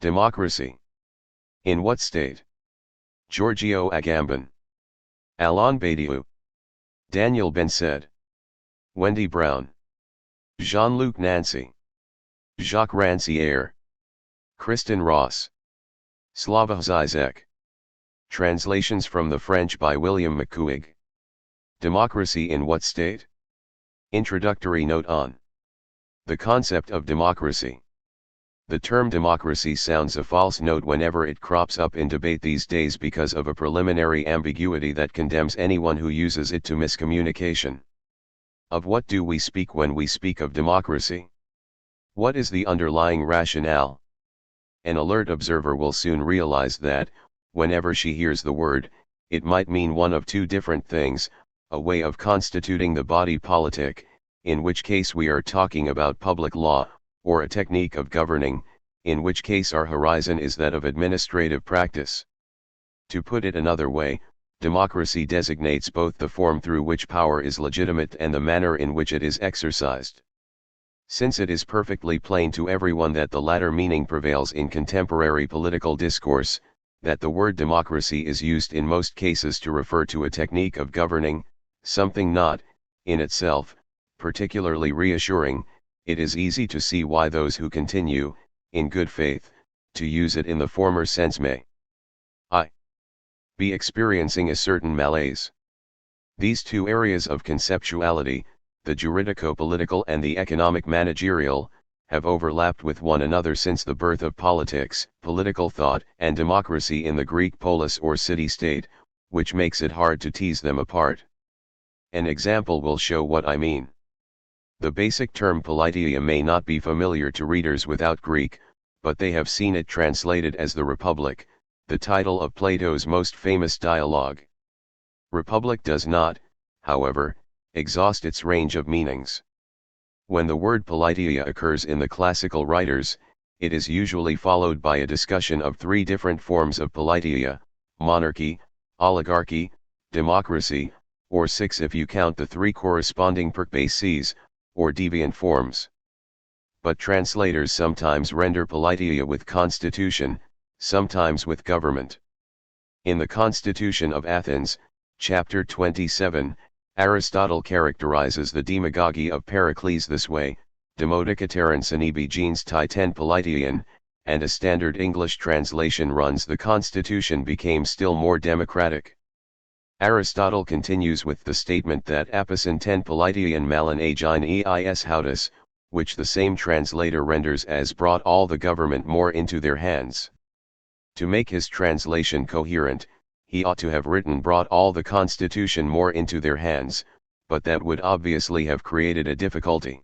Democracy. In what state? Giorgio Agamben. Alain Badiou. Daniel Bensaid. Wendy Brown. Jean-Luc Nancy. Jacques Rancière. Kristen Ross. Slavoj Zizek. Translations from the French by William McCuig. Democracy in what state? Introductory note on the concept of democracy. The term democracy sounds a false note whenever it crops up in debate these days because of a preliminary ambiguity that condemns anyone who uses it to miscommunication. Of what do we speak when we speak of democracy? What is the underlying rationale? An alert observer will soon realize that, whenever she hears the word, it might mean one of two different things: a way of constituting the body politic, in which case we are talking about public law, or a technique of governing, in which case our horizon is that of administrative practice. To put it another way, democracy designates both the form through which power is legitimate and the manner in which it is exercised. Since it is perfectly plain to everyone that the latter meaning prevails in contemporary political discourse, that the word democracy is used in most cases to refer to a technique of governing, something not, in itself, particularly reassuring, it is easy to see why those who continue, in good faith, to use it in the former sense may be experiencing a certain malaise. These two areas of conceptuality, the juridico-political and the economic-managerial, have overlapped with one another since the birth of politics, political thought, and democracy in the Greek polis or city-state, which makes it hard to tease them apart. An example will show what I mean. The basic term politeia may not be familiar to readers without Greek, but they have seen it translated as the Republic, the title of Plato's most famous dialogue. Republic does not, however, exhaust its range of meanings. When the word politeia occurs in the classical writers, it is usually followed by a discussion of three different forms of politeia: monarchy, oligarchy, democracy, or six if you count the three corresponding perkbases, or deviant forms. But translators sometimes render politeia with constitution, sometimes with government. In the Constitution of Athens, chapter 27, Aristotle characterizes the demagogy of Pericles this way: demodikateron synebi gens ti ten politeian, and a standard English translation runs: the Constitution became still more democratic. Aristotle continues with the statement that apison ten politeian malin agin eis haudus, which the same translator renders as brought all the government more into their hands. To make his translation coherent, he ought to have written brought all the Constitution more into their hands, but that would obviously have created a difficulty.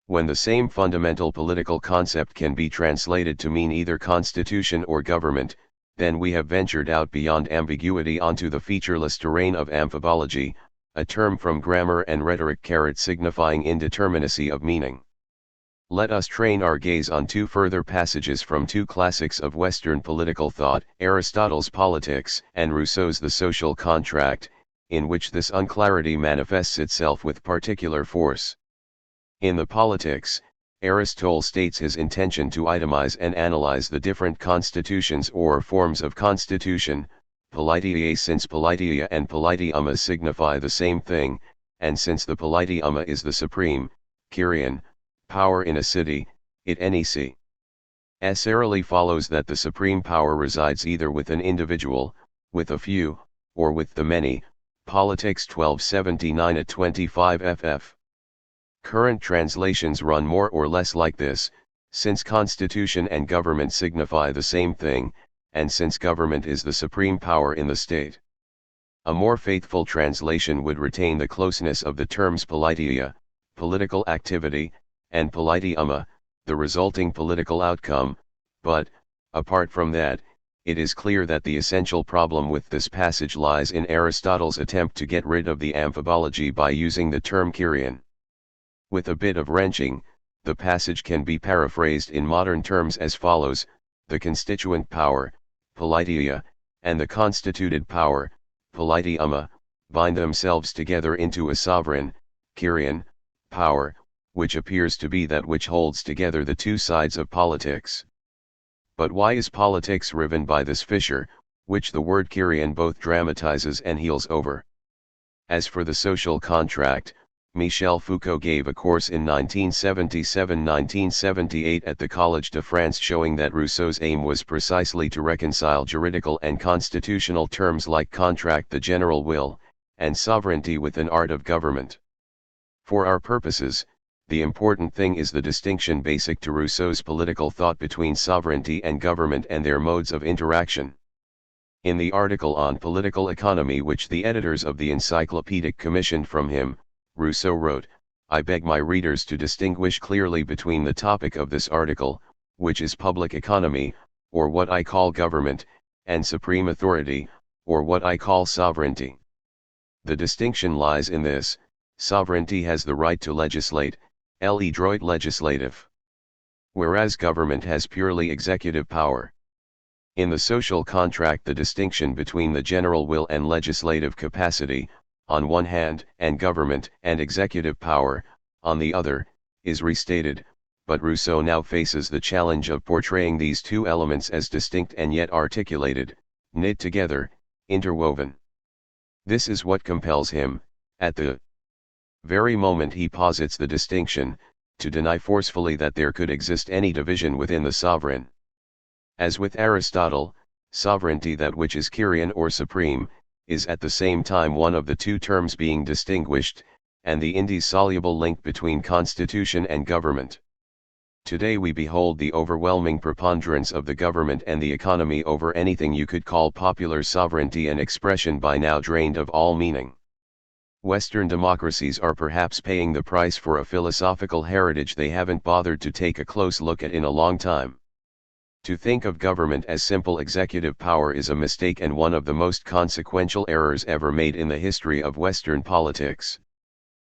When the same fundamental political concept can be translated to mean either constitution or government, then we have ventured out beyond ambiguity onto the featureless terrain of amphibology, a term from grammar and rhetoric signifying indeterminacy of meaning. Let us train our gaze on two further passages from two classics of Western political thought, Aristotle's Politics and Rousseau's The Social Contract, in which this unclarity manifests itself with particular force. In the Politics, Aristotle states his intention to itemize and analyze the different constitutions or forms of constitution, politeia, since politeia and politeuma signify the same thing, and since the politeuma is the supreme, Kyrian, power in a city, it necessarily follows that the supreme power resides either with an individual, with a few, or with the many. Politics 1279-25 ff. Current translations run more or less like this: since constitution and government signify the same thing, and since government is the supreme power in the state. A more faithful translation would retain the closeness of the terms politeia, political activity, and politeuma, the resulting political outcome, but, apart from that, it is clear that the essential problem with this passage lies in Aristotle's attempt to get rid of the amphibology by using the term Kyrian. With a bit of wrenching, the passage can be paraphrased in modern terms as follows: the constituent power, politeia, and the constituted power, politeuma, bind themselves together into a sovereign, Kyrian, power, which appears to be that which holds together the two sides of politics. But why is politics riven by this fissure, which the word Kyrian both dramatizes and heals over? As for the social contract, Michel Foucault gave a course in 1977-1978 at the Collège de France showing that Rousseau's aim was precisely to reconcile juridical and constitutional terms like contract, the general will, and sovereignty with an art of government. For our purposes, the important thing is the distinction basic to Rousseau's political thought between sovereignty and government and their modes of interaction. In the article on political economy which the editors of the Encyclopedic commissioned from him, Rousseau wrote, "I beg my readers to distinguish clearly between the topic of this article, which is public economy, or what I call government, and supreme authority, or what I call sovereignty. The distinction lies in this: sovereignty has the right to legislate, le droit legislatif, whereas government has purely executive power. In the social contract, the distinction between the general will and legislative capacity, on one hand, and government and executive power, on the other, is restated, but Rousseau now faces the challenge of portraying these two elements as distinct and yet articulated, knit together, interwoven. This is what compels him, at the very moment he posits the distinction, to deny forcefully that there could exist any division within the sovereign. As with Aristotle, sovereignty, that which is Kyrian or supreme, is at the same time one of the two terms being distinguished, and the indissoluble link between constitution and government. Today we behold the overwhelming preponderance of the government and the economy over anything you could call popular sovereignty, an expression by now drained of all meaning. Western democracies are perhaps paying the price for a philosophical heritage they haven't bothered to take a close look at in a long time. To think of government as simple executive power is a mistake, and one of the most consequential errors ever made in the history of Western politics.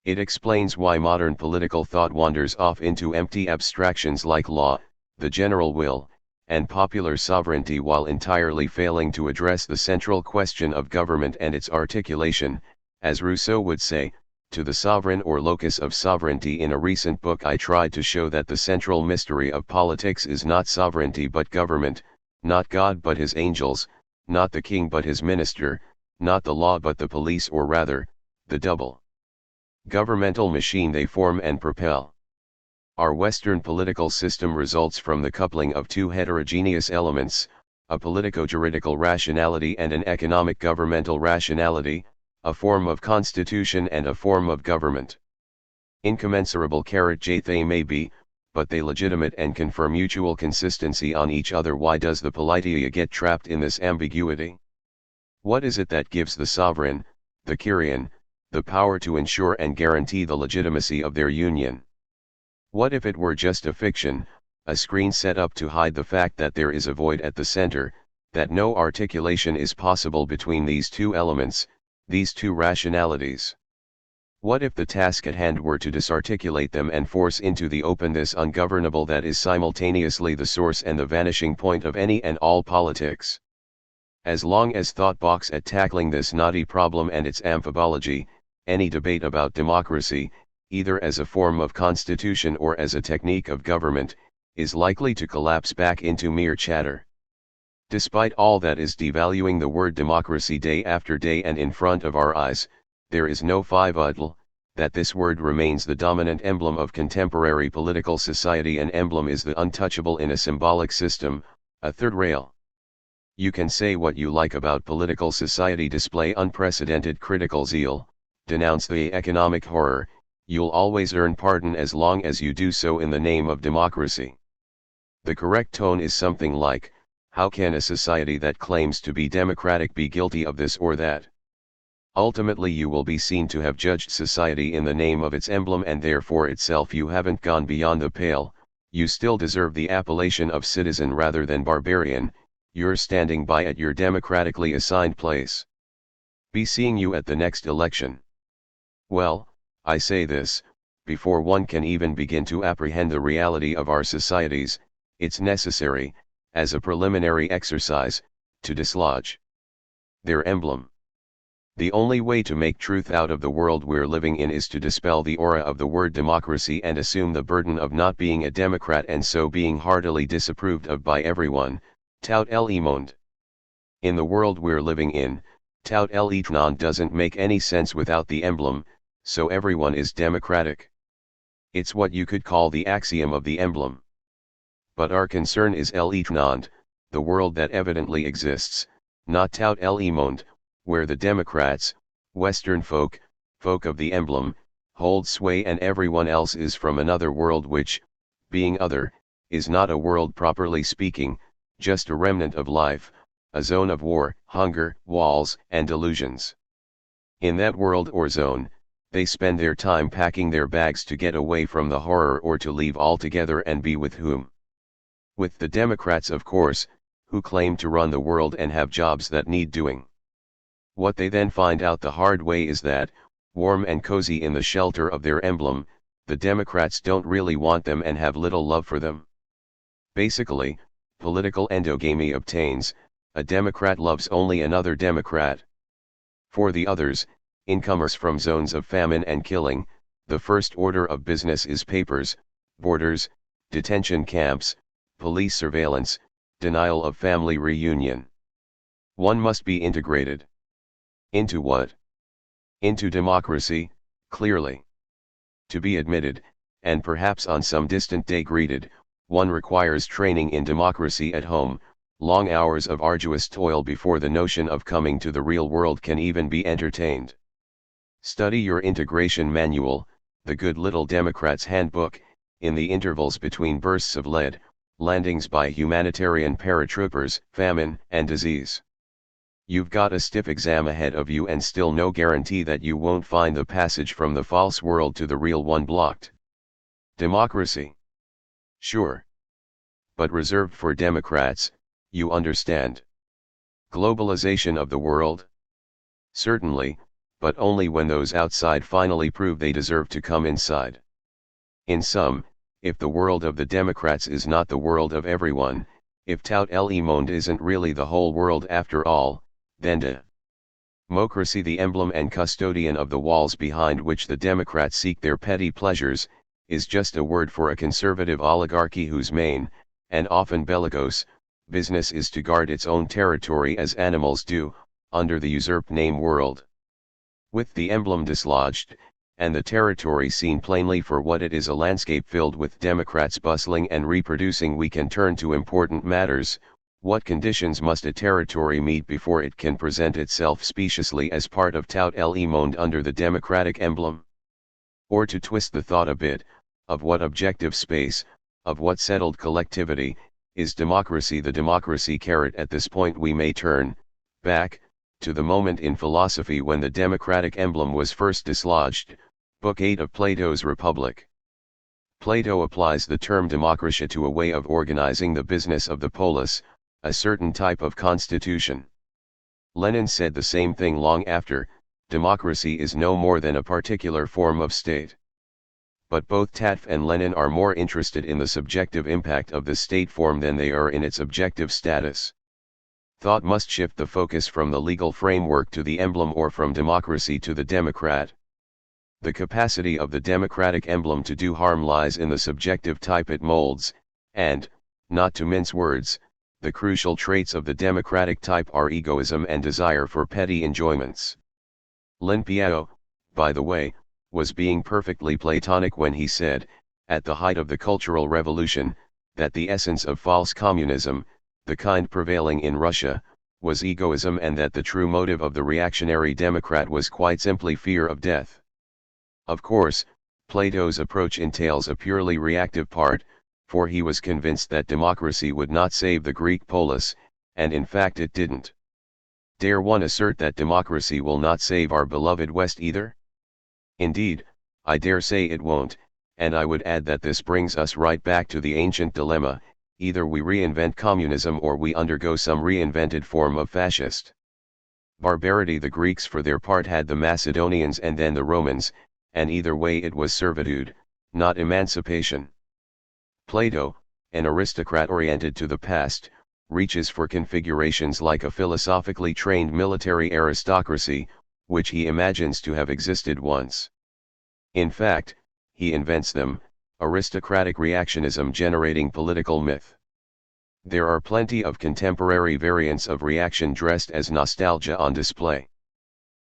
It explains why modern political thought wanders off into empty abstractions like law, the general will, and popular sovereignty, while entirely failing to address the central question of government and its articulation, as Rousseau would say, to the sovereign or locus of sovereignty. In a recent book I tried to show that the central mystery of politics is not sovereignty but government, not God but his angels, not the king but his minister, not the law but the police, or rather, the double governmental machine they form and propel. Our Western political system results from the coupling of two heterogeneous elements, a politico-juridical rationality and an economic governmental rationality, a form of constitution and a form of government. Incommensurable they may be, but they legitimate and confer mutual consistency on each other. Why does the politia get trapped in this ambiguity? What is it that gives the sovereign, the Kyrian, the power to ensure and guarantee the legitimacy of their union? What if it were just a fiction, a screen set up to hide the fact that there is a void at the center, that no articulation is possible between these two elements, these two rationalities? What if the task at hand were to disarticulate them and force into the open this ungovernable that is simultaneously the source and the vanishing point of any and all politics? As long as thought balks at tackling this knotty problem and its amphibology, any debate about democracy, either as a form of constitution or as a technique of government, is likely to collapse back into mere chatter. Despite all that is devaluing the word democracy day after day and in front of our eyes, there is no fivudle that this word remains the dominant emblem of contemporary political society. An emblem is the untouchable in a symbolic system, a third rail. You can say what you like about political society, display unprecedented critical zeal, denounce the economic horror, you'll always earn pardon as long as you do so in the name of democracy. The correct tone is something like, how can a society that claims to be democratic be guilty of this or that? Ultimately you will be seen to have judged society in the name of its emblem, and therefore itself you haven't gone beyond the pale, you still deserve the appellation of citizen rather than barbarian, you're standing by at your democratically assigned place. Be seeing you at the next election. Well, I say this, before one can even begin to apprehend the reality of our societies, it's necessary, as a preliminary exercise, to dislodge their emblem. The only way to make truth out of the world we're living in is to dispel the aura of the word democracy and assume the burden of not being a democrat and so being heartily disapproved of by everyone, tout le monde. In the world we're living in, tout le monde doesn't make any sense without the emblem, so everyone is democratic. It's what you could call the axiom of the emblem. But our concern is le monde, the world that evidently exists, not tout le monde, where the Democrats, Western folk of the emblem, hold sway and everyone else is from another world which, being other, is not a world properly speaking, just a remnant of life, a zone of war, hunger, walls, and delusions. In that world or zone, they spend their time packing their bags to get away from the horror or to leave altogether and be with whom? With the Democrats, of course, who claim to run the world and have jobs that need doing. What they then find out the hard way is that, warm and cozy in the shelter of their emblem, the Democrats don't really want them and have little love for them. Basically, political endogamy obtains, a Democrat loves only another Democrat. For the others, incomers from zones of famine and killing, the first order of business is papers, borders, detention camps, police surveillance, denial of family reunion. One must be integrated. Into what? Into democracy, clearly. To be admitted, and perhaps on some distant day greeted, one requires training in democracy at home, long hours of arduous toil before the notion of coming to the real world can even be entertained. Study your integration manual, the good little Democrat's handbook, in the intervals between bursts of lead, landings by humanitarian paratroopers, famine, and disease. You've got a stiff exam ahead of you and still no guarantee that you won't find the passage from the false world to the real one blocked. Democracy. Sure. But reserved for Democrats, you understand. Globalization of the world? Certainly, but only when those outside finally prove they deserve to come inside. In sum, if the world of the Democrats is not the world of everyone, if tout le monde isn't really the whole world after all, then democracy, the emblem and custodian of the walls behind which the Democrats seek their petty pleasures, is just a word for a conservative oligarchy whose main, and often bellicose, business is to guard its own territory as animals do, under the usurped name world. With the emblem dislodged, and the territory seen plainly for what it is, a landscape filled with Democrats bustling and reproducing, we can turn to important matters. What conditions must a territory meet before it can present itself speciously as part of tout le monde under the democratic emblem? Or to twist the thought a bit, of what objective space, of what settled collectivity, is democracy? The democracy carrot. At this point we may turn back to the moment in philosophy when the democratic emblem was first dislodged, Book 8 of Plato's Republic. Plato applies the term democratia to a way of organizing the business of the polis, a certain type of constitution. Lenin said the same thing long after, democracy is no more than a particular form of state. But both Tatf and Lenin are more interested in the subjective impact of the state form than they are in its objective status. Thought must shift the focus from the legal framework to the emblem or from democracy to the democrat. The capacity of the democratic emblem to do harm lies in the subjective type it molds, and, not to mince words, the crucial traits of the democratic type are egoism and desire for petty enjoyments. Lin Piao, by the way, was being perfectly Platonic when he said, at the height of the Cultural Revolution, that the essence of false communism, the kind prevailing in Russia, was egoism, and that the true motive of the reactionary democrat was quite simply fear of death. Of course, Plato's approach entails a purely reactive part, for he was convinced that democracy would not save the Greek polis, and in fact it didn't. Dare one assert that democracy will not save our beloved West either? Indeed, I dare say it won't, and I would add that this brings us right back to the ancient dilemma: either we reinvent communism or we undergo some reinvented form of fascist barbarity. The Greeks for their part had the Macedonians and then the Romans, and either way it was servitude, not emancipation. Plato, an aristocrat oriented to the past, reaches for configurations like a philosophically trained military aristocracy, which he imagines to have existed once. In fact, he invents them, aristocratic reactionism generating political myth. There are plenty of contemporary variants of reaction dressed as nostalgia on display.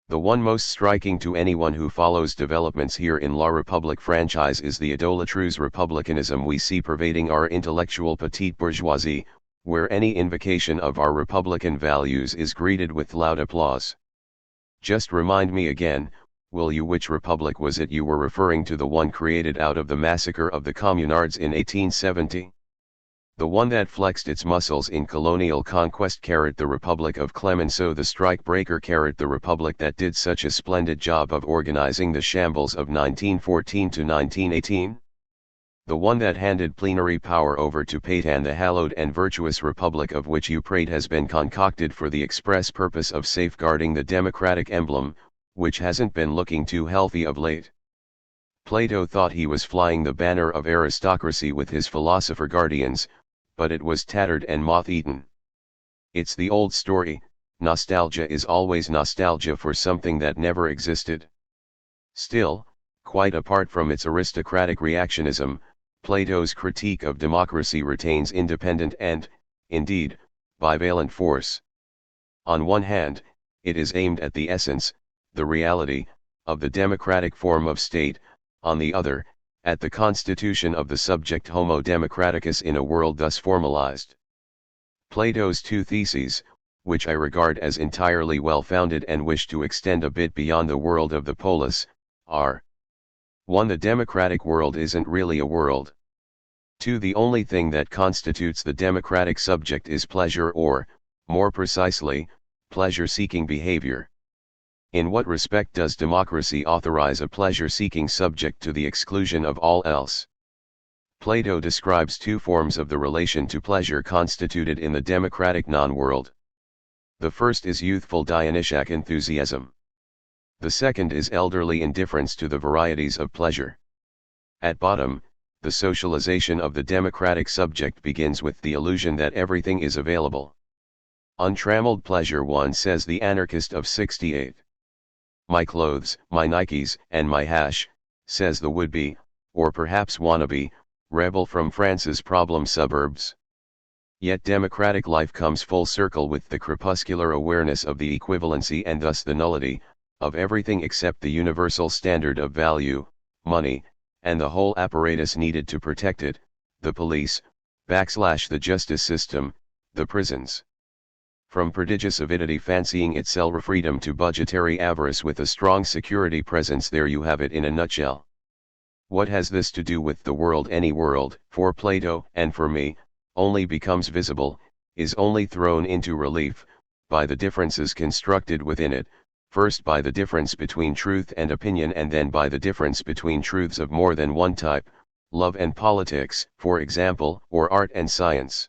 The one most striking to anyone who follows developments here in La République franchise is the idolatrous republicanism we see pervading our intellectual petite bourgeoisie, where any invocation of our republican values is greeted with loud applause. Just remind me again, will you, which republic was it you were referring to, the one created out of the massacre of the communards in 1870? The one that flexed its muscles in colonial conquest, the Republic of Clemenceau the strike-breaker, the Republic that did such a splendid job of organizing the shambles of 1914 to 1918? The one that handed plenary power over to Pétain, the hallowed and virtuous Republic of which you prate has been concocted for the express purpose of safeguarding the democratic emblem, which hasn't been looking too healthy of late. Plato thought he was flying the banner of aristocracy with his philosopher guardians, but it was tattered and moth-eaten. It's the old story, nostalgia is always nostalgia for something that never existed. Still, quite apart from its aristocratic reactionism, Plato's critique of democracy retains independent and, indeed, bivalent force. On one hand, it is aimed at the essence, the reality, of the democratic form of state, on the other, at the constitution of the subject homo democraticus in a world thus formalized. Plato's two theses, which I regard as entirely well-founded and wish to extend a bit beyond the world of the polis, are: 1. The democratic world isn't really a world. 2. The only thing that constitutes the democratic subject is pleasure, or, more precisely, pleasure-seeking behavior. In what respect does democracy authorize a pleasure-seeking subject to the exclusion of all else? Plato describes two forms of the relation to pleasure constituted in the democratic non-world. The first is youthful Dionysiac enthusiasm. The second is elderly indifference to the varieties of pleasure. At bottom, the socialization of the democratic subject begins with the illusion that everything is available. Untrammeled pleasure, one says the anarchist of 68. My clothes, my Nikes, and my hash, says the would-be, or perhaps wannabe, rebel from France's problem suburbs. Yet democratic life comes full circle with the crepuscular awareness of the equivalency and thus the nullity, of everything except the universal standard of value, money, and the whole apparatus needed to protect it, the police, the justice system, the prisons. From prodigious avidity fancying itself freedom to budgetary avarice with a strong security presence, there you have it in a nutshell. What has this to do with the world? Any world, for Plato and for me, only becomes visible, is only thrown into relief, by the differences constructed within it, first by the difference between truth and opinion, and then by the difference between truths of more than one type, love and politics, for example, or art and science.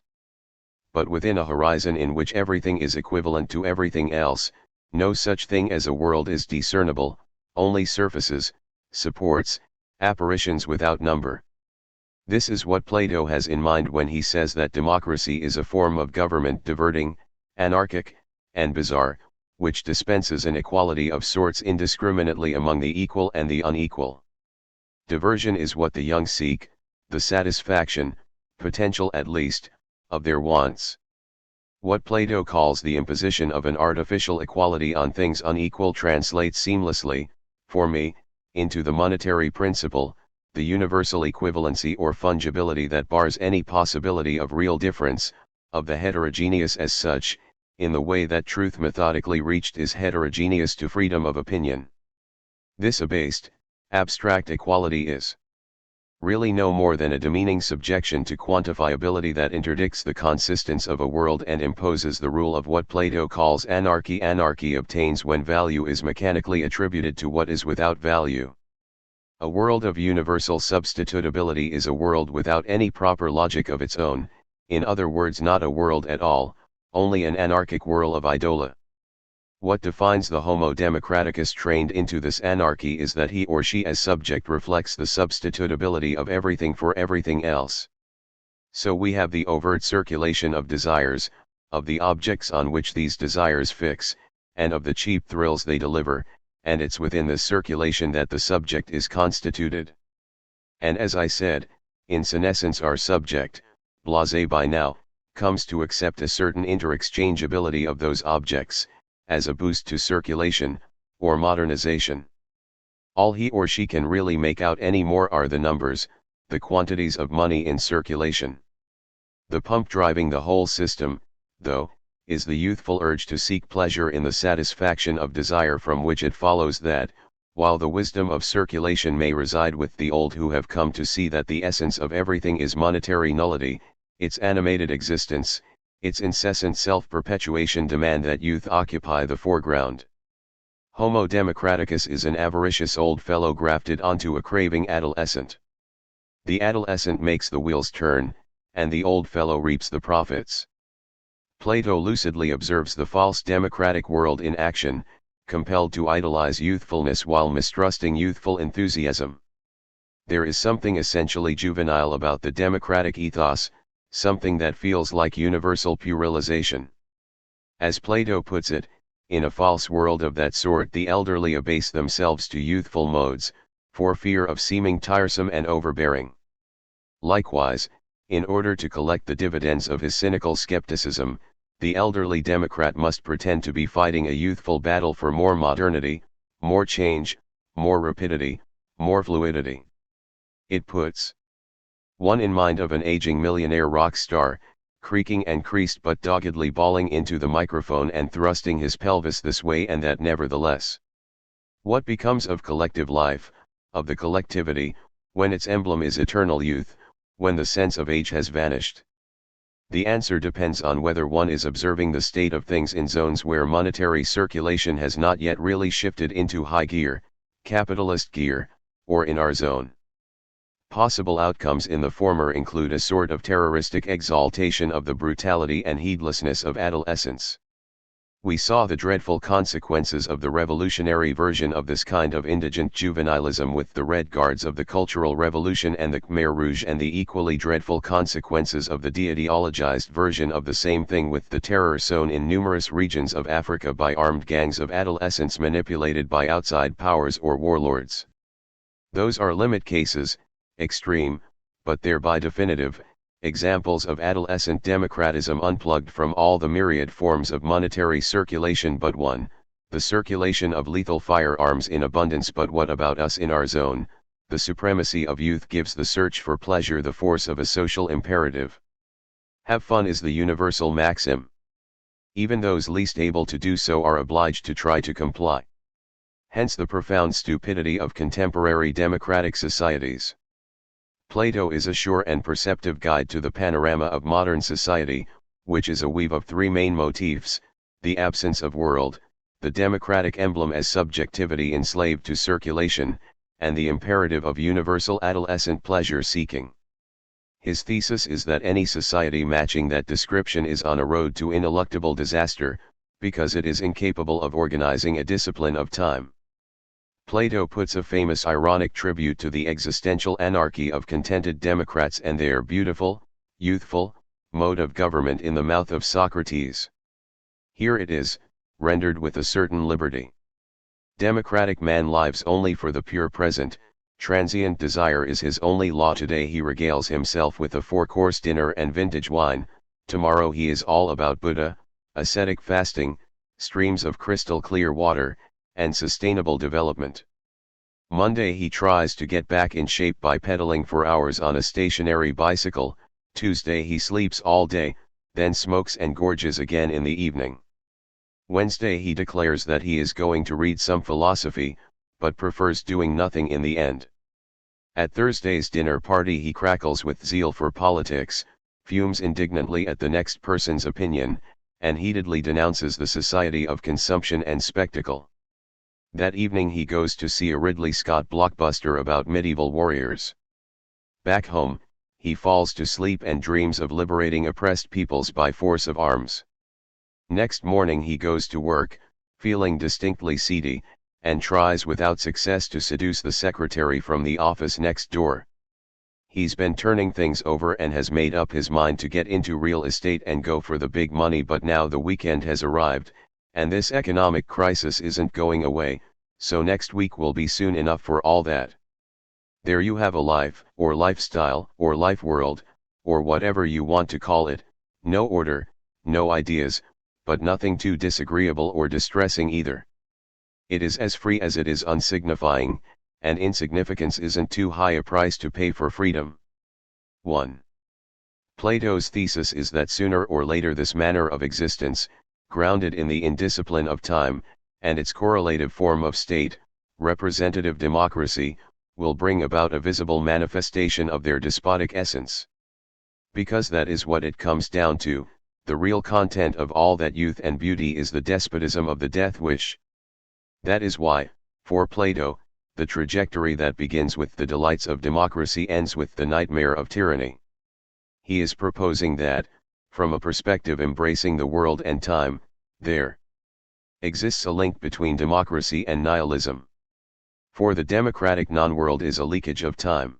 But within a horizon in which everything is equivalent to everything else, no such thing as a world is discernible, only surfaces, supports, apparitions without number. This is what Plato has in mind when he says that democracy is a form of government diverting, anarchic, and bizarre, which dispenses an equality of sorts indiscriminately among the equal and the unequal. Diversion is what the young seek, the satisfaction, potential at least, of their wants. What Plato calls the imposition of an artificial equality on things unequal translates seamlessly, for me, into the monetary principle, the universal equivalency or fungibility that bars any possibility of real difference, of the heterogeneous as such, in the way that truth methodically reached is heterogeneous to freedom of opinion. This abased, abstract equality is really no more than a demeaning subjection to quantifiability that interdicts the consistence of a world and imposes the rule of what Plato calls anarchy. Anarchy obtains when value is mechanically attributed to what is without value. A world of universal substitutability is a world without any proper logic of its own, in other words not a world at all, only an anarchic whirl of idola. What defines the Homo democraticus trained into this anarchy is that he or she as subject reflects the substitutability of everything for everything else. So we have the overt circulation of desires, of the objects on which these desires fix, and of the cheap thrills they deliver, and it's within this circulation that the subject is constituted. And as I said, in senescence our subject, blasé by now, comes to accept a certain interexchangeability of those objects, as a boost to circulation, or modernization. All he or she can really make out anymore are the numbers, the quantities of money in circulation. The pump driving the whole system, though, is the youthful urge to seek pleasure in the satisfaction of desire, from which it follows that, while the wisdom of circulation may reside with the old who have come to see that the essence of everything is monetary nullity, its animated existence, its incessant self-perpetuation demand that youth occupy the foreground. Homo democraticus is an avaricious old fellow grafted onto a craving adolescent. The adolescent makes the wheels turn, and the old fellow reaps the profits. Plato lucidly observes the false democratic world in action, compelled to idolize youthfulness while mistrusting youthful enthusiasm. There is something essentially juvenile about the democratic ethos, something that feels like universal puerilization. As Plato puts it, in a false world of that sort the elderly abase themselves to youthful modes, for fear of seeming tiresome and overbearing. Likewise, in order to collect the dividends of his cynical skepticism, the elderly democrat must pretend to be fighting a youthful battle for more modernity, more change, more rapidity, more fluidity. It puts one in mind of an aging millionaire rock star, creaking and creased but doggedly bawling into the microphone and thrusting his pelvis this way and that. Nevertheless, what becomes of collective life, of the collectivity, when its emblem is eternal youth, when the sense of age has vanished? The answer depends on whether one is observing the state of things in zones where monetary circulation has not yet really shifted into high gear, capitalist gear, or in our zone. Possible outcomes in the former include a sort of terroristic exaltation of the brutality and heedlessness of adolescence. We saw the dreadful consequences of the revolutionary version of this kind of indigent juvenilism with the Red Guards of the Cultural Revolution and the Khmer Rouge, and the equally dreadful consequences of the de-ideologized version of the same thing with the terror sown in numerous regions of Africa by armed gangs of adolescents manipulated by outside powers or warlords. Those are limit cases, extreme, but thereby definitive, examples of adolescent democratism unplugged from all the myriad forms of monetary circulation but one, the circulation of lethal firearms in abundance. But what about us in our zone? The supremacy of youth gives the search for pleasure the force of a social imperative. Have fun is the universal maxim. Even those least able to do so are obliged to try to comply. Hence the profound stupidity of contemporary democratic societies. Plato is a sure and perceptive guide to the panorama of modern society, which is a weave of three main motifs: the absence of world, the democratic emblem as subjectivity enslaved to circulation, and the imperative of universal adolescent pleasure-seeking. His thesis is that any society matching that description is on a road to ineluctable disaster, because it is incapable of organizing a discipline of time. Plato puts a famous ironic tribute to the existential anarchy of contented democrats and their beautiful, youthful, mode of government in the mouth of Socrates. Here it is, rendered with a certain liberty. Democratic man lives only for the pure present, transient desire is his only law. Today he regales himself with a four-course dinner and vintage wine, tomorrow he is all about Buddha, ascetic fasting, streams of crystal clear water, and sustainable development. Monday he tries to get back in shape by pedaling for hours on a stationary bicycle. Tuesday he sleeps all day, then smokes and gorges again in the evening. Wednesday he declares that he is going to read some philosophy, but prefers doing nothing in the end. At Thursday's dinner party he crackles with zeal for politics, fumes indignantly at the next person's opinion, and heatedly denounces the society of consumption and spectacle. That evening he goes to see a Ridley Scott blockbuster about medieval warriors. Back home, he falls to sleep and dreams of liberating oppressed peoples by force of arms. Next morning he goes to work, feeling distinctly seedy, and tries without success to seduce the secretary from the office next door. He's been turning things over and has made up his mind to get into real estate and go for the big money, but now the weekend has arrived, and this economic crisis isn't going away, So next week will be soon enough for all that. There you have a life, or lifestyle, or life world, or whatever you want to call it, no order, no ideas, but nothing too disagreeable or distressing either. It is as free as it is unsignifying, and insignificance isn't too high a price to pay for freedom. 1. Plato's thesis is that sooner or later this manner of existence, grounded in the indiscipline of time, and its correlative form of state, representative democracy, will bring about a visible manifestation of their despotic essence. Because that is what it comes down to, the real content of all that youth and beauty is the despotism of the death wish. That is why, for Plato, the trajectory that begins with the delights of democracy ends with the nightmare of tyranny. He is proposing that, from a perspective embracing the world and time, there exists a link between democracy and nihilism. For the democratic non-world is a leakage of time.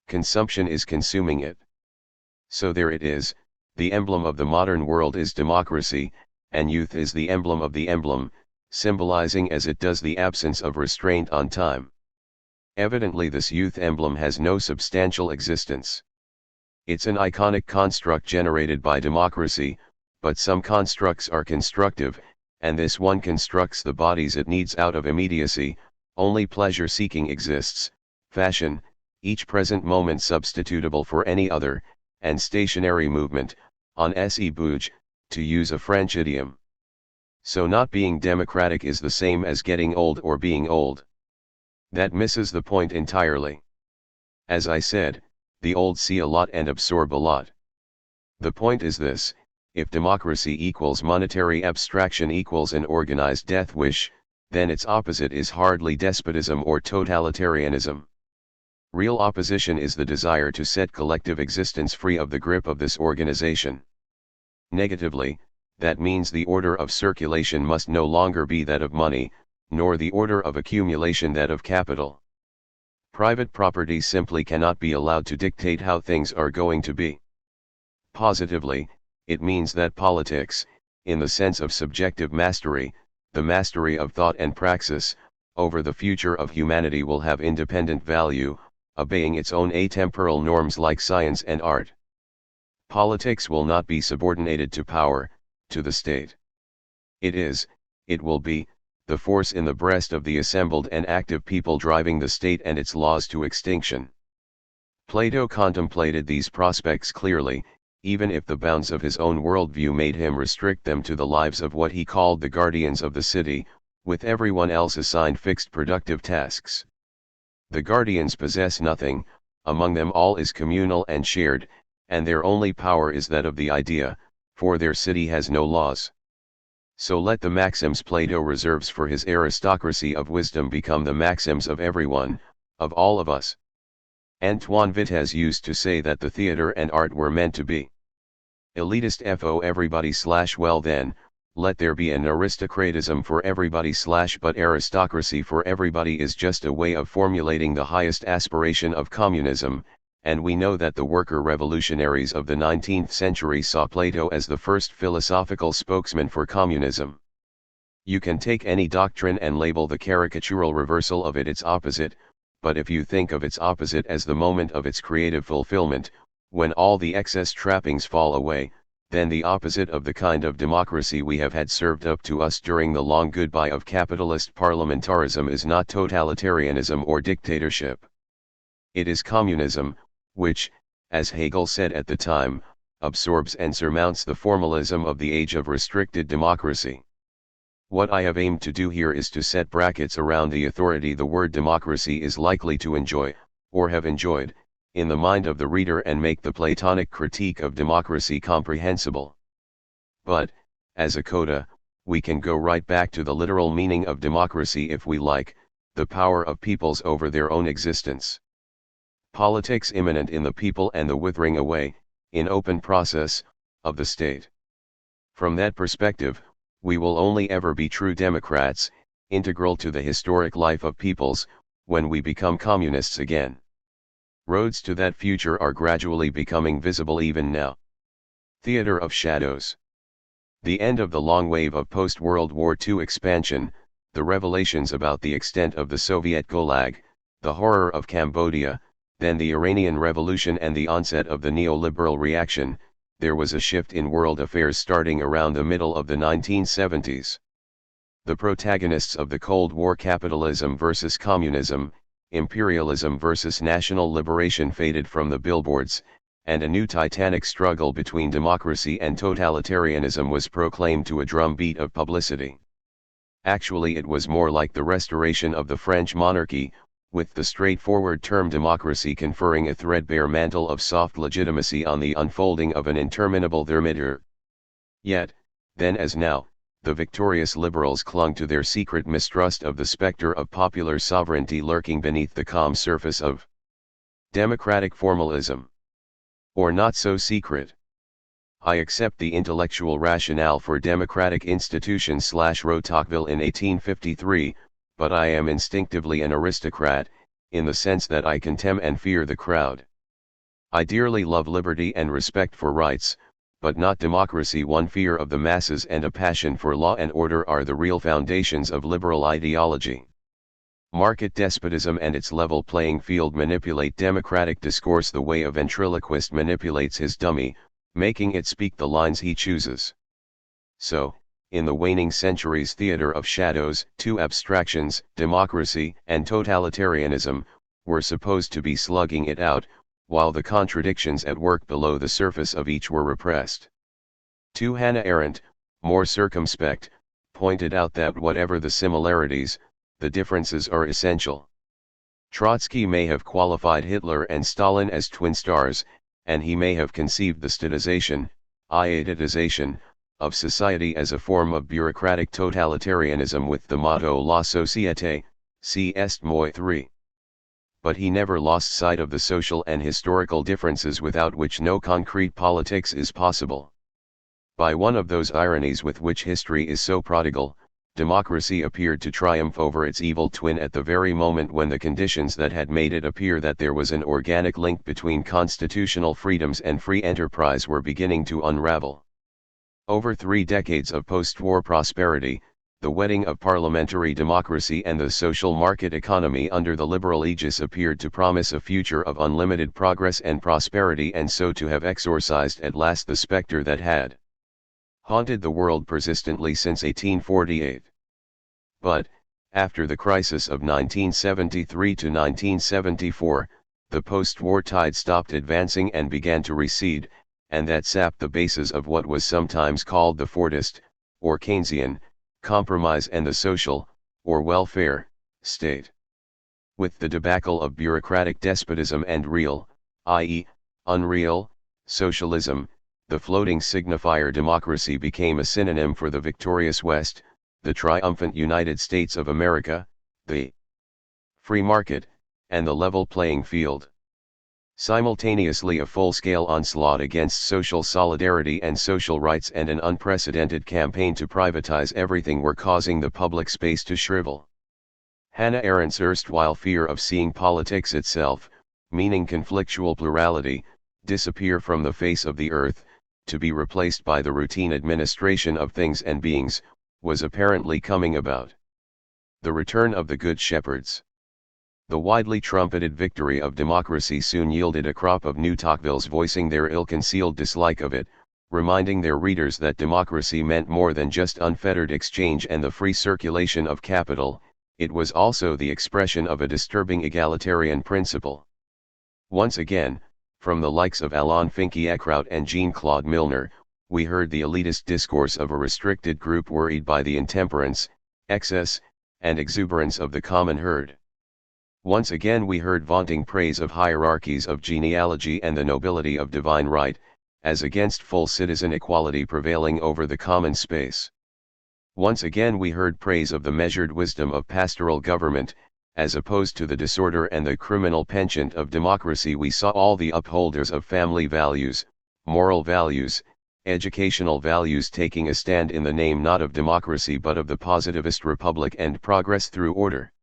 Consumption is consuming it. So there it is, the emblem of the modern world is democracy, and youth is the emblem of the emblem, symbolizing as it does the absence of restraint on time. Evidently this youth emblem has no substantial existence. It's an iconic construct generated by democracy, but some constructs are constructive, and this one constructs the bodies it needs out of immediacy. Only pleasure-seeking exists, fashion, each present moment substitutable for any other, and stationary movement, on se bouge, to use a French idiom. So not being democratic is the same as getting old or being old. That misses the point entirely. As I said, the old see a lot and absorb a lot. The point is this: if democracy equals monetary abstraction equals an organized death wish, then its opposite is hardly despotism or totalitarianism. Real opposition is the desire to set collective existence free of the grip of this organization. Negatively, that means the order of circulation must no longer be that of money, nor the order of accumulation that of capital. Private property simply cannot be allowed to dictate how things are going to be. Positively, it means that politics, in the sense of subjective mastery, the mastery of thought and praxis, over the future of humanity will have independent value, obeying its own atemporal norms like science and art. Politics will not be subordinated to power, to the state. It will be, the force in the breast of the assembled and active people driving the state and its laws to extinction. Plato contemplated these prospects clearly, even if the bounds of his own worldview made him restrict them to the lives of what he called the guardians of the city, with everyone else assigned fixed productive tasks. The guardians possess nothing, among them all is communal and shared, and their only power is that of the idea, for their city has no laws. So let the maxims Plato reserves for his aristocracy of wisdom become the maxims of everyone, of all of us. Antoine Vitesse used to say that the theater and art were meant to be elitist for everybody / well then, let there be an aristocratism for everybody / but aristocracy for everybody is just a way of formulating the highest aspiration of communism, and we know that the worker revolutionaries of the 19th century saw Plato as the first philosophical spokesman for communism. You can take any doctrine and label the caricatural reversal of it its opposite, but if you think of its opposite as the moment of its creative fulfillment, when all the excess trappings fall away, then the opposite of the kind of democracy we have had served up to us during the long goodbye of capitalist parliamentarism is not totalitarianism or dictatorship. It is communism, which, as Hegel said at the time, absorbs and surmounts the formalism of the age of restricted democracy. What I have aimed to do here is to set brackets around the authority the word democracy is likely to enjoy, or have enjoyed, in the mind of the reader and make the Platonic critique of democracy comprehensible. But, as a coda, we can go right back to the literal meaning of democracy if we like, the power of peoples over their own existence. Politics immanent in the people and the withering away, in open process, of the state. From that perspective, we will only ever be true democrats, integral to the historic life of peoples, when we become communists again. Roads to that future are gradually becoming visible even now. Theater of Shadows. The end of the long wave of post-World War II expansion, the revelations about the extent of the Soviet Gulag, the horror of Cambodia, then the Iranian Revolution and the onset of the neoliberal reaction, there was a shift in world affairs starting around the middle of the 1970s. The protagonists of the Cold War, capitalism versus communism, imperialism versus national liberation, faded from the billboards, and a new titanic struggle between democracy and totalitarianism was proclaimed to a drumbeat of publicity. Actually, it was more like the restoration of the French monarchy, with the straightforward term democracy conferring a threadbare mantle of soft legitimacy on the unfolding of an interminable thermometer. Yet, then as now, the victorious liberals clung to their secret mistrust of the specter of popular sovereignty lurking beneath the calm surface of democratic formalism. Or not so secret. I accept the intellectual rationale for democratic institutions wrote Tocqueville in 1853, but I am instinctively an aristocrat, in the sense that I contemn and fear the crowd. I dearly love liberty and respect for rights, but not democracy. One fear of the masses and a passion for law and order are the real foundations of liberal ideology. Market despotism and its level playing field manipulate democratic discourse the way a ventriloquist manipulates his dummy, making it speak the lines he chooses. So, in the waning century's theater of shadows, two abstractions, democracy and totalitarianism, were supposed to be slugging it out, while the contradictions at work below the surface of each were repressed. Hannah Arendt, more circumspect, pointed out that whatever the similarities, the differences are essential. Trotsky may have qualified Hitler and Stalin as twin stars, and he may have conceived the statization, iatization, of society as a form of bureaucratic totalitarianism with the motto La Société, si est moi 3. But he never lost sight of the social and historical differences without which no concrete politics is possible. By one of those ironies with which history is so prodigal, democracy appeared to triumph over its evil twin at the very moment when the conditions that had made it appear that there was an organic link between constitutional freedoms and free enterprise were beginning to unravel. Over 3 decades of post-war prosperity, the wedding of parliamentary democracy and the social market economy under the liberal aegis appeared to promise a future of unlimited progress and prosperity, and so to have exorcised at last the specter that had haunted the world persistently since 1848. But, after the crisis of 1973 to 1974, the post-war tide stopped advancing and began to recede, and that sapped the bases of what was sometimes called the Fordist, or Keynesian, compromise and the social, or welfare, state. With the debacle of bureaucratic despotism and real, i.e., unreal, socialism, the floating signifier democracy became a synonym for the victorious West, the triumphant United States of America, the free market, and the level playing field. Simultaneously, a full-scale onslaught against social solidarity and social rights and an unprecedented campaign to privatize everything were causing the public space to shrivel. Hannah Arendt's erstwhile fear of seeing politics itself, meaning conflictual plurality, disappear from the face of the earth, to be replaced by the routine administration of things and beings, was apparently coming about. The return of the Good Shepherds. The widely trumpeted victory of democracy soon yielded a crop of new Tocquevilles voicing their ill-concealed dislike of it, reminding their readers that democracy meant more than just unfettered exchange and the free circulation of capital, it was also the expression of a disturbing egalitarian principle. Once again, from the likes of Alain Finkielkraut and Jean-Claude Milner, we heard the elitist discourse of a restricted group worried by the intemperance, excess, and exuberance of the common herd. Once again we heard vaunting praise of hierarchies of genealogy and the nobility of divine right, as against full citizen equality prevailing over the common space. Once again we heard praise of the measured wisdom of pastoral government, as opposed to the disorder and the criminal penchant of democracy. We saw all the upholders of family values, moral values, educational values taking a stand in the name not of democracy but of the positivist republic and progress through order.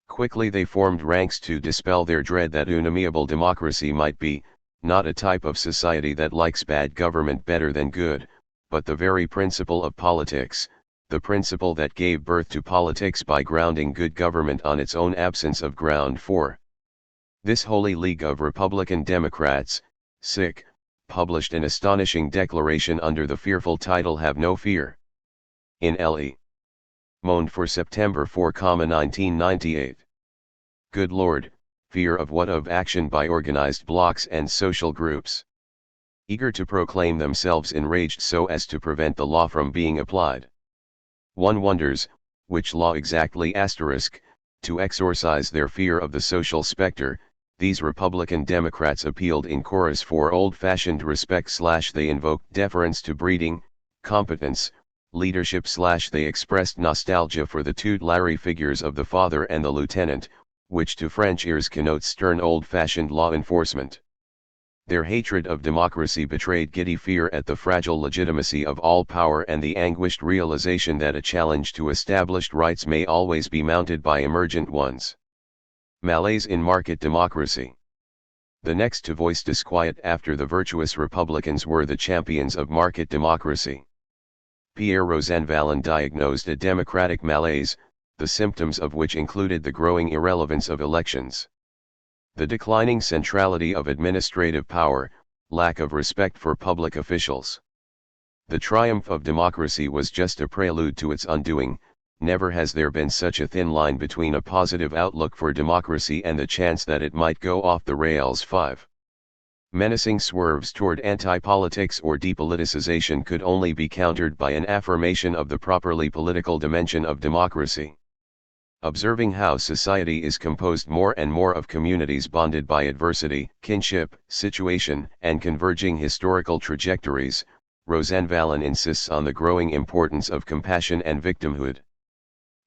Quickly they formed ranks to dispel their dread that unamiable democracy might be, not a type of society that likes bad government better than good, but the very principle of politics, the principle that gave birth to politics by grounding good government on its own absence of ground for. This Holy League of Republican Democrats, SIC, published an astonishing declaration under the fearful title Have No Fear. In Le Monde for September 4, 1998. Good Lord, fear of what? Of action by organized blocks and social groups, eager to proclaim themselves enraged so as to prevent the law from being applied. One wonders, which law exactly to exorcise their fear of the social specter, these Republican Democrats appealed in chorus for old-fashioned respect / they invoked deference to breeding, competence, leadership / they expressed nostalgia for the tutelary figures of the father and the lieutenant, which to French ears connotes stern old-fashioned law enforcement. Their hatred of democracy betrayed giddy fear at the fragile legitimacy of all power and the anguished realization that a challenge to established rights may always be mounted by emergent ones. Malaise in market democracy. The next to voice disquiet after the virtuous Republicans were the champions of market democracy. Pierre Rosanvallon diagnosed a democratic malaise, the symptoms of which included the growing irrelevance of elections, the declining centrality of administrative power, lack of respect for public officials. The triumph of democracy was just a prelude to its undoing. Never has there been such a thin line between a positive outlook for democracy and the chance that it might go off the rails. 5. Menacing swerves toward anti-politics or depoliticization could only be countered by an affirmation of the properly political dimension of democracy. Observing how society is composed more and more of communities bonded by adversity, kinship, situation, and converging historical trajectories, Rosanvallon insists on the growing importance of compassion and victimhood.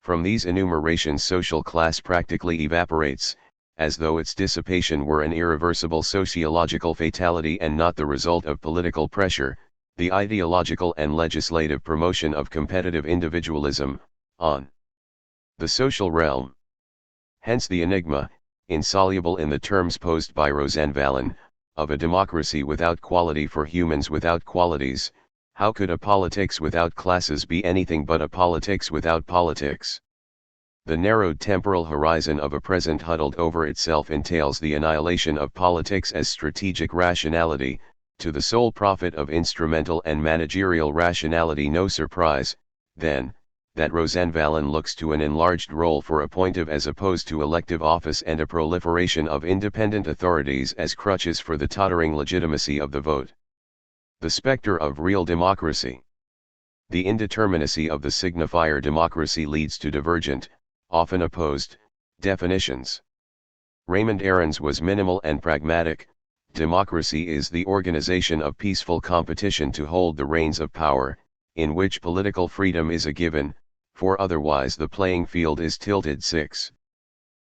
From these enumerations, social class practically evaporates, as though its dissipation were an irreversible sociological fatality and not the result of political pressure, the ideological and legislative promotion of competitive individualism, on the social realm. Hence the enigma, insoluble in the terms posed by Rosanvallon, of a democracy without quality for humans without qualities. How could a politics without classes be anything but a politics without politics? The narrowed temporal horizon of a present huddled over itself entails the annihilation of politics as strategic rationality, to the sole profit of instrumental and managerial rationality. No surprise, then, that Rosanvallon looks to an enlarged role for appointive as opposed to elective office and a proliferation of independent authorities as crutches for the tottering legitimacy of the vote. The specter of real democracy. The indeterminacy of the signifier democracy leads to divergent, often opposed, definitions. Raymond Aron's was minimal and pragmatic. Democracy is the organization of peaceful competition to hold the reins of power, in which political freedom is a given, for otherwise the playing field is tilted. 6.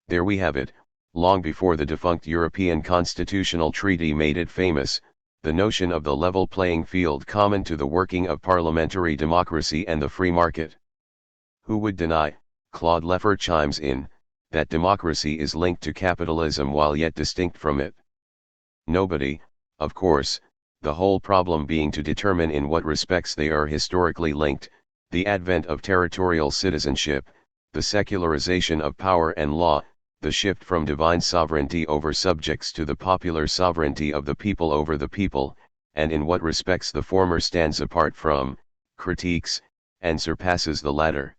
There we have it, long before the defunct European Constitutional Treaty made it famous, the notion of the level playing field common to the working of parliamentary democracy and the free market. Who would deny, Claude Leffer chimes in, that democracy is linked to capitalism while yet distinct from it? Nobody, of course, the whole problem being to determine in what respects they are historically linked. The advent of territorial citizenship, the secularization of power and law, the shift from divine sovereignty over subjects to the popular sovereignty of the people over the people, and in what respects the former stands apart from, critiques, and surpasses the latter.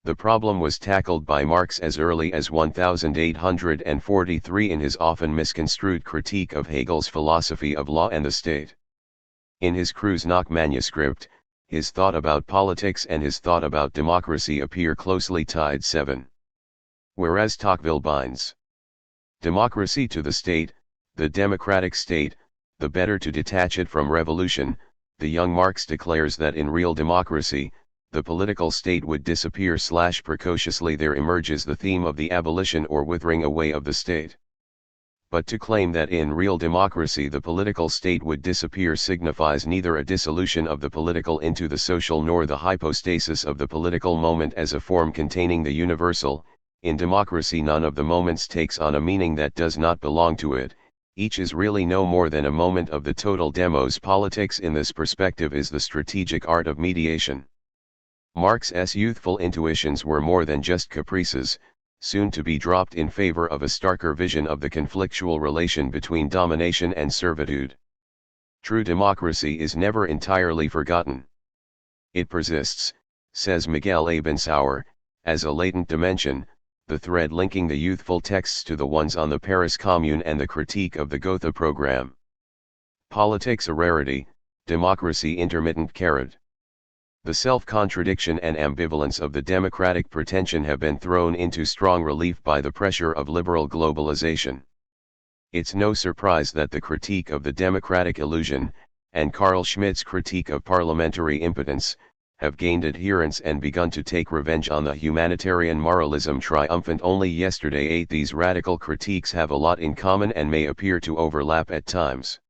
The problem was tackled by Marx as early as 1843 in his often misconstrued critique of Hegel's philosophy of law and the state. In his Kreuznach manuscript, his thought about politics and his thought about democracy appear closely tied. 7. Whereas Tocqueville binds democracy to the state, the democratic state, the better to detach it from revolution, the young Marx declares that in real democracy, the political state would disappear / precociously there emerges the theme of the abolition or withering away of the state. But to claim that in real democracy the political state would disappear signifies neither a dissolution of the political into the social nor the hypostasis of the political moment as a form containing the universal. In democracy none of the moments takes on a meaning that does not belong to it, each is really no more than a moment of the total demos. Politics in this perspective is the strategic art of mediation. Marx's youthful intuitions were more than just caprices, soon to be dropped in favor of a starker vision of the conflictual relation between domination and servitude. True democracy is never entirely forgotten. It persists, says Miguel Abensauer, as a latent dimension, the thread linking the youthful texts to the ones on the Paris Commune and the critique of the Gotha program. Politics a rarity, democracy intermittent carrot. The self-contradiction and ambivalence of the democratic pretension have been thrown into strong relief by the pressure of liberal globalization. It's no surprise that the critique of the democratic illusion, and Carl Schmitt's critique of parliamentary impotence, have gained adherents and begun to take revenge on the humanitarian moralism triumphant only yesterday. These radical critiques have a lot in common and may appear to overlap at times.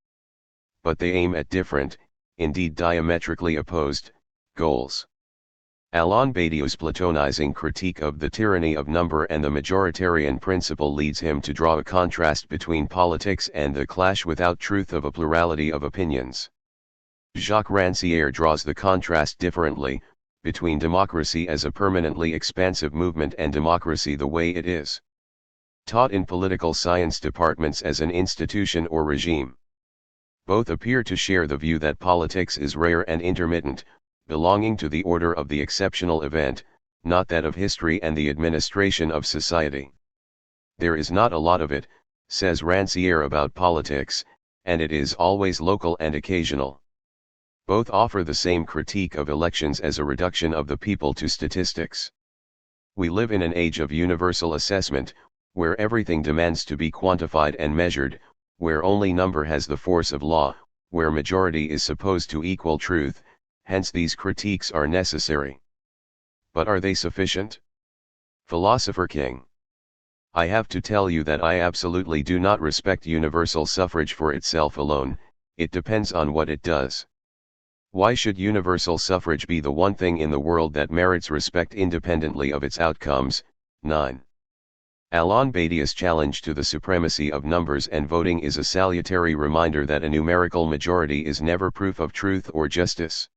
But they aim at different, indeed diametrically opposed, goals. Alain Badiou's Platonizing critique of the tyranny of number and the majoritarian principle leads him to draw a contrast between politics and the clash without truth of a plurality of opinions. Jacques Rancière draws the contrast differently, between democracy as a permanently expansive movement and democracy the way it is taught in political science departments as an institution or regime. Both appear to share the view that politics is rare and intermittent, belonging to the order of the exceptional event, not that of history and the administration of society. There is not a lot of it, says Rancière about politics, and it is always local and occasional. Both offer the same critique of elections as a reduction of the people to statistics. We live in an age of universal assessment, where everything demands to be quantified and measured, where only number has the force of law, where majority is supposed to equal truth. Hence these critiques are necessary. But are they sufficient? Philosopher King. I have to tell you that I absolutely do not respect universal suffrage for itself alone, it depends on what it does. Why should universal suffrage be the one thing in the world that merits respect independently of its outcomes? 9. Alain Badiou's challenge to the supremacy of numbers and voting is a salutary reminder that a numerical majority is never proof of truth or justice.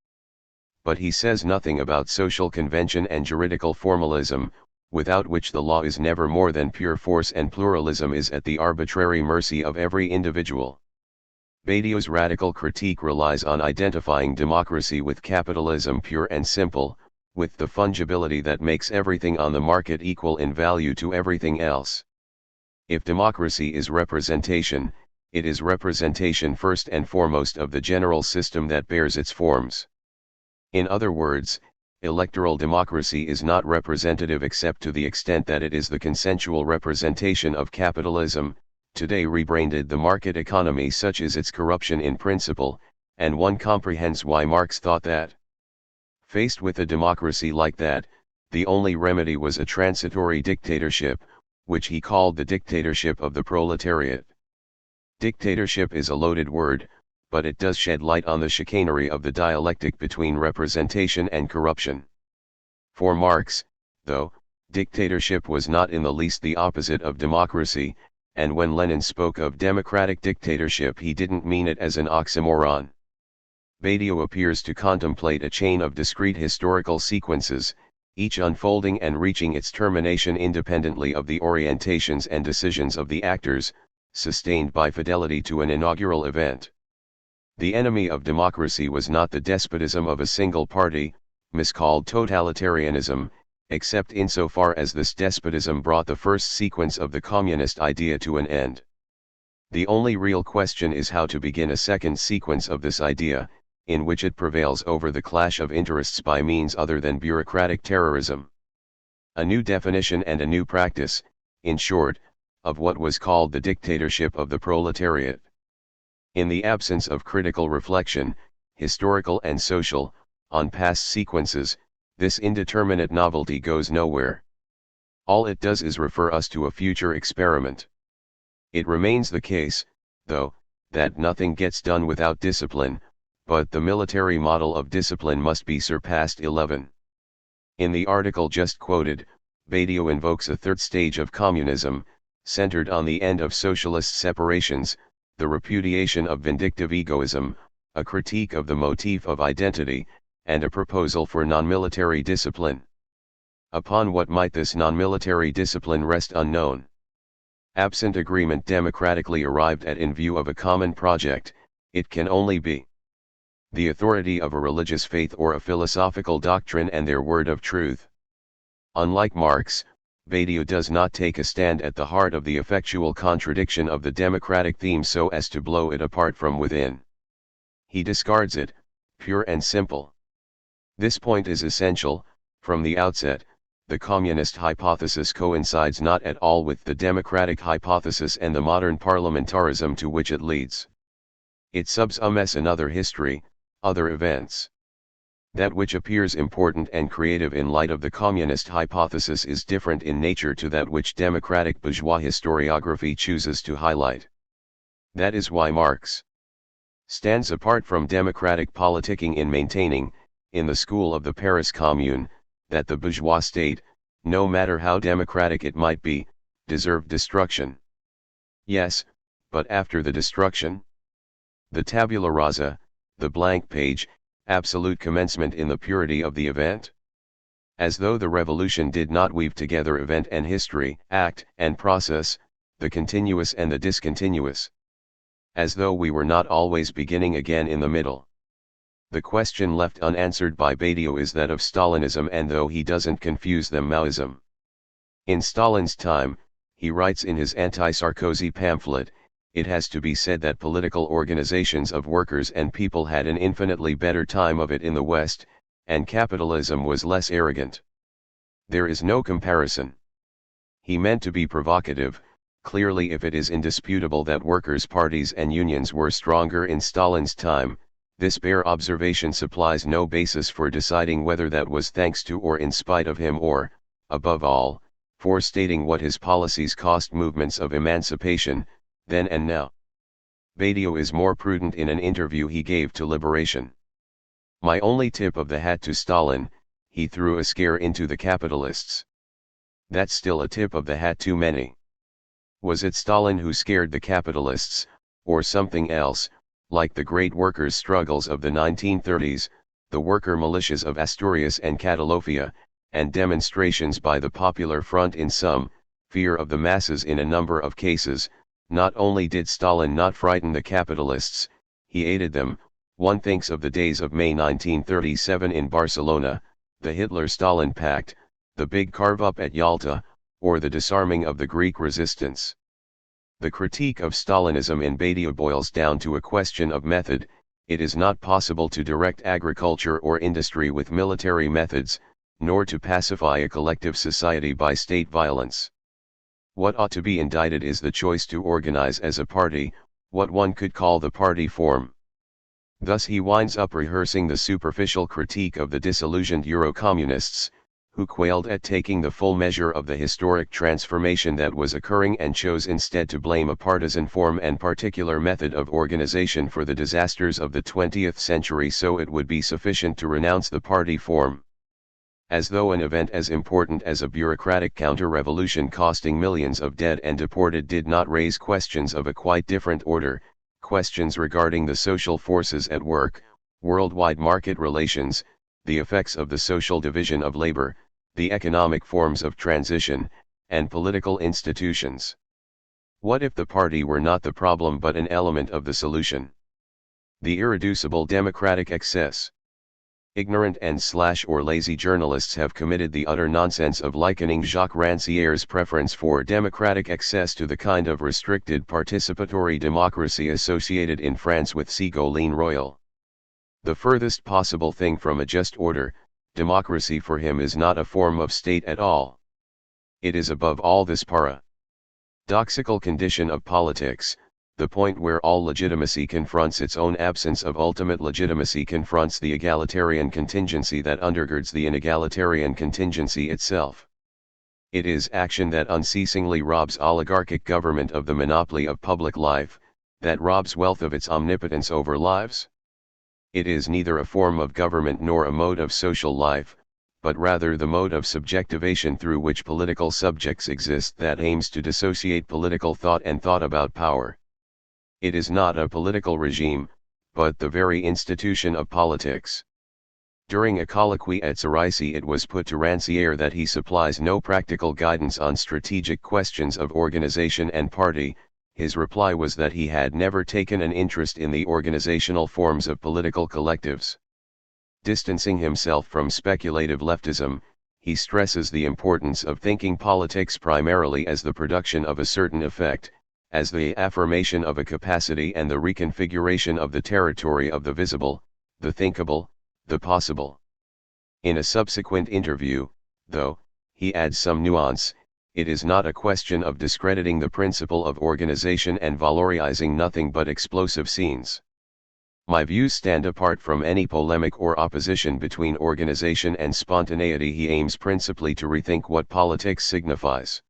But he says nothing about social convention and juridical formalism, without which the law is never more than pure force and pluralism is at the arbitrary mercy of every individual. Badiou's radical critique relies on identifying democracy with capitalism pure and simple, with the fungibility that makes everything on the market equal in value to everything else. If democracy is representation, it is representation first and foremost of the general system that bears its forms. In other words, electoral democracy is not representative except to the extent that it is the consensual representation of capitalism, today rebranded the market economy. Such is its corruption in principle, and one comprehends why Marx thought that. Faced with a democracy like that, the only remedy was a transitory dictatorship, which he called the dictatorship of the proletariat. Dictatorship is a loaded word, but it does shed light on the chicanery of the dialectic between representation and corruption. For Marx, though, dictatorship was not in the least the opposite of democracy, and when Lenin spoke of democratic dictatorship he didn't mean it as an oxymoron. Badiou appears to contemplate a chain of discrete historical sequences, each unfolding and reaching its termination independently of the orientations and decisions of the actors, sustained by fidelity to an inaugural event. The enemy of democracy was not the despotism of a single party, miscalled totalitarianism, except insofar as this despotism brought the first sequence of the communist idea to an end. The only real question is how to begin a second sequence of this idea, in which it prevails over the clash of interests by means other than bureaucratic terrorism. A new definition and a new practice, in short, of what was called the dictatorship of the proletariat. In the absence of critical reflection, historical and social, on past sequences, this indeterminate novelty goes nowhere. All it does is refer us to a future experiment. It remains the case, though, that nothing gets done without discipline, but the military model of discipline must be surpassed. 11. In the article just quoted, Badiou invokes a third stage of communism, centered on the end of socialist separations, the repudiation of vindictive egoism, a critique of the motif of identity, and a proposal for non-military discipline. Upon what might this non-military discipline rest unknown. Absent agreement democratically arrived at in view of a common project, it can only be the authority of a religious faith or a philosophical doctrine and their word of truth. Unlike Marx, Badiou does not take a stand at the heart of the effectual contradiction of the democratic theme so as to blow it apart from within. He discards it, pure and simple. This point is essential. From the outset, the communist hypothesis coincides not at all with the democratic hypothesis and the modern parliamentarism to which it leads. It subsumes another history, other events. That which appears important and creative in light of the communist hypothesis is different in nature to that which democratic bourgeois historiography chooses to highlight. That is why Marx stands apart from democratic politicking in maintaining, in the school of the Paris Commune, that the bourgeois state, no matter how democratic it might be, deserved destruction. Yes, but after the destruction? The tabula rasa, the blank page, absolute commencement in the purity of the event? As though the revolution did not weave together event and history, act and process, the continuous and the discontinuous. As though we were not always beginning again in the middle. The question left unanswered by Badiou is that of Stalinism, and though he doesn't confuse them, Maoism. In Stalin's time, he writes in his anti-Sarkozy pamphlet, it has to be said that political organizations of workers and people had an infinitely better time of it in the West, and capitalism was less arrogant. There is no comparison. He meant to be provocative. Clearly, if it is indisputable that workers' parties and unions were stronger in Stalin's time, this bare observation supplies no basis for deciding whether that was thanks to or in spite of him or, above all, for stating what his policies cost movements of emancipation, then and now. Badiou is more prudent in an interview he gave to Liberation. My only tip of the hat to Stalin, he threw a scare into the capitalists. That's still a tip of the hat too many. Was it Stalin who scared the capitalists, or something else, like the great workers' struggles of the 1930s, the worker militias of Asturias and Catalonia, and demonstrations by the Popular Front in some, fear of the masses in a number of cases? Not only did Stalin not frighten the capitalists, he aided them. One thinks of the days of May 1937 in Barcelona, the Hitler-Stalin Pact, the big carve-up at Yalta, or the disarming of the Greek resistance. The critique of Stalinism in Badiou boils down to a question of method. It is not possible to direct agriculture or industry with military methods, nor to pacify a collective society by state violence. What ought to be indicted is the choice to organize as a party, what one could call the party form. Thus he winds up rehearsing the superficial critique of the disillusioned Euro-communists, who quailed at taking the full measure of the historic transformation that was occurring and chose instead to blame a partisan form and particular method of organization for the disasters of the 20th century, so it would be sufficient to renounce the party form. As though an event as important as a bureaucratic counter-revolution costing millions of dead and deported did not raise questions of a quite different order, questions regarding the social forces at work, worldwide market relations, the effects of the social division of labor, the economic forms of transition, and political institutions. What if the party were not the problem but an element of the solution? The irreducible democratic excess. Ignorant and/or lazy journalists have committed the utter nonsense of likening Jacques Rancière's preference for democratic excess to the kind of restricted participatory democracy associated in France with Ségolène Royal. The furthest possible thing from a just order, democracy for him is not a form of state at all. It is above all this paradoxical condition of politics, the point where all legitimacy confronts its own absence of ultimate legitimacy, confronts the egalitarian contingency that undergirds the inegalitarian contingency itself. It is action that unceasingly robs oligarchic government of the monopoly of public life, that robs wealth of its omnipotence over lives. It is neither a form of government nor a mode of social life, but rather the mode of subjectivation through which political subjects exist, that aims to dissociate political thought and thought about power. It is not a political regime, but the very institution of politics. During a colloquy at Saraisi, it was put to Rancière that he supplies no practical guidance on strategic questions of organization and party. His reply was that he had never taken an interest in the organizational forms of political collectives. Distancing himself from speculative leftism, he stresses the importance of thinking politics primarily as the production of a certain effect, as the affirmation of a capacity and the reconfiguration of the territory of the visible, the thinkable, the possible. In a subsequent interview, though, he adds some nuance, it is not a question of discrediting the principle of organization and valorizing nothing but explosive scenes. My views stand apart from any polemic or opposition between organization and spontaneity. He aims principally to rethink what politics signifies.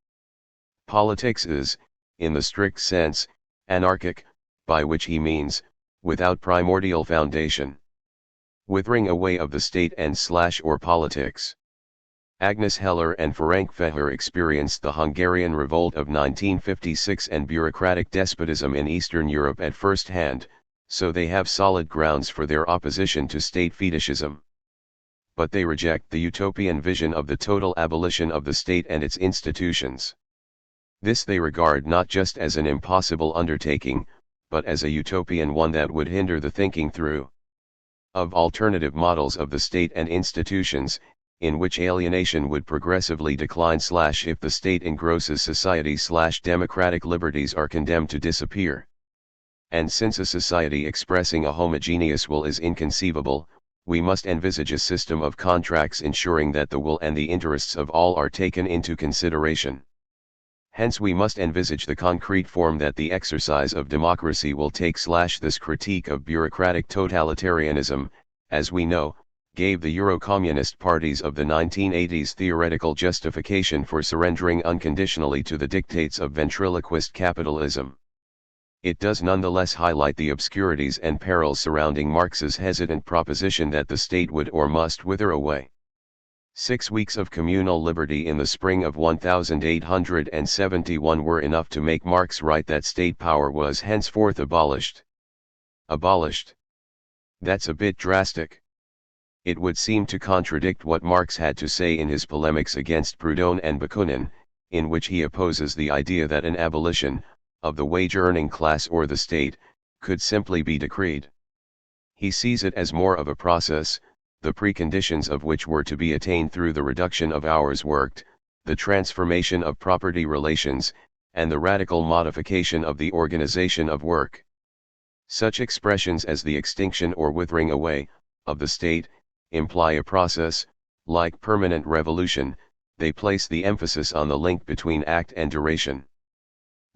Politics is, in the strict sense, anarchic, by which he means, without primordial foundation. Withering away of the state and or politics. Agnes Heller and Ferenc Feher experienced the Hungarian Revolt of 1956 and bureaucratic despotism in Eastern Europe at first hand, so they have solid grounds for their opposition to state fetishism. But they reject the utopian vision of the total abolition of the state and its institutions. This they regard not just as an impossible undertaking, but as a utopian one that would hinder the thinking through of alternative models of the state and institutions, in which alienation would progressively decline if the state engrosses society democratic liberties are condemned to disappear. And since a society expressing a homogeneous will is inconceivable, we must envisage a system of contracts ensuring that the will and the interests of all are taken into consideration. Hence we must envisage the concrete form that the exercise of democracy will take. This critique of bureaucratic totalitarianism, as we know, gave the Euro-communist parties of the 1980s theoretical justification for surrendering unconditionally to the dictates of ventriloquist capitalism. It does nonetheless highlight the obscurities and perils surrounding Marx's hesitant proposition that the state would or must wither away. 6 weeks of communal liberty in the spring of 1871 were enough to make Marx write that state power was henceforth abolished. Abolished. That's a bit drastic. It would seem to contradict what Marx had to say in his polemics against Proudhon and Bakunin, in which he opposes the idea that an abolition, of the wage-earning class or the state, could simply be decreed. He sees it as more of a process, the preconditions of which were to be attained through the reduction of hours worked, the transformation of property relations, and the radical modification of the organization of work. Such expressions as the extinction or withering away, of the state, imply a process, like permanent revolution. They place the emphasis on the link between act and duration.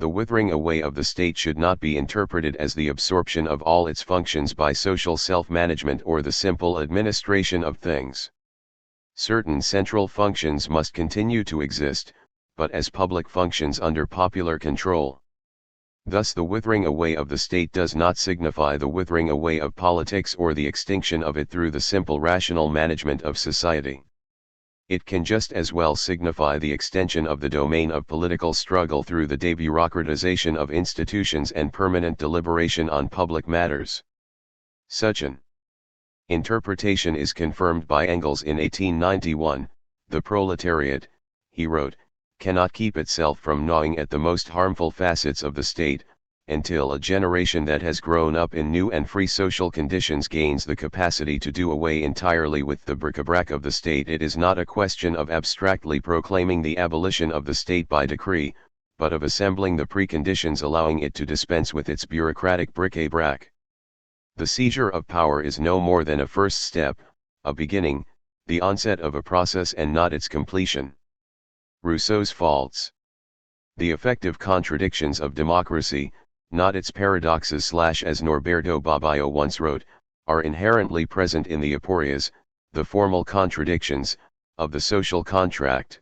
The withering away of the state should not be interpreted as the absorption of all its functions by social self-management or the simple administration of things. Certain central functions must continue to exist, but as public functions under popular control. Thus the withering away of the state does not signify the withering away of politics or the extinction of it through the simple rational management of society. It can just as well signify the extension of the domain of political struggle through the debureaucratization of institutions and permanent deliberation on public matters. Such an interpretation is confirmed by Engels in 1891. The proletariat, he wrote, cannot keep itself from gnawing at the most harmful facets of the state, until a generation that has grown up in new and free social conditions gains the capacity to do away entirely with the bric-a-brac of the state. It is not a question of abstractly proclaiming the abolition of the state by decree, but of assembling the preconditions allowing it to dispense with its bureaucratic bric-a-brac. The seizure of power is no more than a first step, a beginning, the onset of a process and not its completion. Rousseau's faults. The effective contradictions of democracy, not its paradoxes as Norberto Bobbio once wrote, are inherently present in the aporias, the formal contradictions, of the social contract.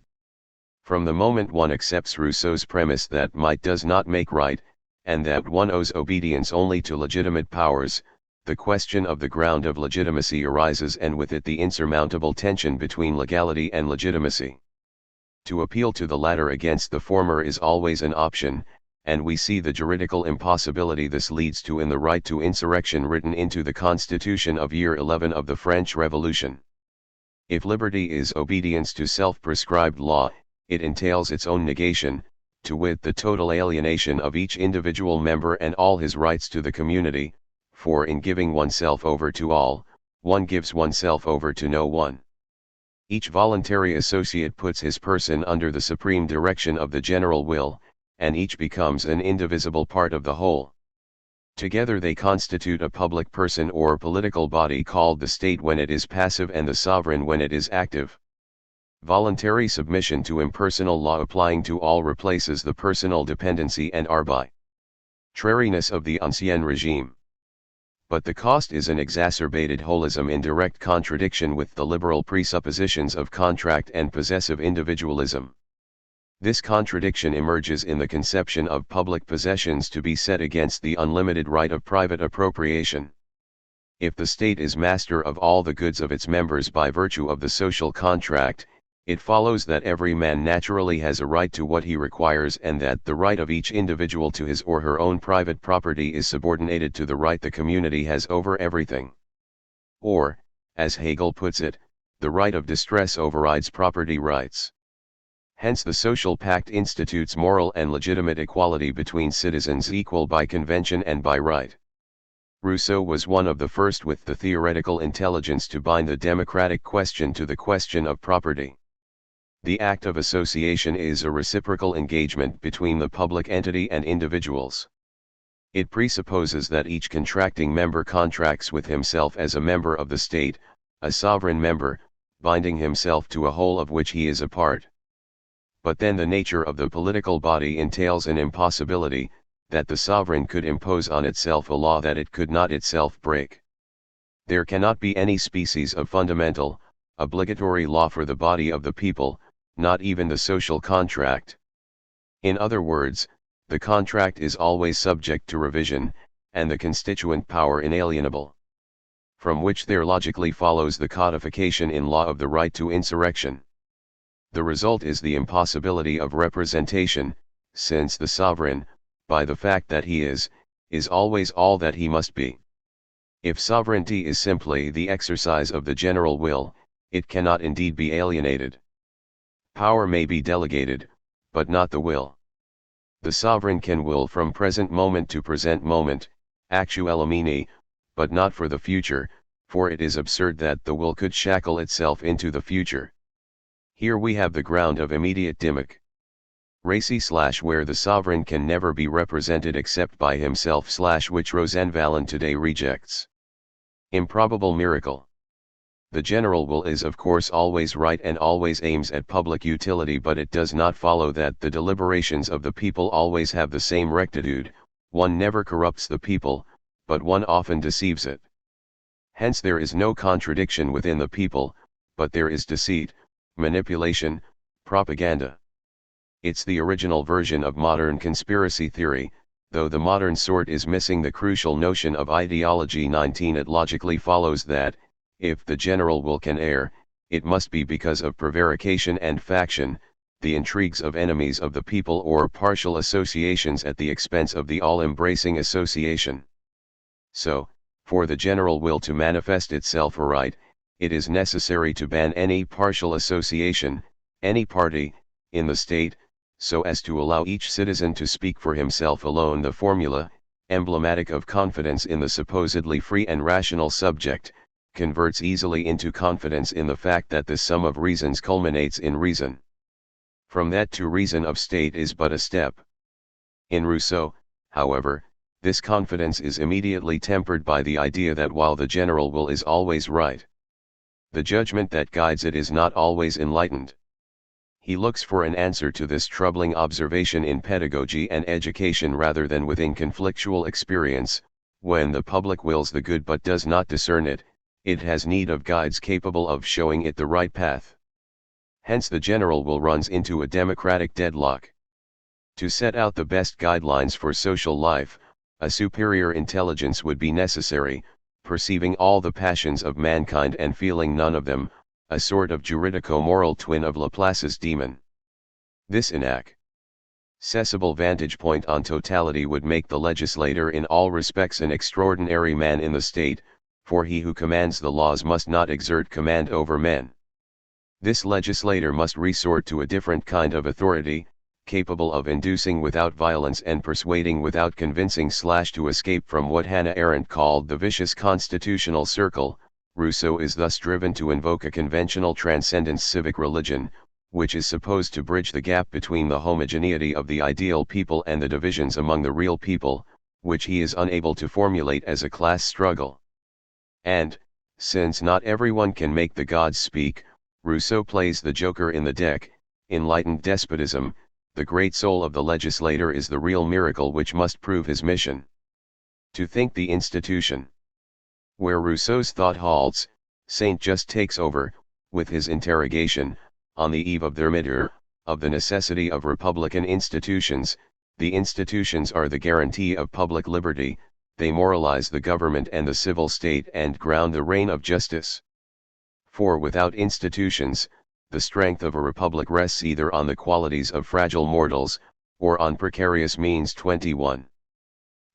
From the moment one accepts Rousseau's premise that might does not make right, and that one owes obedience only to legitimate powers, the question of the ground of legitimacy arises, and with it the insurmountable tension between legality and legitimacy. To appeal to the latter against the former is always an option, and we see the juridical impossibility this leads to in the right to insurrection written into the Constitution of year 11 of the French Revolution. If liberty is obedience to self-prescribed law, it entails its own negation, to wit the total alienation of each individual member and all his rights to the community, for in giving oneself over to all, one gives oneself over to no one. Each voluntary associate puts his person under the supreme direction of the general will, and each becomes an indivisible part of the whole. Together they constitute a public person or political body called the state when it is passive and the sovereign when it is active. Voluntary submission to impersonal law applying to all replaces the personal dependency and arbitrariness of the ancien regime. But the cost is an exacerbated holism in direct contradiction with the liberal presuppositions of contract and possessive individualism. This contradiction emerges in the conception of public possessions to be set against the unlimited right of private appropriation. If the state is master of all the goods of its members by virtue of the social contract, it follows that every man naturally has a right to what he requires and that the right of each individual to his or her own private property is subordinated to the right the community has over everything. Or, as Hegel puts it, the right of distress overrides property rights. Hence the social pact institutes moral and legitimate equality between citizens equal by convention and by right. Rousseau was one of the first with the theoretical intelligence to bind the democratic question to the question of property. The act of association is a reciprocal engagement between the public entity and individuals. It presupposes that each contracting member contracts with himself as a member of the state, a sovereign member, binding himself to a whole of which he is a part. But then the nature of the political body entails an impossibility, that the sovereign could impose on itself a law that it could not itself break. There cannot be any species of fundamental, obligatory law for the body of the people, not even the social contract. In other words, the contract is always subject to revision, and the constituent power inalienable. From which there logically follows the codification in law of the right to insurrection. The result is the impossibility of representation, since the sovereign, by the fact that he is always all that he must be. If sovereignty is simply the exercise of the general will, it cannot indeed be alienated. Power may be delegated, but not the will. The sovereign can will from present moment to present moment, actual omni, but not for the future, for it is absurd that the will could shackle itself into the future. Here we have the ground of immediate democracy/where the sovereign can never be represented except by himself/which Rosenvalen today rejects. Improbable miracle. The general will is of course always right and always aims at public utility, but it does not follow that the deliberations of the people always have the same rectitude. One never corrupts the people, but one often deceives it. Hence there is no contradiction within the people, but there is deceit, manipulation, propaganda. It's the original version of modern conspiracy theory, though the modern sort is missing the crucial notion of ideology. 19 It logically follows that, if the general will can err, it must be because of prevarication and faction, the intrigues of enemies of the people or partial associations at the expense of the all-embracing association. So, for the general will to manifest itself aright, it is necessary to ban any partial association, any party, in the state, so as to allow each citizen to speak for himself alone. The formula, emblematic of confidence in the supposedly free and rational subject, converts easily into confidence in the fact that the sum of reasons culminates in reason. From that to reason of state is but a step. In Rousseau, however, this confidence is immediately tempered by the idea that while the general will is always right, the judgment that guides it is not always enlightened. He looks for an answer to this troubling observation in pedagogy and education rather than within conflictual experience. When the public wills the good but does not discern it, it has need of guides capable of showing it the right path. Hence the general will runs into a democratic deadlock. To set out the best guidelines for social life, a superior intelligence would be necessary, perceiving all the passions of mankind and feeling none of them, a sort of juridico-moral twin of Laplace's demon. This inaccessible vantage point on totality would make the legislator in all respects an extraordinary man in the state, for he who commands the laws must not exert command over men. This legislator must resort to a different kind of authority, capable of inducing without violence and persuading without convincing / to escape from what Hannah Arendt called the vicious constitutional circle. Rousseau is thus driven to invoke a conventional transcendence civic religion, which is supposed to bridge the gap between the homogeneity of the ideal people and the divisions among the real people, which he is unable to formulate as a class struggle. And, since not everyone can make the gods speak, Rousseau plays the joker in the deck. Enlightened despotism, the great soul of the legislator, is the real miracle which must prove his mission. To think the institution. Where Rousseau's thought halts, Saint Just takes over, with his interrogation, on the eve of their midter, of the necessity of republican institutions. The institutions are the guarantee of public liberty, they moralize the government and the civil state and ground the reign of justice. For without institutions, the strength of a republic rests either on the qualities of fragile mortals, or on precarious means. 21.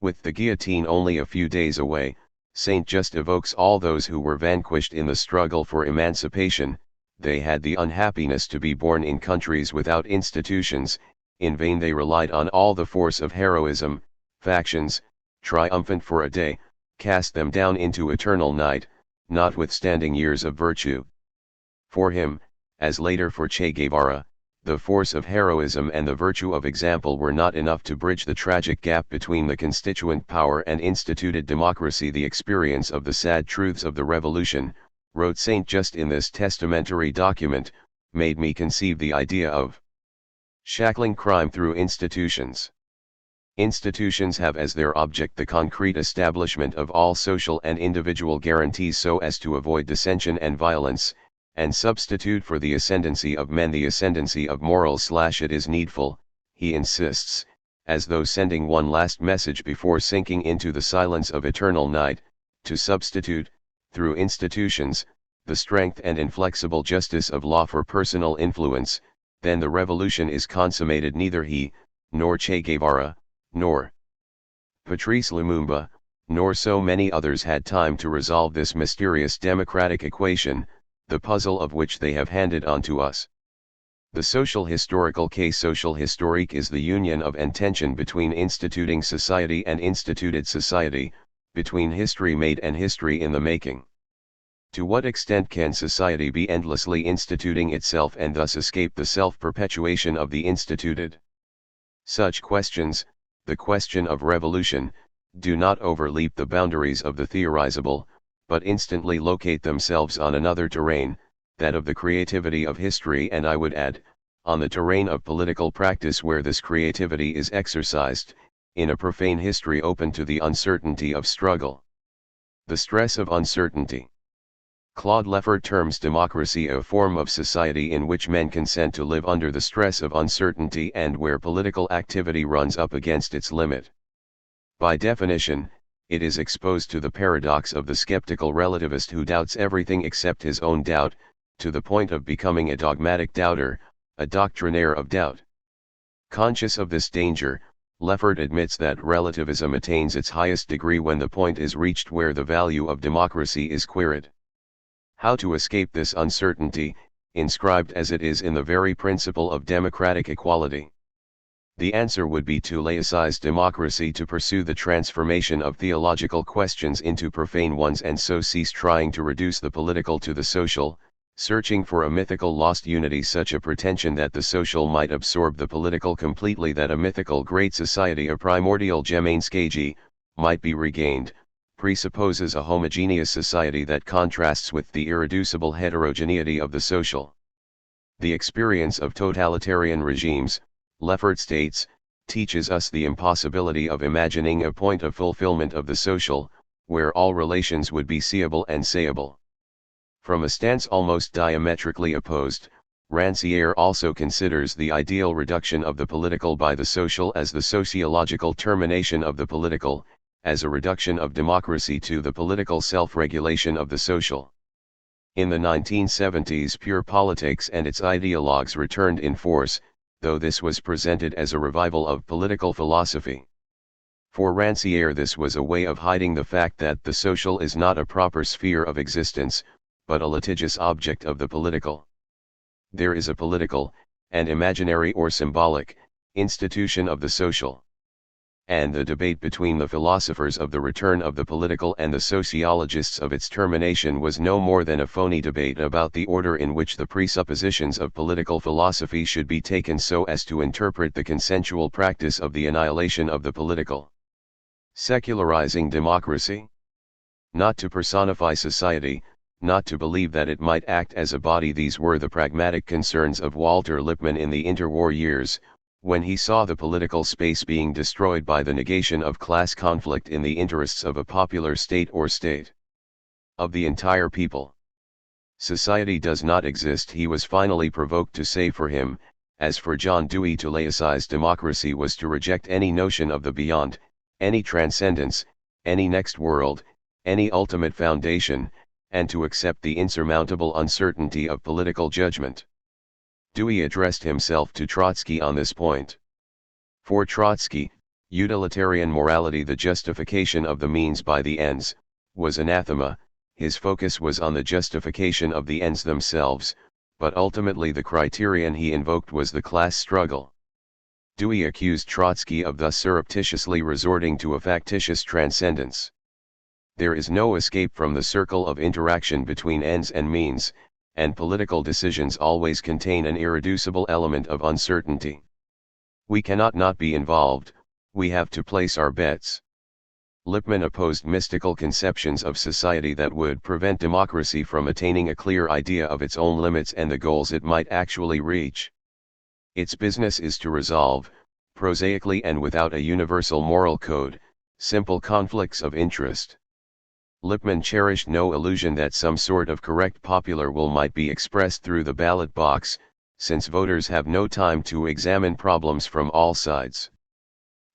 With the guillotine only a few days away, Saint Just evokes all those who were vanquished in the struggle for emancipation. They had the unhappiness to be born in countries without institutions. In vain they relied on all the force of heroism. Factions, triumphant for a day, cast them down into eternal night, notwithstanding years of virtue. For him, as later for Che Guevara, the force of heroism and the virtue of example were not enough to bridge the tragic gap between the constituent power and instituted democracy. The experience of the sad truths of the revolution, wrote Saint Just in this testamentary document, made me conceive the idea of shackling crime through institutions. Institutions have as their object the concrete establishment of all social and individual guarantees so as to avoid dissension and violence, and substitute for the ascendancy of men the ascendancy of morals. It is needful, he insists, as though sending one last message before sinking into the silence of eternal night, to substitute, through institutions, the strength and inflexible justice of law for personal influence. Then the revolution is consummated. Neither he, nor Che Guevara, nor Patrice Lumumba, nor so many others had time to resolve this mysterious democratic equation, the puzzle of which they have handed on to us. The social historical case social historique is the union of and tension between instituting society and instituted society, between history made and history in the making. To what extent can society be endlessly instituting itself and thus escape the self-perpetuation of the instituted? Such questions, the question of revolution, do not overleap the boundaries of the theorizable, but instantly locate themselves on another terrain, that of the creativity of history, and I would add, on the terrain of political practice, where this creativity is exercised, in a profane history open to the uncertainty of struggle. The stress of uncertainty. Claude Lefort terms democracy a form of society in which men consent to live under the stress of uncertainty and where political activity runs up against its limit. By definition, it is exposed to the paradox of the skeptical relativist who doubts everything except his own doubt, to the point of becoming a dogmatic doubter, a doctrinaire of doubt. Conscious of this danger, Lefort admits that relativism attains its highest degree when the point is reached where the value of democracy is queried. How to escape this uncertainty, inscribed as it is in the very principle of democratic equality? The answer would be to laicize democracy, to pursue the transformation of theological questions into profane ones, and so cease trying to reduce the political to the social, searching for a mythical lost unity, such a pretension that the social might absorb the political completely, that a mythical great society, a primordial Gemeinschaft, might be regained, presupposes a homogeneous society that contrasts with the irreducible heterogeneity of the social. The experience of totalitarian regimes, Lefort states, teaches us the impossibility of imagining a point of fulfillment of the social, where all relations would be seeable and sayable. From a stance almost diametrically opposed, Rancière also considers the ideal reduction of the political by the social as the sociological termination of the political, as a reduction of democracy to the political self-regulation of the social. In the 1970s, pure politics and its ideologues returned in force, though this was presented as a revival of political philosophy. For Rancière, this was a way of hiding the fact that the social is not a proper sphere of existence, but a litigious object of the political. there is a political, and imaginary or symbolic, institution of the social. And the debate between the philosophers of the return of the political and the sociologists of its termination was no more than a phony debate about the order in which the presuppositions of political philosophy should be taken so as to interpret the consensual practice of the annihilation of the political. Secularizing democracy? Not to personify society, not to believe that it might act as a body. These were the pragmatic concerns of Walter Lippmann in the interwar years, when he saw the political space being destroyed by the negation of class conflict in the interests of a popular state or state. Of the entire people. Society does not exist, he was finally provoked to say. For him, as for John Dewey, to laicize democracy was to reject any notion of the beyond, any transcendence, any next world, any ultimate foundation, and to accept the insurmountable uncertainty of political judgment. Dewey addressed himself to Trotsky on this point. For Trotsky, utilitarian morality, the justification of the means by the ends, was anathema. His focus was on the justification of the ends themselves, but ultimately the criterion he invoked was the class struggle. Dewey accused Trotsky of thus surreptitiously resorting to a factitious transcendence. There is no escape from the circle of interaction between ends and means, and political decisions always contain an irreducible element of uncertainty. We cannot not be involved, we have to place our bets. Lippmann opposed mystical conceptions of society that would prevent democracy from attaining a clear idea of its own limits and the goals it might actually reach. Its business is to resolve, prosaically and without a universal moral code, simple conflicts of interest. Lippmann cherished no illusion that some sort of correct popular will might be expressed through the ballot box, since voters have no time to examine problems from all sides.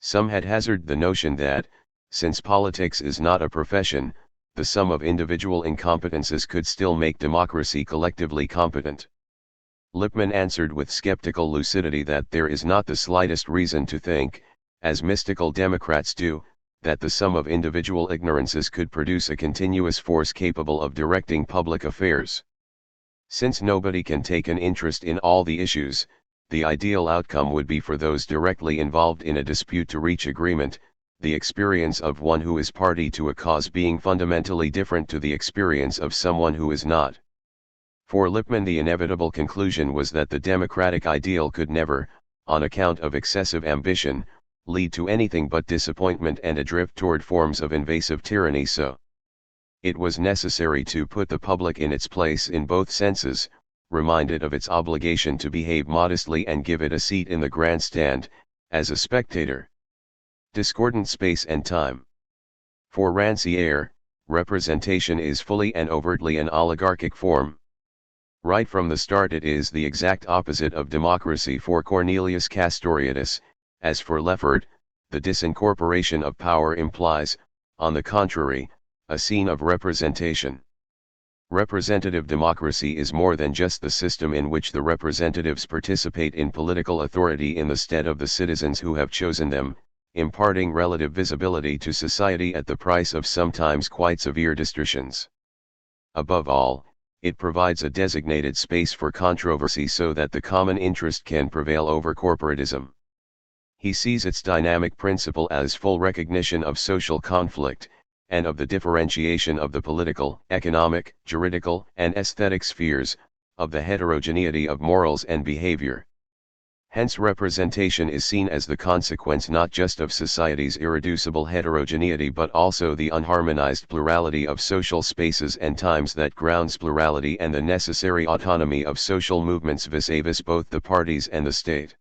Some had hazarded the notion that, since politics is not a profession, the sum of individual incompetences could still make democracy collectively competent. Lippmann answered with skeptical lucidity that there is not the slightest reason to think, as mystical Democrats do, that the sum of individual ignorances could produce a continuous force capable of directing public affairs. Since nobody can take an interest in all the issues, the ideal outcome would be for those directly involved in a dispute to reach agreement, the experience of one who is party to a cause being fundamentally different to the experience of someone who is not. For Lippmann, the inevitable conclusion was that the democratic ideal could never, on account of excessive ambition, lead to anything but disappointment and a drift toward forms of invasive tyranny. So it was necessary to put the public in its place in both senses, remind it of its obligation to behave modestly and give it a seat in the grandstand, as a spectator. Discordant space and time. For Rancière, representation is fully and overtly an oligarchic form. Right from the start it is the exact opposite of democracy. For Cornelius Castoriadis, as for Leffert, the disincorporation of power implies, on the contrary, a scene of representation. Representative democracy is more than just the system in which the representatives participate in political authority in the stead of the citizens who have chosen them, imparting relative visibility to society at the price of sometimes quite severe distortions. Above all, it provides a designated space for controversy so that the common interest can prevail over corporatism. He sees its dynamic principle as full recognition of social conflict, and of the differentiation of the political, economic, juridical, and aesthetic spheres, of the heterogeneity of morals and behavior. Hence representation is seen as the consequence not just of society's irreducible heterogeneity but also the unharmonized plurality of social spaces and times that grounds plurality and the necessary autonomy of social movements vis-a-vis both the parties and the state.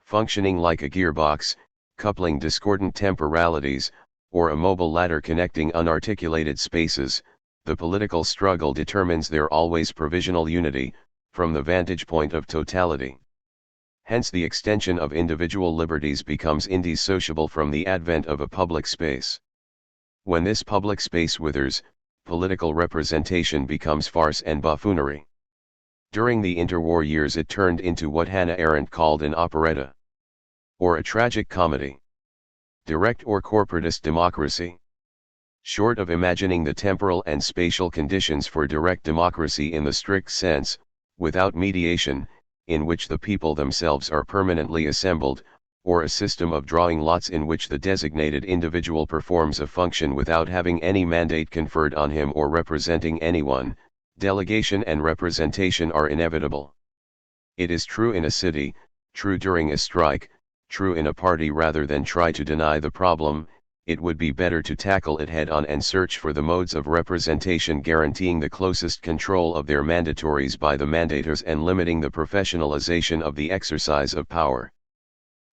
Functioning like a gearbox, coupling discordant temporalities, or a mobile ladder connecting unarticulated spaces, the political struggle determines their always provisional unity, from the vantage point of totality. Hence the extension of individual liberties becomes indissociable from the advent of a public space. When this public space withers, political representation becomes farce and buffoonery. During the interwar years it turned into what Hannah Arendt called an operetta, or a tragic comedy. Direct or corporatist democracy? Short of imagining the temporal and spatial conditions for direct democracy in the strict sense, without mediation, in which the people themselves are permanently assembled, or a system of drawing lots in which the designated individual performs a function without having any mandate conferred on him or representing anyone, delegation and representation are inevitable. It is true in a city, true during a strike, true in a party. Rather than try to deny the problem, it would be better to tackle it head-on and search for the modes of representation guaranteeing the closest control of their mandatories by the mandators and limiting the professionalization of the exercise of power.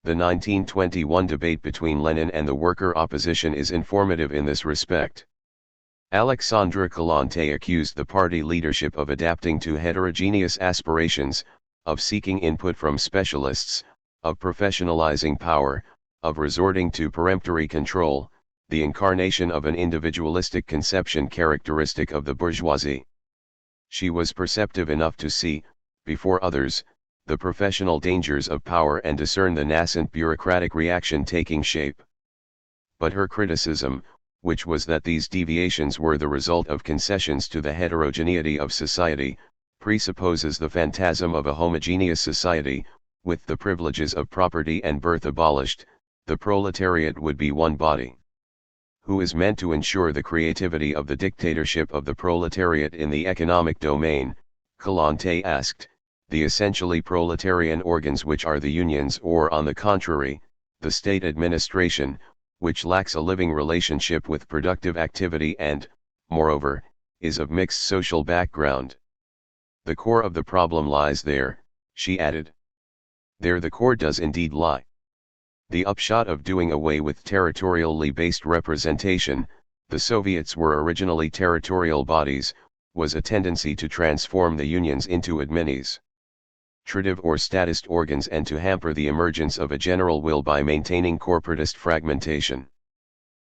The 1921 debate between Lenin and the worker opposition is informative in this respect. Alexandre Kollontai accused the party leadership of adapting to heterogeneous aspirations, of seeking input from specialists, of professionalizing power, of resorting to peremptory control, the incarnation of an individualistic conception characteristic of the bourgeoisie. She was perceptive enough to see, before others, the professional dangers of power and discern the nascent bureaucratic reaction taking shape. But her criticism, which was that these deviations were the result of concessions to the heterogeneity of society, presupposes the phantasm of a homogeneous society, with the privileges of property and birth abolished. The proletariat would be one body. Who is meant to ensure the creativity of the dictatorship of the proletariat in the economic domain? Kollontai asked. The essentially proletarian organs, which are the unions, or on the contrary, the state administration, which lacks a living relationship with productive activity and, moreover, is of mixed social background. The core of the problem lies there, she added. There the core does indeed lie. The upshot of doing away with territorially based representation, the Soviets were originally territorial bodies, was a tendency to transform the unions into administrative or statist organs and to hamper the emergence of a general will by maintaining corporatist fragmentation.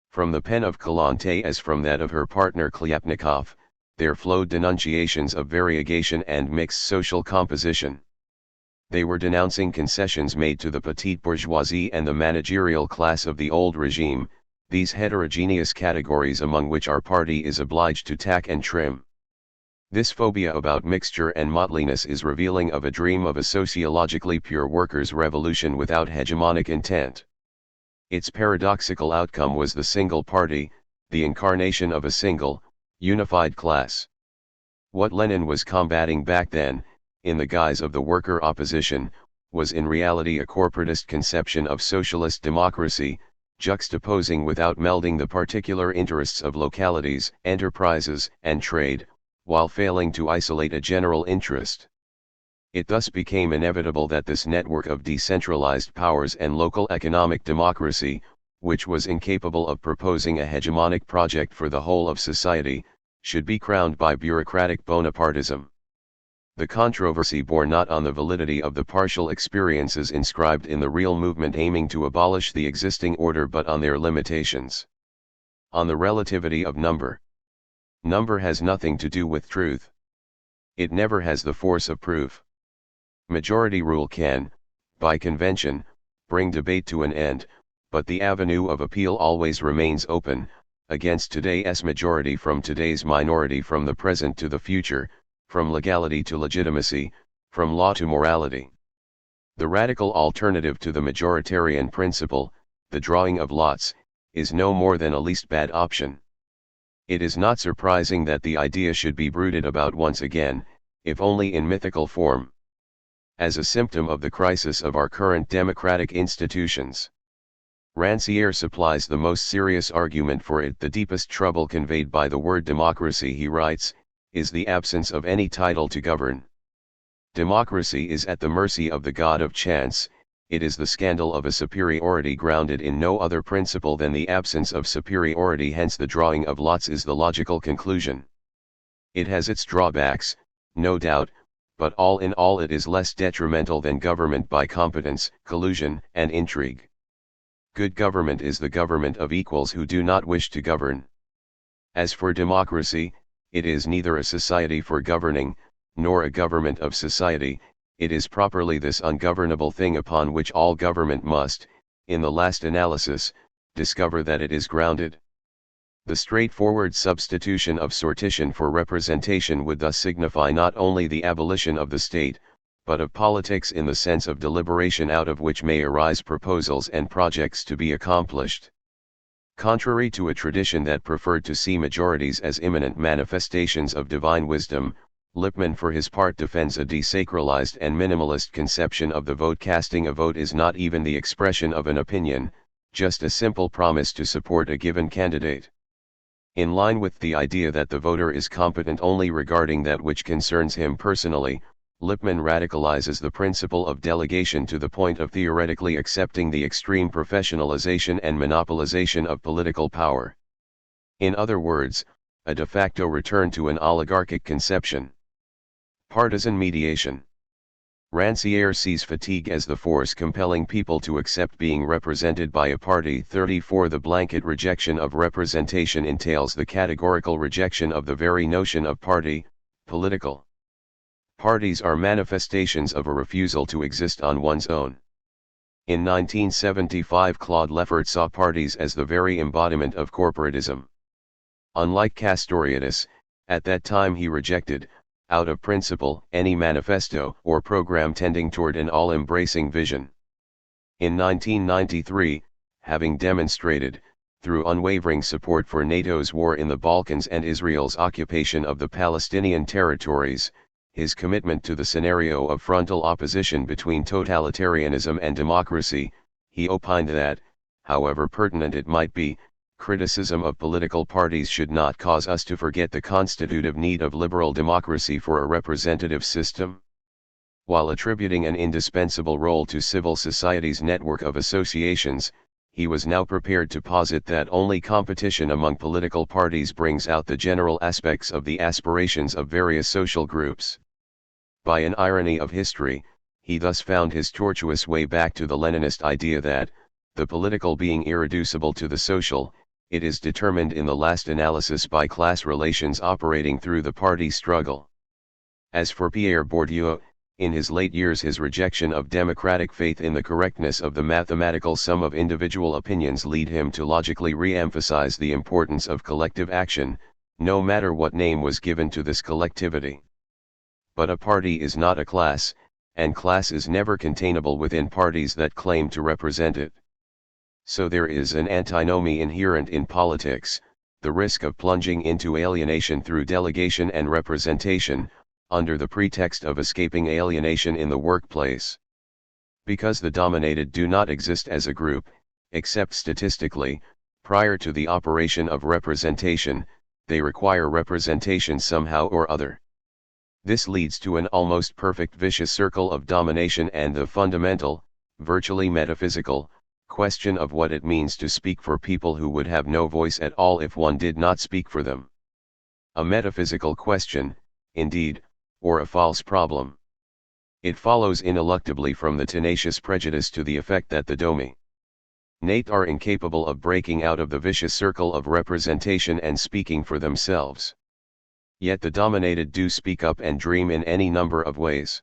From the pen of Kollontai as from that of her partner Klyapnikov, there flowed denunciations of variegation and mixed social composition. They were denouncing concessions made to the petite bourgeoisie and the managerial class of the old regime, these heterogeneous categories among which our party is obliged to tack and trim. This phobia about mixture and motleiness is revealing of a dream of a sociologically pure workers' revolution without hegemonic intent. Its paradoxical outcome was the single party, the incarnation of a single, unified class. What Lenin was combating back then, in the guise of the worker opposition, was in reality a corporatist conception of socialist democracy, juxtaposing without melding the particular interests of localities, enterprises, and trade, while failing to isolate a general interest. It thus became inevitable that this network of decentralized powers and local economic democracy, which was incapable of proposing a hegemonic project for the whole of society, should be crowned by bureaucratic Bonapartism. The controversy bore not on the validity of the partial experiences inscribed in the real movement aiming to abolish the existing order but on their limitations. On the relativity of number. Number has nothing to do with truth. It never has the force of proof. Majority rule can, by convention, bring debate to an end, but the avenue of appeal always remains open, against today's majority, from today's minority, from the present to the future, from legality to legitimacy, from law to morality. The radical alternative to the majoritarian principle, the drawing of lots, is no more than a least bad option. It is not surprising that the idea should be brooded about once again, if only in mythical form. As a symptom of the crisis of our current democratic institutions. Rancière supplies the most serious argument for it. The deepest trouble conveyed by the word democracy, he writes, is the absence of any title to govern. Democracy is at the mercy of the god of chance. It is the scandal of a superiority grounded in no other principle than the absence of superiority, hence the drawing of lots is the logical conclusion. It has its drawbacks, no doubt, but all in all it is less detrimental than government by competence, collusion, and intrigue. Good government is the government of equals who do not wish to govern. As for democracy, it is neither a society for governing, nor a government of society. It is properly this ungovernable thing upon which all government must, in the last analysis, discover that it is grounded. The straightforward substitution of sortition for representation would thus signify not only the abolition of the state, but of politics in the sense of deliberation out of which may arise proposals and projects to be accomplished. Contrary to a tradition that preferred to see majorities as immanent manifestations of divine wisdom, Lippmann for his part defends a desacralized and minimalist conception of the vote. Casting a vote is not even the expression of an opinion, just a simple promise to support a given candidate. In line with the idea that the voter is competent only regarding that which concerns him personally, Lippmann radicalizes the principle of delegation to the point of theoretically accepting the extreme professionalization and monopolization of political power. In other words, a de facto return to an oligarchic conception. Partisan mediation. Rancière sees fatigue as the force compelling people to accept being represented by a party. 34 The blanket rejection of representation entails the categorical rejection of the very notion of party, political. Parties are manifestations of a refusal to exist on one's own. In 1975 Claude Lefort saw parties as the very embodiment of corporatism. Unlike Castoriadis, at that time he rejected, out of principle, any manifesto or program tending toward an all-embracing vision. In 1993, having demonstrated, through unwavering support for NATO's war in the Balkans and Israel's occupation of the Palestinian territories, his commitment to the scenario of frontal opposition between totalitarianism and democracy, he opined that, however pertinent it might be, criticism of political parties should not cause us to forget the constitutive need of liberal democracy for a representative system. While attributing an indispensable role to civil society's network of associations, he was now prepared to posit that only competition among political parties brings out the general aspects of the aspirations of various social groups. By an irony of history, he thus found his tortuous way back to the Leninist idea that, the political being irreducible to the social, it is determined in the last analysis by class relations operating through the party struggle. As for Pierre Bourdieu, in his late years his rejection of democratic faith in the correctness of the mathematical sum of individual opinions lead him to logically re-emphasize the importance of collective action, no matter what name was given to this collectivity. But a party is not a class, and class is never containable within parties that claim to represent it. So there is an antinomy inherent in politics, the risk of plunging into alienation through delegation and representation, under the pretext of escaping alienation in the workplace. Because the dominated do not exist as a group, except statistically, prior to the operation of representation, they require representation somehow or other. This leads to an almost perfect vicious circle of domination and the fundamental, virtually metaphysical, question of what it means to speak for people who would have no voice at all if one did not speak for them. A metaphysical question, indeed, or a false problem. It follows ineluctably from the tenacious prejudice to the effect that the dominate are incapable of breaking out of the vicious circle of representation and speaking for themselves. Yet the dominated do speak up and dream in any number of ways.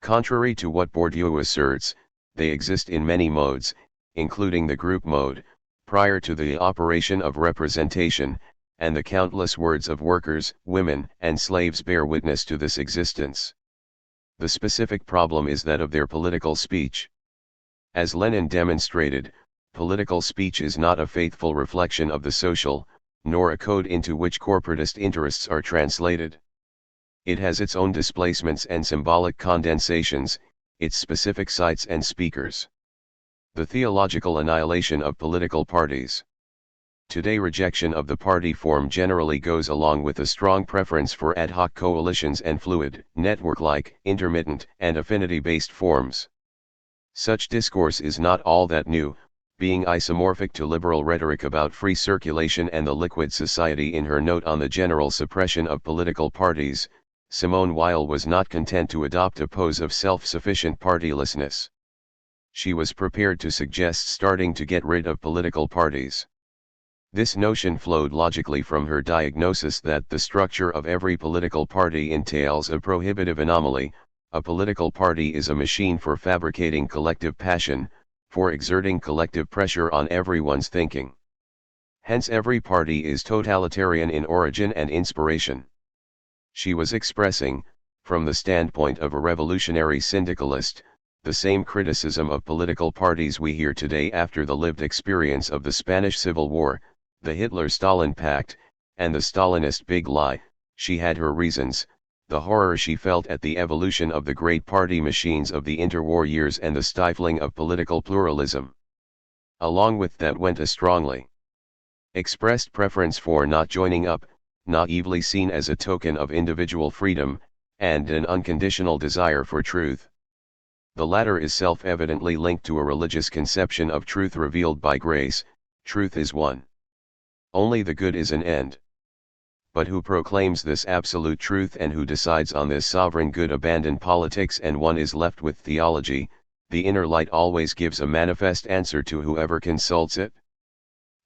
Contrary to what Bourdieu asserts, they exist in many modes, including the group mode, prior to the operation of representation, and the countless words of workers, women, and slaves bear witness to this existence. The specific problem is that of their political speech. As Lenin demonstrated, political speech is not a faithful reflection of the social, nor a code into which corporatist interests are translated. It has its own displacements and symbolic condensations, its specific sites and speakers. The theological annihilation of political parties. Today rejection of the party form generally goes along with a strong preference for ad hoc coalitions and fluid, network-like, intermittent, and affinity-based forms. Such discourse is not all that new, being isomorphic to liberal rhetoric about free circulation and the liquid society. In her note on the general suppression of political parties, Simone Weil was not content to adopt a pose of self-sufficient partylessness. She was prepared to suggest starting to get rid of political parties. This notion flowed logically from her diagnosis that the structure of every political party entails a prohibitive anomaly. A political party is a machine for fabricating collective passion, for exerting collective pressure on everyone's thinking. Hence every party is totalitarian in origin and inspiration. She was expressing, from the standpoint of a revolutionary syndicalist, the same criticism of political parties we hear today after the lived experience of the Spanish Civil War, the Hitler-Stalin Pact, and the Stalinist Big Lie. She had her reasons, the horror she felt at the evolution of the great party machines of the interwar years and the stifling of political pluralism. Along with that went a strongly expressed preference for not joining up, naively seen as a token of individual freedom, and an unconditional desire for truth. The latter is self-evidently linked to a religious conception of truth revealed by grace. Truth is one. Only the good is an end. But who proclaims this absolute truth and who decides on this sovereign good abandon politics, and one is left with theology. The inner light always gives a manifest answer to whoever consults it.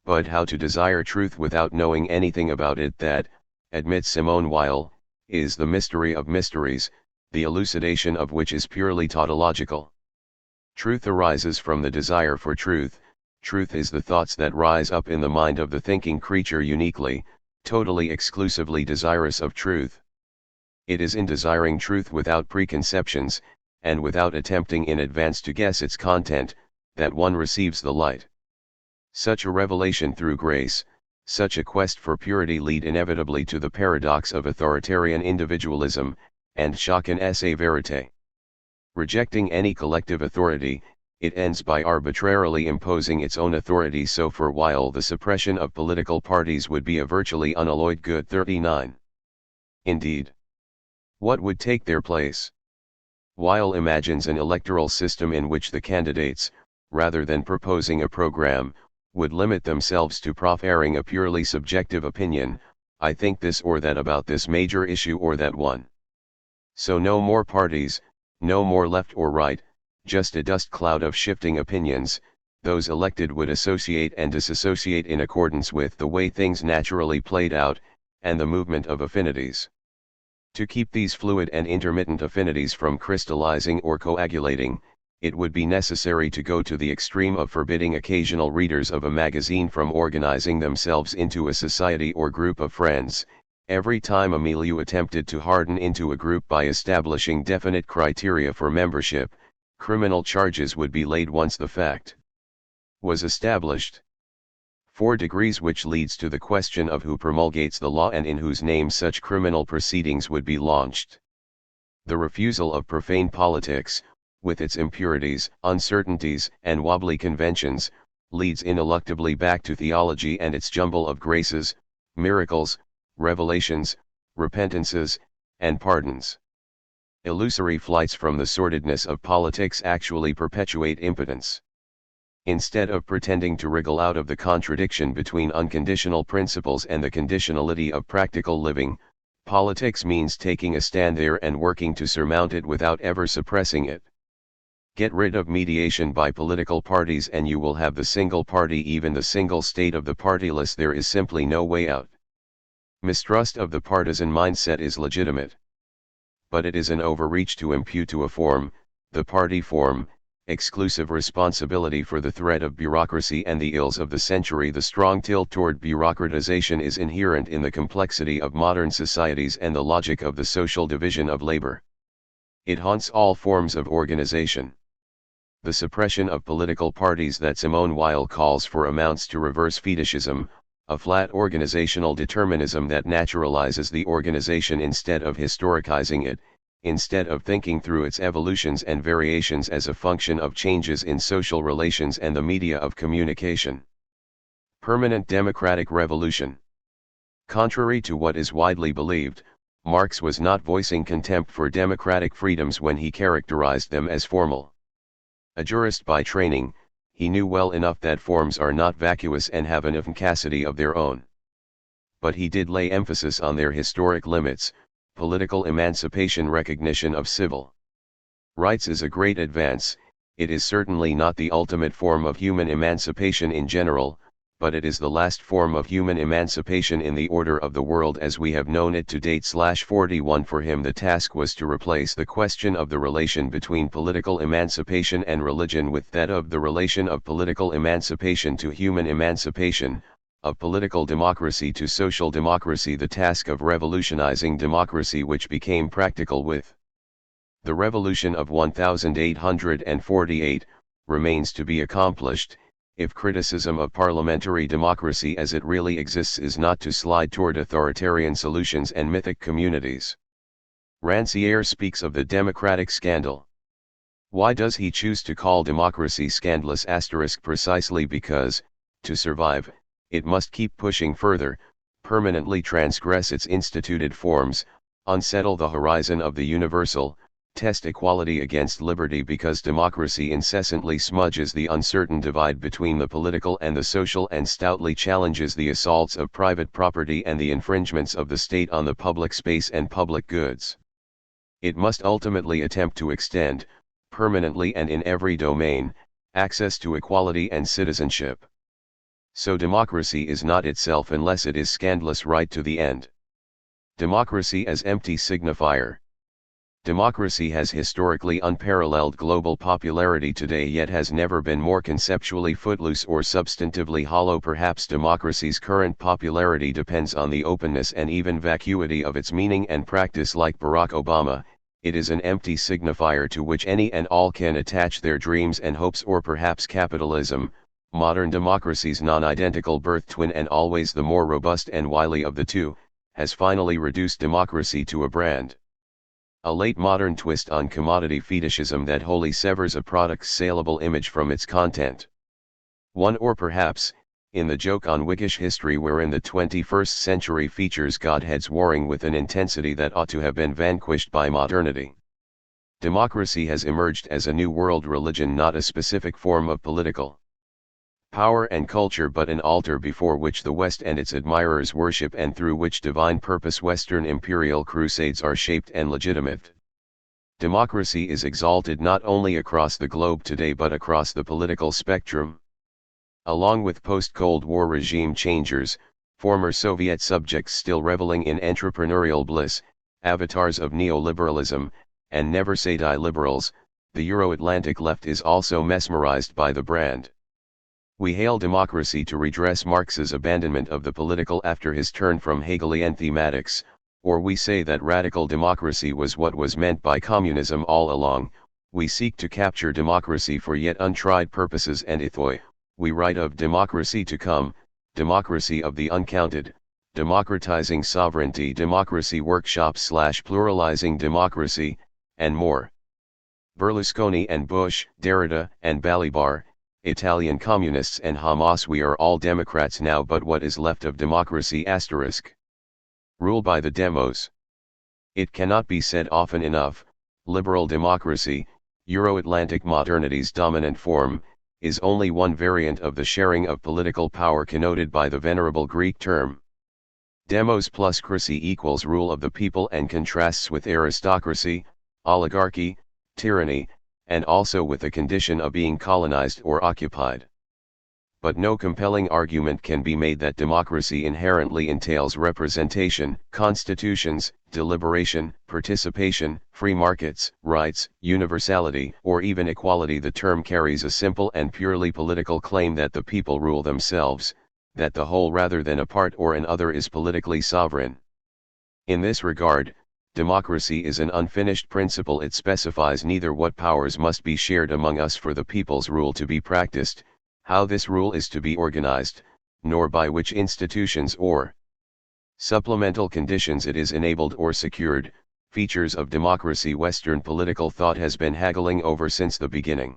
But how to desire truth without knowing anything about it, that, admits Simone Weil, is the mystery of mysteries, the elucidation of which is purely tautological. Truth arises from the desire for truth. Truth is the thoughts that rise up in the mind of the thinking creature uniquely, totally exclusively desirous of truth. It is in desiring truth without preconceptions, and without attempting in advance to guess its content, that one receives the light. Such a revelation through grace, such a quest for purity lead inevitably to the paradox of authoritarian individualism, and chacun sa vérité. Rejecting any collective authority, it ends by arbitrarily imposing its own authority. So for Weil the suppression of political parties would be a virtually unalloyed good. 39. Indeed. What would take their place? Weil imagines an electoral system in which the candidates, rather than proposing a program, would limit themselves to proffering a purely subjective opinion, I think this or that about this major issue or that one. So no more parties, no more left or right, just a dust cloud of shifting opinions. Those elected would associate and disassociate in accordance with the way things naturally played out, and the movement of affinities. To keep these fluid and intermittent affinities from crystallizing or coagulating, it would be necessary to go to the extreme of forbidding occasional readers of a magazine from organizing themselves into a society or group of friends. Every time a milieu attempted to harden into a group by establishing definite criteria for membership, criminal charges would be laid once the fact was established. 4 degrees, which leads to the question of who promulgates the law and in whose name such criminal proceedings would be launched. The refusal of profane politics, with its impurities, uncertainties, and wobbly conventions, leads ineluctably back to theology and its jumble of graces, miracles, revelations, repentances, and pardons. Illusory flights from the sordidness of politics actually perpetuate impotence. Instead of pretending to wriggle out of the contradiction between unconditional principles and the conditionality of practical living, politics means taking a stand there and working to surmount it without ever suppressing it. Get rid of mediation by political parties and you will have the single party, even the single state of the partyless. There is simply no way out. Mistrust of the partisan mindset is legitimate. But it is an overreach to impute to a form, the party form, exclusive responsibility for the threat of bureaucracy and the ills of the century. The strong tilt toward bureaucratization is inherent in the complexity of modern societies and the logic of the social division of labor. It haunts all forms of organization. The suppression of political parties that Simone Weil calls for amounts to reverse fetishism, a flat organizational determinism that naturalizes the organization instead of historicizing it, instead of thinking through its evolutions and variations as a function of changes in social relations and the media of communication. Permanent democratic revolution. Contrary to what is widely believed, Marx was not voicing contempt for democratic freedoms when he characterized them as formal. A jurist by training, he knew well enough that forms are not vacuous and have an efficacy of their own. But he did lay emphasis on their historic limits. Political emancipation, recognition of civil rights is a great advance. It is certainly not the ultimate form of human emancipation in general, but it is the last form of human emancipation in the order of the world as we have known it to date. 41 For him the task was to replace the question of the relation between political emancipation and religion with that of the relation of political emancipation to human emancipation. of political democracy to social democracy, the task of revolutionizing democracy which became practical with the Revolution of 1848, remains to be accomplished, if criticism of parliamentary democracy as it really exists is not to slide toward authoritarian solutions and mythic communities. Rancière speaks of the democratic scandal. Why does he choose to call democracy scandalous? Precisely because, to survive, it must keep pushing further, permanently transgress its instituted forms, unsettle the horizon of the universal, test equality against liberty, because democracy incessantly smudges the uncertain divide between the political and the social and stoutly challenges the assaults of private property and the infringements of the state on the public space and public goods. It must ultimately attempt to extend, permanently and in every domain, access to equality and citizenship. So democracy is not itself unless it is scandalous right to the end. Democracy as empty signifier. Democracy has historically unparalleled global popularity today, yet has never been more conceptually footloose or substantively hollow. Perhaps democracy's current popularity depends on the openness and even vacuity of its meaning and practice. Like Barack Obama, it is an empty signifier to which any and all can attach their dreams and hopes. Or perhaps capitalism, modern democracy's non-identical birth twin and always the more robust and wily of the two, has finally reduced democracy to a brand. A late modern twist on commodity fetishism that wholly severs a product's saleable image from its content. One, or perhaps, in the joke on Wickish history wherein the 21st century features godheads warring with an intensity that ought to have been vanquished by modernity. Democracy has emerged as a new world religion, not a specific form of political power and culture, but an altar before which the West and its admirers worship, and through which divine purpose Western imperial crusades are shaped and legitimate. Democracy is exalted not only across the globe today but across the political spectrum. Along with post-Cold War regime changers, former Soviet subjects still reveling in entrepreneurial bliss, avatars of neoliberalism, and never say die liberals, the Euro-Atlantic left is also mesmerized by the brand. We hail democracy to redress Marx's abandonment of the political after his turn from Hegelian thematics, or we say that radical democracy was what was meant by communism all along. We seek to capture democracy for yet untried purposes and ethoi. We write of democracy to come, democracy of the uncounted, democratizing sovereignty, democracy workshops / pluralizing democracy, and more. Berlusconi and Bush, Derrida and Balibar, Italian communists and Hamas, we are all Democrats now, but what is left of democracy? Rule by the demos. It cannot be said often enough, liberal democracy, Euro-Atlantic modernity's dominant form, is only one variant of the sharing of political power connoted by the venerable Greek term demos plus cracy equals rule of the people, and contrasts with aristocracy, oligarchy, tyranny, and also with the condition of being colonized or occupied. But no compelling argument can be made that democracy inherently entails representation, constitutions, deliberation, participation, free markets, rights, universality, or even equality. The term carries a simple and purely political claim that the people rule themselves, that the whole rather than a part or an other is politically sovereign. In this regard, democracy is an unfinished principle. It specifies neither what powers must be shared among us for the people's rule to be practiced, how this rule is to be organized, nor by which institutions or supplemental conditions it is enabled or secured. Features of democracy Western political thought has been haggling over since the beginning.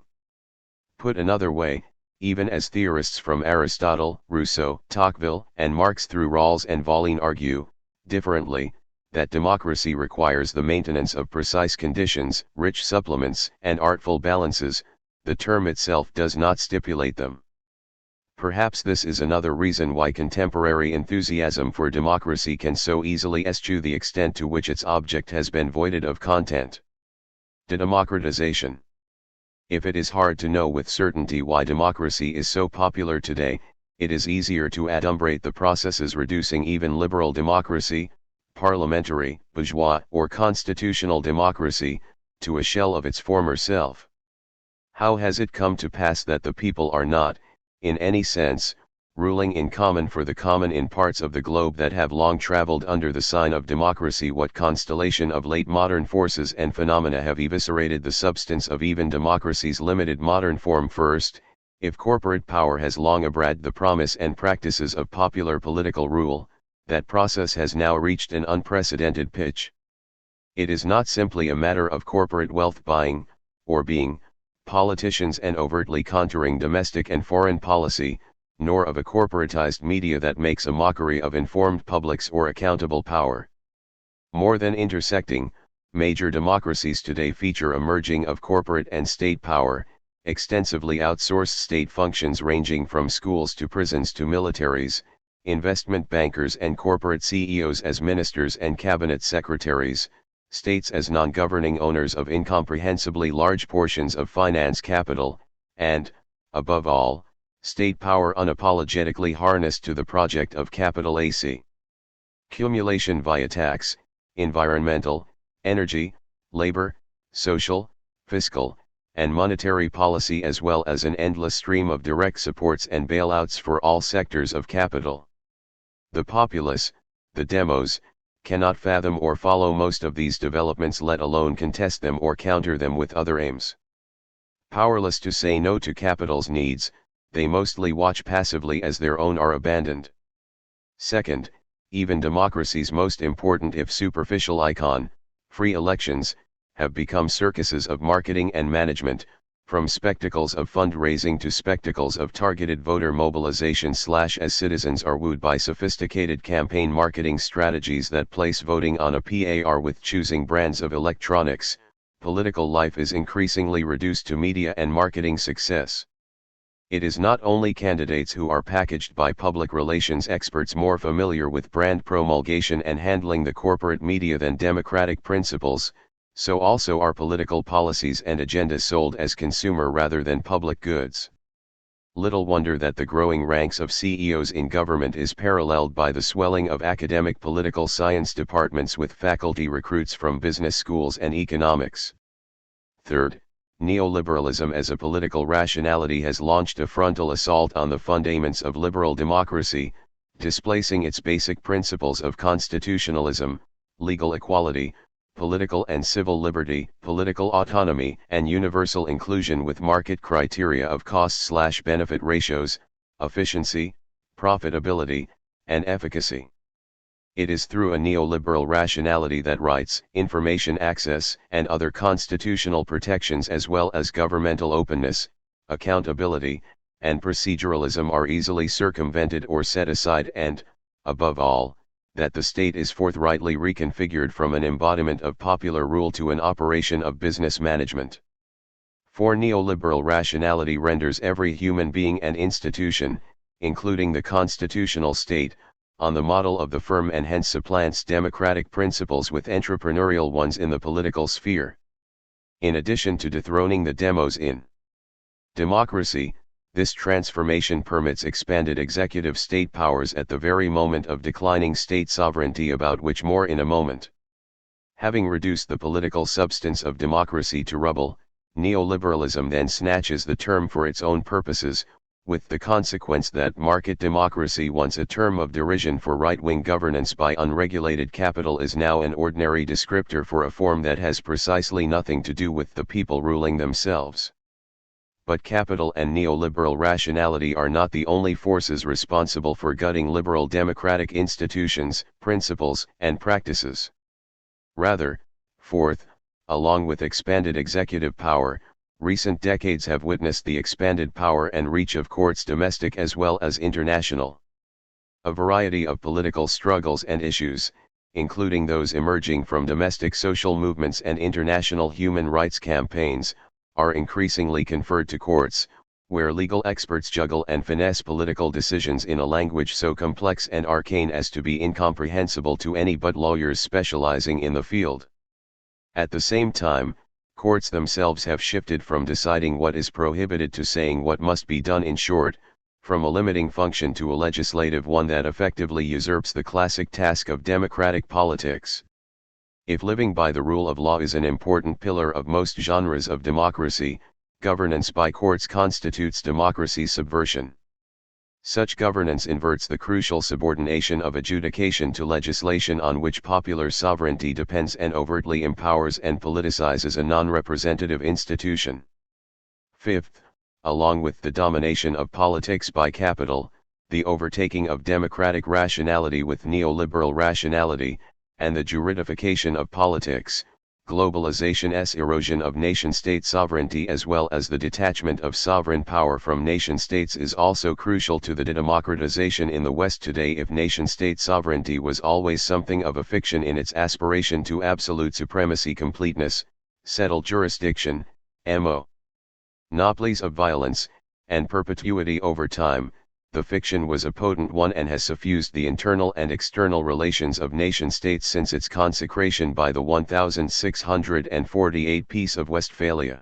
Put another way, even as theorists from Aristotle, Rousseau, Tocqueville, and Marx through Rawls and Voltaire argue, differently, that democracy requires the maintenance of precise conditions, rich supplements, and artful balances, the term itself does not stipulate them. Perhaps this is another reason why contemporary enthusiasm for democracy can so easily eschew the extent to which its object has been voided of content. De-democratization. If it is hard to know with certainty why democracy is so popular today, it is easier to adumbrate the processes reducing even liberal democracy, parliamentary, bourgeois, or constitutional democracy, to a shell of its former self. How has it come to pass that the people are not, in any sense, ruling in common for the common in parts of the globe that have long traveled under the sign of democracy. What constellation of late modern forces and phenomena have eviscerated the substance of even democracy's limited modern form? First, if corporate power has long abraded the promise and practices of popular political rule, that process has now reached an unprecedented pitch. It is not simply a matter of corporate wealth buying, or being, politicians and overtly contouring domestic and foreign policy, nor of a corporatized media that makes a mockery of informed publics or accountable power. More than intersecting, major democracies today feature a merging of corporate and state power, extensively outsourced state functions ranging from schools to prisons to militaries, investment bankers and corporate CEOs as ministers and cabinet secretaries, states as non-governing owners of incomprehensibly large portions of finance capital, and, above all, state power unapologetically harnessed to the project of capital accumulation via tax, environmental, energy, labor, social, fiscal, and monetary policy, as well as an endless stream of direct supports and bailouts for all sectors of capital. The populace, the demos, cannot fathom or follow most of these developments, let alone contest them or counter them with other aims. Powerless to say no to capital's needs, they mostly watch passively as their own are abandoned. Second, even democracy's most important if superficial icon, free elections, have become circuses of marketing and management, from spectacles of fundraising to spectacles of targeted voter mobilization. As citizens are wooed by sophisticated campaign marketing strategies that place voting on a par with choosing brands of electronics, political life is increasingly reduced to media and marketing success. It is not only candidates who are packaged by public relations experts more familiar with brand promulgation and handling the corporate media than democratic principles, so also are political policies and agendas sold as consumer rather than public goods. Little wonder that the growing ranks of CEOs in government is paralleled by the swelling of academic political science departments with faculty recruits from business schools and economics. Third, neoliberalism as a political rationality has launched a frontal assault on the fundaments of liberal democracy, displacing its basic principles of constitutionalism, legal equality, political and civil liberty, political autonomy, and universal inclusion with market criteria of cost/benefit ratios, efficiency, profitability, and efficacy. It is through a neoliberal rationality that rights, information access, and other constitutional protections as well as governmental openness, accountability, and proceduralism are easily circumvented or set aside, and, above all, that the state is forthrightly reconfigured from an embodiment of popular rule to an operation of business management. For neoliberal rationality renders every human being and institution, including the constitutional state, on the model of the firm and hence supplants democratic principles with entrepreneurial ones in the political sphere. In addition to dethroning the demos in democracy, this transformation permits expanded executive state powers at the very moment of declining state sovereignty, about which more in a moment. Having reduced the political substance of democracy to rubble, neoliberalism then snatches the term for its own purposes, with the consequence that market democracy, once a term of derision for right-wing governance by unregulated capital, is now an ordinary descriptor for a form that has precisely nothing to do with the people ruling themselves. But capital and neoliberal rationality are not the only forces responsible for gutting liberal democratic institutions, principles, and practices. Rather, fourth, along with expanded executive power, recent decades have witnessed the expanded power and reach of courts, domestic as well as international. A variety of political struggles and issues, including those emerging from domestic social movements and international human rights campaigns, are increasingly conferred to courts, where legal experts juggle and finesse political decisions in a language so complex and arcane as to be incomprehensible to any but lawyers specializing in the field. At the same time, courts themselves have shifted from deciding what is prohibited to saying what must be done. In short, from a limiting function to a legislative one that effectively usurps the classic task of democratic politics. If living by the rule of law is an important pillar of most genres of democracy, governance by courts constitutes democracy's subversion. Such governance inverts the crucial subordination of adjudication to legislation on which popular sovereignty depends and overtly empowers and politicizes a non-representative institution. Fifth, along with the domination of politics by capital, the overtaking of democratic rationality with neoliberal rationality, and the juridification of politics, globalization's erosion of nation-state sovereignty as well as the detachment of sovereign power from nation-states is also crucial to the democratization in the West today. If nation-state sovereignty was always something of a fiction in its aspiration to absolute supremacy, completeness, settled jurisdiction, monopolies of violence, and perpetuity over time, the fiction was a potent one and has suffused the internal and external relations of nation-states since its consecration by the 1648 Peace of Westphalia.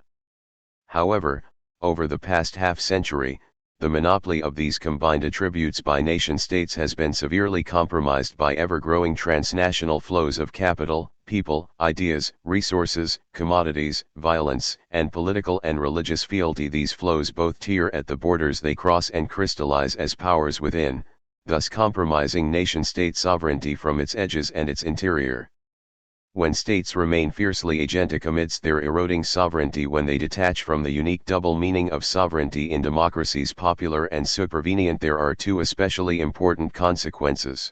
However, over the past half-century, the monopoly of these combined attributes by nation-states has been severely compromised by ever-growing transnational flows of capital, people, ideas, resources, commodities, violence, and political and religious fealty. These flows both tear at the borders they cross and crystallize as powers within, thus compromising nation-state sovereignty from its edges and its interior. When states remain fiercely agentic amidst their eroding sovereignty, when they detach from the unique double meaning of sovereignty in democracies popular and supervenient, there are two especially important consequences.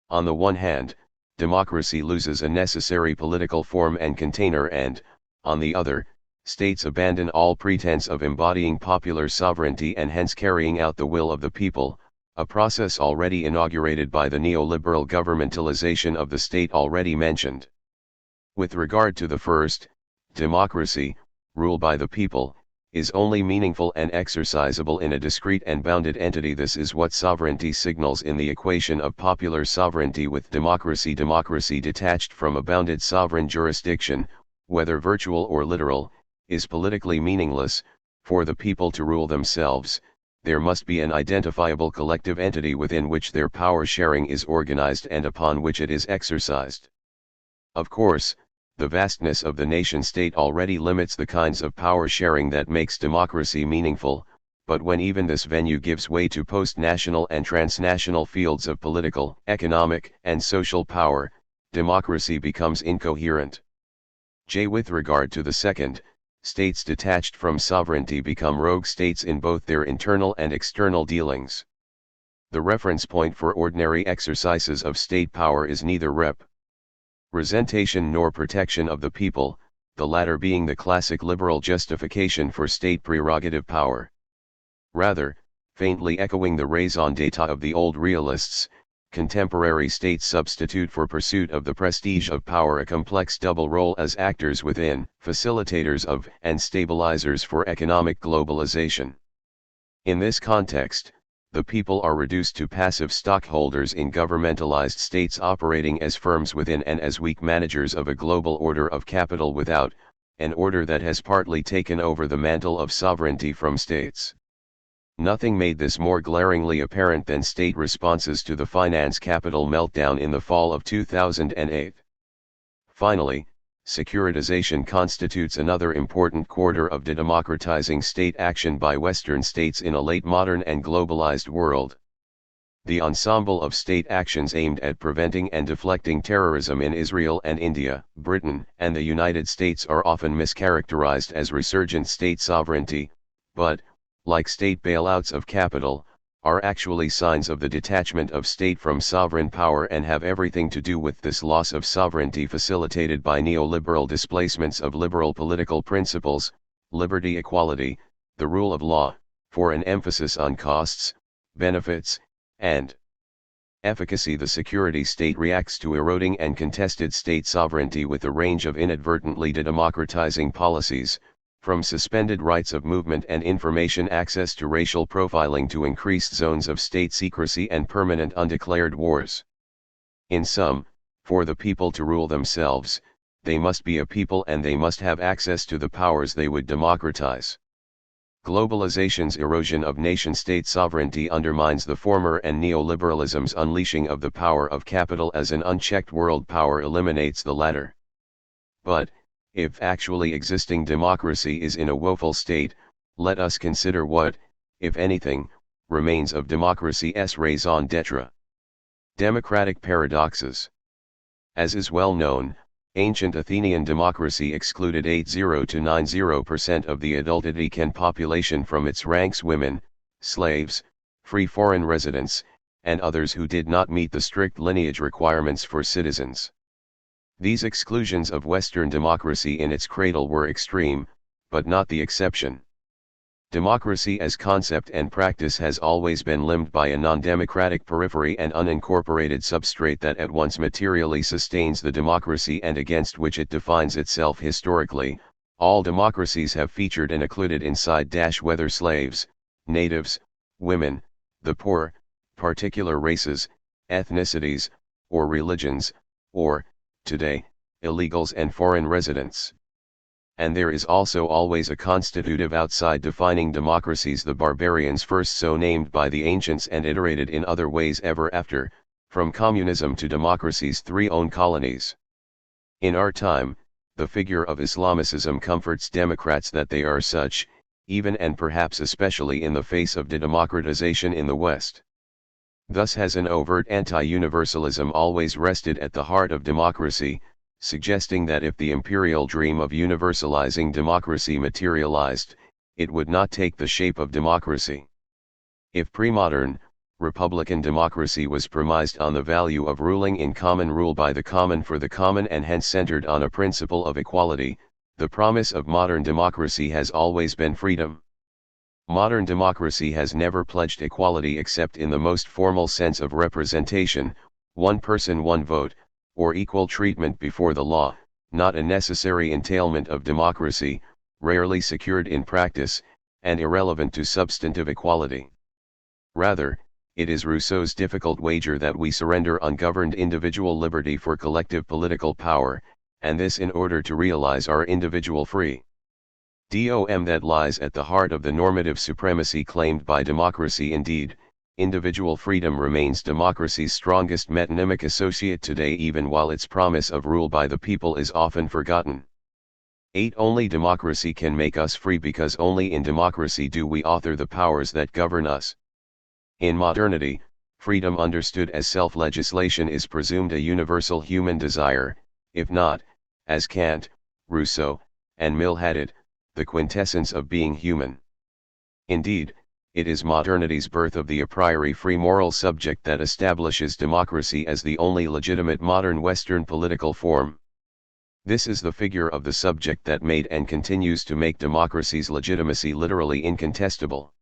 On the one hand, democracy loses a necessary political form and container and, on the other, states abandon all pretense of embodying popular sovereignty and hence carrying out the will of the people, a process already inaugurated by the neoliberal governmentalization of the state already mentioned. With regard to the first, democracy, rule by the people, is only meaningful and exercisable in a discrete and bounded entity. This is what sovereignty signals in the equation of popular sovereignty with democracy. Democracy detached from a bounded sovereign jurisdiction, whether virtual or literal, is politically meaningless. For the people to rule themselves, there must be an identifiable collective entity within which their power sharing is organized and upon which it is exercised. Of course, the vastness of the nation-state already limits the kinds of power sharing that makes democracy meaningful, but when even this venue gives way to post-national and transnational fields of political, economic, and social power, democracy becomes incoherent. With regard to the second, states detached from sovereignty become rogue states in both their internal and external dealings. The reference point for ordinary exercises of state power is neither representation nor protection of the people, the latter being the classic liberal justification for state prerogative power. Rather, faintly echoing the raison d'etre of the old realists, contemporary states substitute for pursuit of the prestige of power a complex double role as actors within, facilitators of, and stabilizers for economic globalization. In this context, the people are reduced to passive stockholders in governmentalized states operating as firms within and as weak managers of a global order of capital without, an order that has partly taken over the mantle of sovereignty from states. Nothing made this more glaringly apparent than state responses to the finance capital meltdown in the fall of 2008. Finally, securitization constitutes another important quarter of de-democratizing state action by Western states in a late modern and globalized world. The ensemble of state actions aimed at preventing and deflecting terrorism in Israel and India, Britain, and the United States are often mischaracterized as resurgent state sovereignty, but, like state bailouts of capital, are actually signs of the detachment of state from sovereign power and have everything to do with this loss of sovereignty facilitated by neoliberal displacements of liberal political principles, liberty, equality, the rule of law, for an emphasis on costs, benefits, and efficacy. The security state reacts to eroding and contested state sovereignty with a range of inadvertently de-democratizing policies, from suspended rights of movement and information access to racial profiling to increased zones of state secrecy and permanent undeclared wars. In sum, for the people to rule themselves, they must be a people and they must have access to the powers they would democratize. Globalization's erosion of nation-state sovereignty undermines the former and neoliberalism's unleashing of the power of capital as an unchecked world power eliminates the latter. But, if actually existing democracy is in a woeful state, let us consider what, if anything, remains of democracy's raison d'etre. Democratic paradoxes. As is well known, ancient Athenian democracy excluded 80 to 90% of the adult Attican population from its ranks: women, slaves, free foreign residents, and others who did not meet the strict lineage requirements for citizens. These exclusions of Western democracy in its cradle were extreme, but not the exception. Democracy as concept and practice has always been limbed by a non-democratic periphery and unincorporated substrate that at once materially sustains the democracy and against which it defines itself historically. All democracies have featured and included inside whether slaves, natives, women, the poor, particular races, ethnicities, or religions, or, today, illegals and foreign residents. And there is also always a constitutive outside defining democracies, the barbarians first so named by the ancients and iterated in other ways ever after, from communism to democracy's 3 own colonies. In our time, the figure of Islamicism comforts democrats that they are such, even and perhaps especially in the face of de-democratization in the West. Thus has an overt anti-universalism always rested at the heart of democracy, suggesting that if the imperial dream of universalizing democracy materialized, it would not take the shape of democracy. If pre-modern, republican democracy was premised on the value of ruling in common rule by the common for the common and hence centered on a principle of equality, the promise of modern democracy has always been freedom. Modern democracy has never pledged equality except in the most formal sense of representation, one person one vote, or equal treatment before the law, not a necessary entailment of democracy, rarely secured in practice, and irrelevant to substantive equality. Rather, it is Rousseau's difficult wager that we surrender ungoverned individual liberty for collective political power, and this in order to realize our individual freedom that lies at the heart of the normative supremacy claimed by democracy. Indeed, individual freedom remains democracy's strongest metonymic associate today, even while its promise of rule by the people is often forgotten. 8. Only democracy can make us free, because only in democracy do we author the powers that govern us. In modernity, freedom understood as self-legislation is presumed a universal human desire, if not, as Kant, Rousseau, and Mill had it, the quintessence of being human. Indeed, it is modernity's birth of the a priori free moral subject that establishes democracy as the only legitimate modern Western political form. This is the figure of the subject that made and continues to make democracy's legitimacy literally incontestable.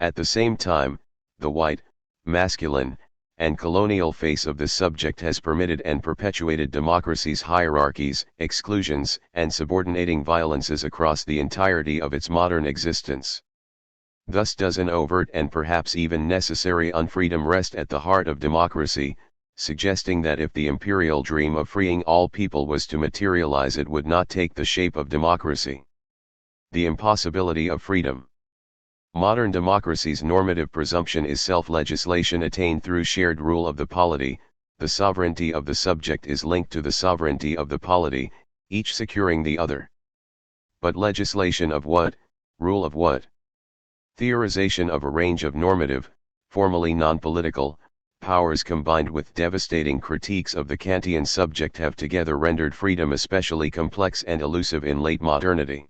At the same time, the white, masculine, and colonial face of this subject has permitted and perpetuated democracy's hierarchies, exclusions, and subordinating violences across the entirety of its modern existence. Thus does an overt and perhaps even necessary unfreedom rest at the heart of democracy, suggesting that if the imperial dream of freeing all people was to materialize, it would not take the shape of democracy. The impossibility of freedom. Modern democracy's normative presumption is self-legislation attained through shared rule of the polity. The sovereignty of the subject is linked to the sovereignty of the polity, each securing the other. But legislation of what? Rule of what? Theorization of a range of normative, formally non-political, powers combined with devastating critiques of the Kantian subject have together rendered freedom especially complex and elusive in late modernity.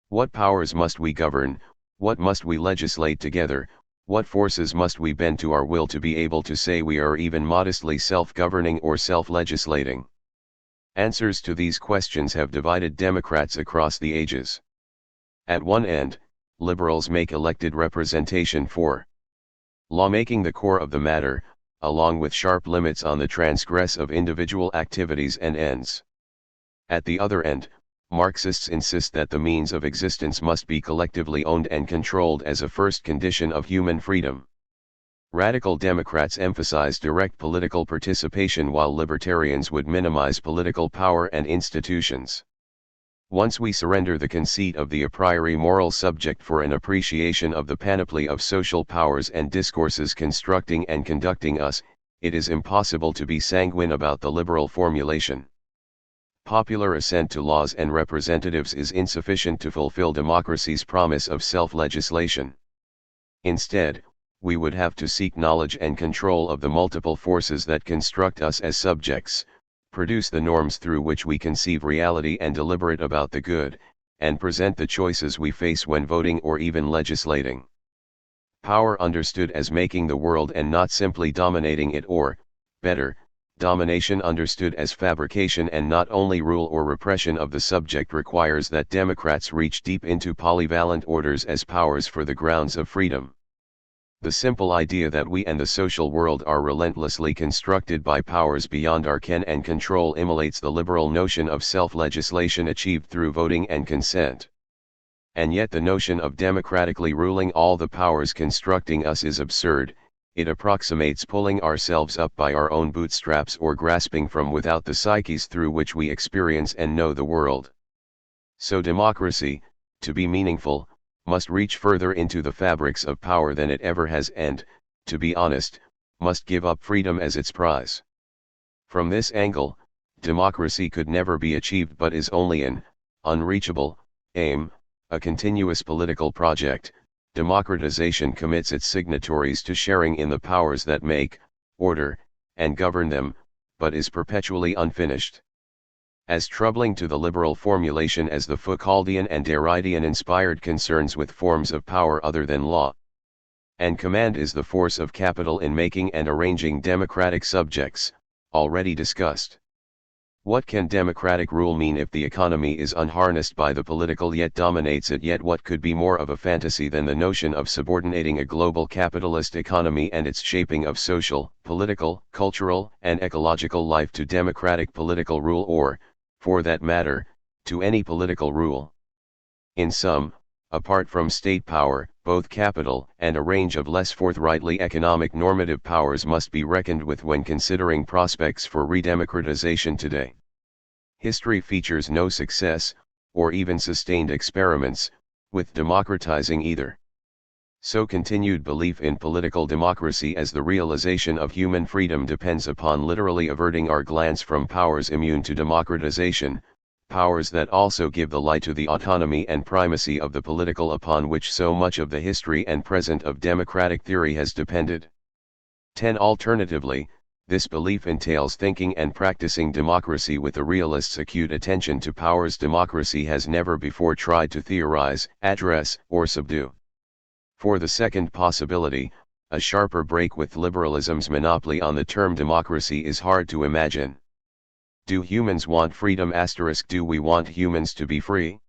What powers must we govern? What must we legislate together? What forces must we bend to our will to be able to say we are even modestly self-governing or self-legislating? Answers to these questions have divided Democrats across the ages. At one end, liberals make elected representation for lawmaking the core of the matter, along with sharp limits on the transgress of individual activities and ends. At the other end, Marxists insist that the means of existence must be collectively owned and controlled as a first condition of human freedom. Radical Democrats emphasize direct political participation, while libertarians would minimize political power and institutions. Once we surrender the conceit of the a priori moral subject for an appreciation of the panoply of social powers and discourses constructing and conducting us, it is impossible to be sanguine about the liberal formulation. Popular assent to laws and representatives is insufficient to fulfill democracy's promise of self-legislation. Instead, we would have to seek knowledge and control of the multiple forces that construct us as subjects, produce the norms through which we conceive reality and deliberate about the good, and present the choices we face when voting or even legislating. Power understood as making the world and not simply dominating it, or, better, domination understood as fabrication and not only rule or repression of the subject, requires that democrats reach deep into polyvalent orders as powers for the grounds of freedom. The simple idea that we and the social world are relentlessly constructed by powers beyond our ken and control immolates the liberal notion of self-legislation achieved through voting and consent. And yet the notion of democratically ruling all the powers constructing us is absurd. It approximates pulling ourselves up by our own bootstraps or grasping from without the psyches through which we experience and know the world. So democracy, to be meaningful, must reach further into the fabrics of power than it ever has and, to be honest, must give up freedom as its prize. From this angle, democracy could never be achieved but is only an unreachable aim, a continuous political project. Democratization commits its signatories to sharing in the powers that make, order, and govern them, but is perpetually unfinished. As troubling to the liberal formulation as the Foucauldian and Derridian-inspired concerns with forms of power other than law and command is the force of capital in making and arranging democratic subjects, already discussed. What can democratic rule mean if the economy is unharnessed by the political yet dominates it? Yet what could be more of a fantasy than the notion of subordinating a global capitalist economy and its shaping of social, political, cultural, and ecological life to democratic political rule, or, for that matter, to any political rule? In sum, apart from state power, both capital and a range of less forthrightly economic normative powers must be reckoned with when considering prospects for redemocratization today. History features no success, or even sustained experiments, with democratizing either. So continued belief in political democracy as the realization of human freedom depends upon literally averting our glance from powers immune to democratization, powers that also give the lie to the autonomy and primacy of the political upon which so much of the history and present of democratic theory has depended. 10. Alternatively, this belief entails thinking and practicing democracy with the realist's acute attention to powers democracy has never before tried to theorize, address, or subdue. For the second possibility, a sharper break with liberalism's monopoly on the term democracy is hard to imagine. Do humans want freedom? Do we want humans to be free?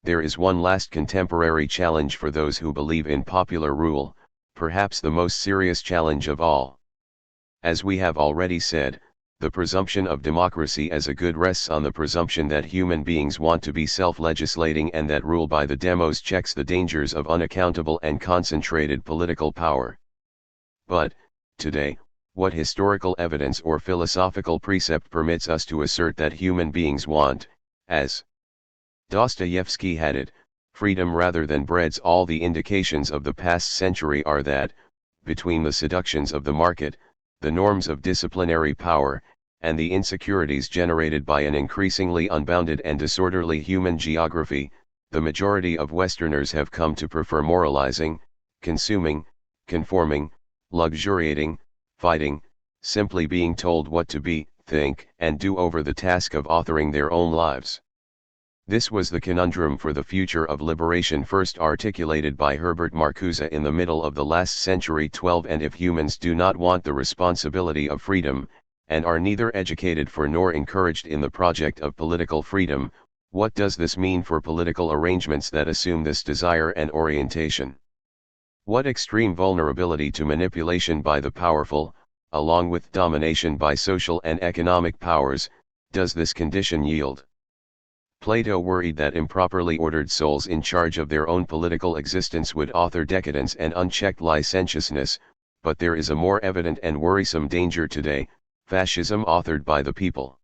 There is one last contemporary challenge for those who believe in popular rule, perhaps the most serious challenge of all. As we have already said, the presumption of democracy as a good rests on the presumption that human beings want to be self-legislating and that rule by the demos checks the dangers of unaccountable and concentrated political power. But, today, what historical evidence or philosophical precept permits us to assert that human beings want, as Dostoevsky had it, freedom rather than breeds? All the indications of the past century are that, between the seductions of the market, the norms of disciplinary power, and the insecurities generated by an increasingly unbounded and disorderly human geography, the majority of Westerners have come to prefer moralizing, consuming, conforming, luxuriating, fighting, simply being told what to be, think, and do over the task of authoring their own lives. This was the conundrum for the future of liberation first articulated by Herbert Marcuse in the middle of the last century. 12. And if humans do not want the responsibility of freedom, and are neither educated for nor encouraged in the project of political freedom, what does this mean for political arrangements that assume this desire and orientation? What extreme vulnerability to manipulation by the powerful, along with domination by social and economic powers, does this condition yield? Plato worried that improperly ordered souls in charge of their own political existence would author decadence and unchecked licentiousness, but there is a more evident and worrisome danger today: fascism authored by the people.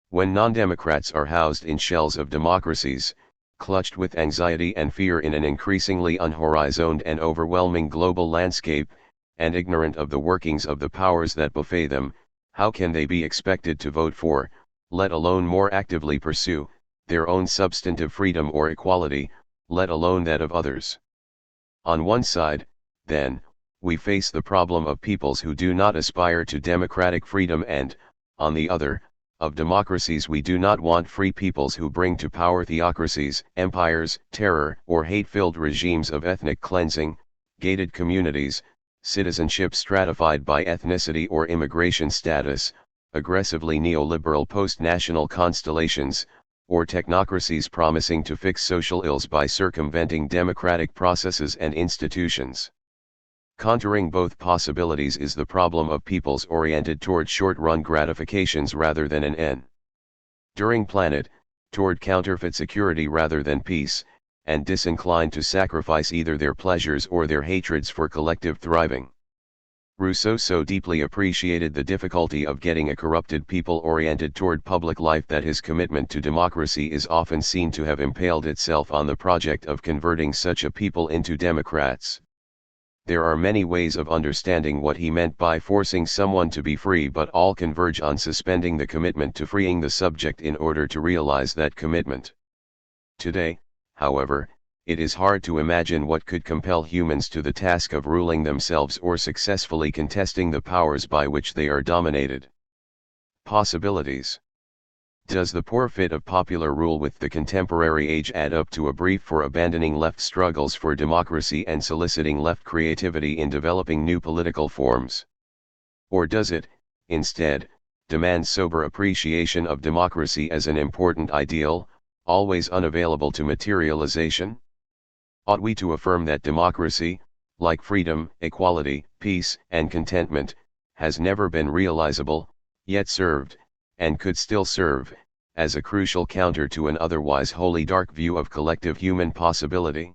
When non-democrats are housed in shells of democracies, clutched with anxiety and fear in an increasingly unhorizoned and overwhelming global landscape, and ignorant of the workings of the powers that buffet them, how can they be expected to vote for, let alone more actively pursue, their own substantive freedom or equality, let alone that of others? On one side, then, we face the problem of peoples who do not aspire to democratic freedom and, on the other, of democracies we do not want free peoples who bring to power theocracies, empires, terror, or hate-filled regimes of ethnic cleansing, gated communities, citizenship stratified by ethnicity or immigration status, aggressively neoliberal post-national constellations, or technocracies promising to fix social ills by circumventing democratic processes and institutions. Contouring both possibilities is the problem of peoples oriented toward short-run gratifications rather than an enduring planet, toward counterfeit security rather than peace, and disinclined to sacrifice either their pleasures or their hatreds for collective thriving. Rousseau so deeply appreciated the difficulty of getting a corrupted people oriented toward public life that his commitment to democracy is often seen to have impaled itself on the project of converting such a people into democrats. There are many ways of understanding what he meant by forcing someone to be free, but all converge on suspending the commitment to freeing the subject in order to realize that commitment. Today, however, it is hard to imagine what could compel humans to the task of ruling themselves or successfully contesting the powers by which they are dominated. Possibilities. Does the poor fit of popular rule with the contemporary age add up to a brief for abandoning left struggles for democracy and soliciting left creativity in developing new political forms? Or does it, instead, demand sober appreciation of democracy as an important ideal, always unavailable to materialization? Ought we to affirm that democracy, like freedom, equality, peace, and contentment, has never been realizable, yet served, and could still serve, as a crucial counter to an otherwise wholly dark view of collective human possibility?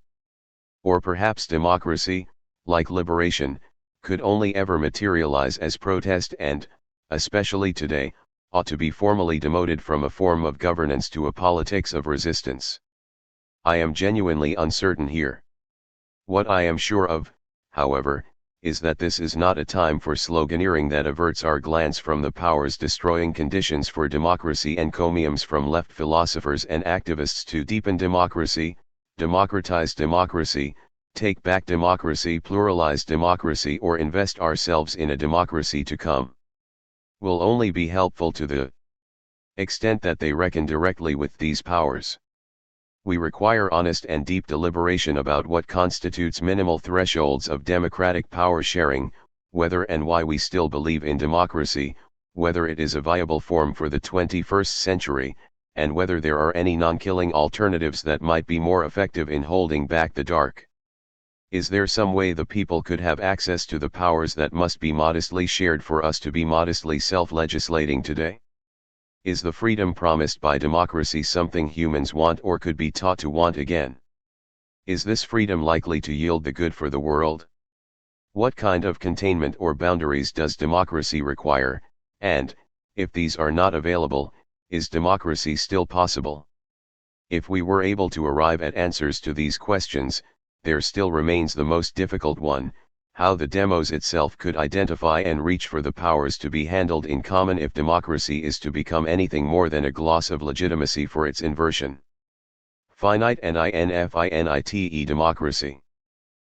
Or perhaps democracy, like liberation, could only ever materialize as protest and, especially today, ought to be formally demoted from a form of governance to a politics of resistance? I am genuinely uncertain here. What I am sure of, however, is that this is not a time for sloganeering that averts our glance from the powers-destroying conditions for democracy, encomiums from left philosophers and activists to deepen democracy, democratize democracy, take back democracy, pluralize democracy, or invest ourselves in a democracy to come. Will only be helpful to the extent that they reckon directly with these powers. We require honest and deep deliberation about what constitutes minimal thresholds of democratic power sharing, whether and why we still believe in democracy, whether it is a viable form for the 21st century, and whether there are any non-killing alternatives that might be more effective in holding back the dark. Is there some way the people could have access to the powers that must be modestly shared for us to be modestly self-legislating today? Is the freedom promised by democracy something humans want or could be taught to want again? Is this freedom likely to yield the good for the world? What kind of containment or boundaries does democracy require, and, if these are not available, is democracy still possible? If we were able to arrive at answers to these questions, there still remains the most difficult one: how the demos itself could identify and reach for the powers to be handled in common if democracy is to become anything more than a gloss of legitimacy for its inversion. Finite NINFINITE democracy.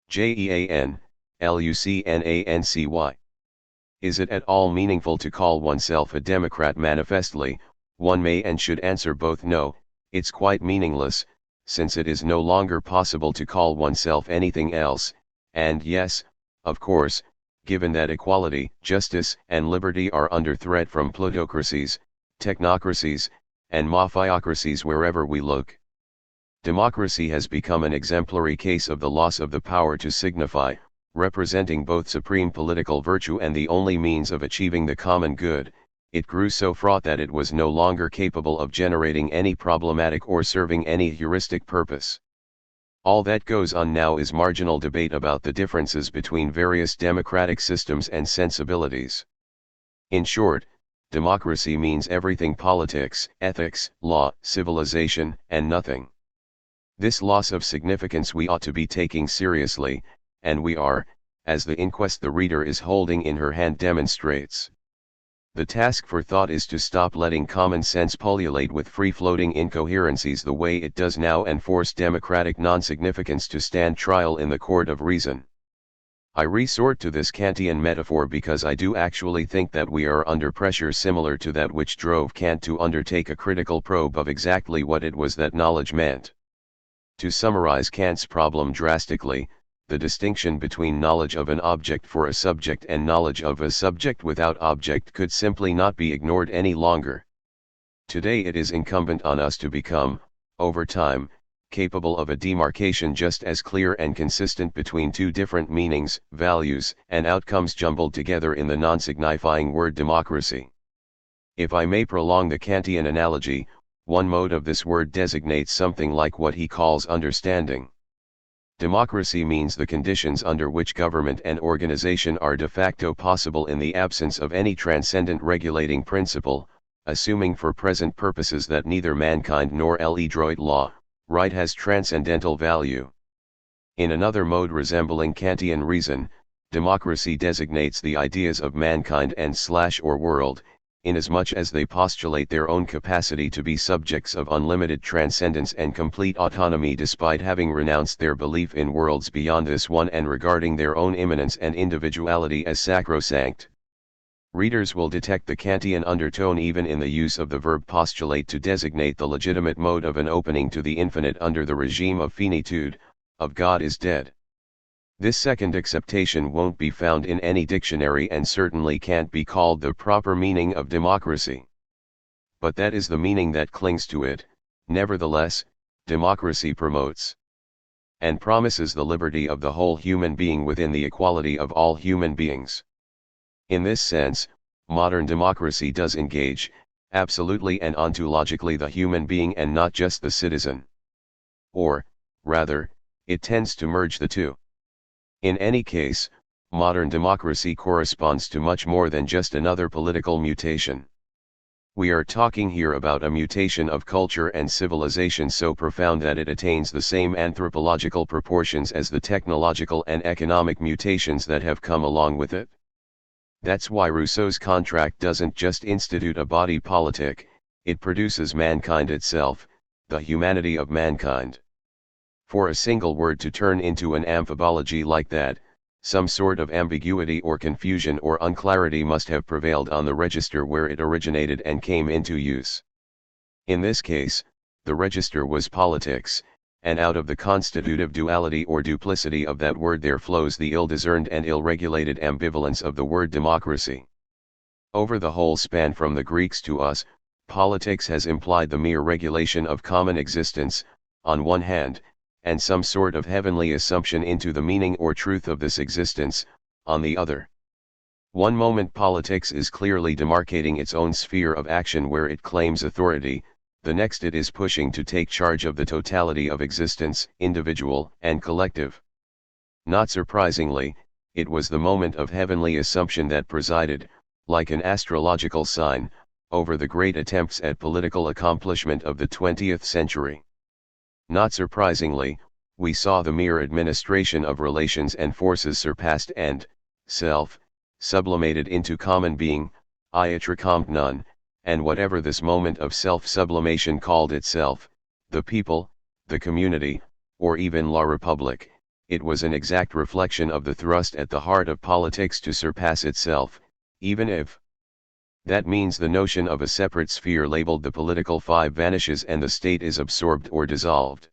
JEAN, LUCNANCY. Is it at all meaningful to call oneself a Democrat? Manifestly, one may and should answer both no, it's quite meaningless, since it is no longer possible to call oneself anything else, and yes, of course, given that equality, justice, and liberty are under threat from plutocracies, technocracies, and mafiocracies wherever we look. Democracy has become an exemplary case of the loss of the power to signify, representing both supreme political virtue and the only means of achieving the common good. It grew so fraught that it was no longer capable of generating any problematic or serving any heuristic purpose. All that goes on now is marginal debate about the differences between various democratic systems and sensibilities. In short, democracy means everything: politics, ethics, law, civilization, and nothing. This loss of significance we ought to be taking seriously, and we are, as the inquest the reader is holding in her hand demonstrates. The task for thought is to stop letting common sense pullulate with free-floating incoherencies the way it does now and force democratic non-significance to stand trial in the court of reason. I resort to this Kantian metaphor because I do actually think that we are under pressure similar to that which drove Kant to undertake a critical probe of exactly what it was that knowledge meant. To summarize Kant's problem drastically, the distinction between knowledge of an object for a subject and knowledge of a subject without object could simply not be ignored any longer. Today it is incumbent on us to become, over time, capable of a demarcation just as clear and consistent between two different meanings, values, and outcomes jumbled together in the non-signifying word democracy. If I may prolong the Kantian analogy, one mode of this word designates something like what he calls understanding. Democracy means the conditions under which government and organization are de facto possible in the absence of any transcendent regulating principle, assuming for present purposes that neither mankind nor le droit law, right has transcendental value. In another mode resembling Kantian reason, democracy designates the ideas of mankind and/or world, inasmuch as they postulate their own capacity to be subjects of unlimited transcendence and complete autonomy despite having renounced their belief in worlds beyond this one and regarding their own immanence and individuality as sacrosanct. Readers will detect the Kantian undertone even in the use of the verb postulate to designate the legitimate mode of an opening to the infinite under the regime of finitude, of God is dead. This second acceptation won't be found in any dictionary and certainly can't be called the proper meaning of democracy. But that is the meaning that clings to it. Nevertheless, democracy promotes and promises the liberty of the whole human being within the equality of all human beings. In this sense, modern democracy does engage, absolutely and ontologically, the human being and not just the citizen. Or, rather, it tends to merge the two. In any case, modern democracy corresponds to much more than just another political mutation. We are talking here about a mutation of culture and civilization so profound that it attains the same anthropological proportions as the technological and economic mutations that have come along with it. That's why Rousseau's contract doesn't just institute a body politic, it produces mankind itself, the humanity of mankind. For a single word to turn into an amphibology like that, some sort of ambiguity or confusion or unclarity must have prevailed on the register where it originated and came into use. In this case, the register was politics, and out of the constitutive duality or duplicity of that word there flows the ill-discerned and ill-regulated ambivalence of the word democracy. Over the whole span from the Greeks to us, politics has implied the mere regulation of common existence, on one hand, and some sort of heavenly assumption into the meaning or truth of this existence, on the other. One moment politics is clearly demarcating its own sphere of action where it claims authority, the next it is pushing to take charge of the totality of existence, individual and collective. Not surprisingly, it was the moment of heavenly assumption that presided, like an astrological sign, over the great attempts at political accomplishment of the 20th century. Not surprisingly, we saw the mere administration of relations and forces surpassed and, self, sublimated into common being, iatricomte none, and whatever this moment of self-sublimation called itself, the people, the community, or even la Republique, it was an exact reflection of the thrust at the heart of politics to surpass itself, even if that means the notion of a separate sphere labeled the political five vanishes and the state is absorbed or dissolved.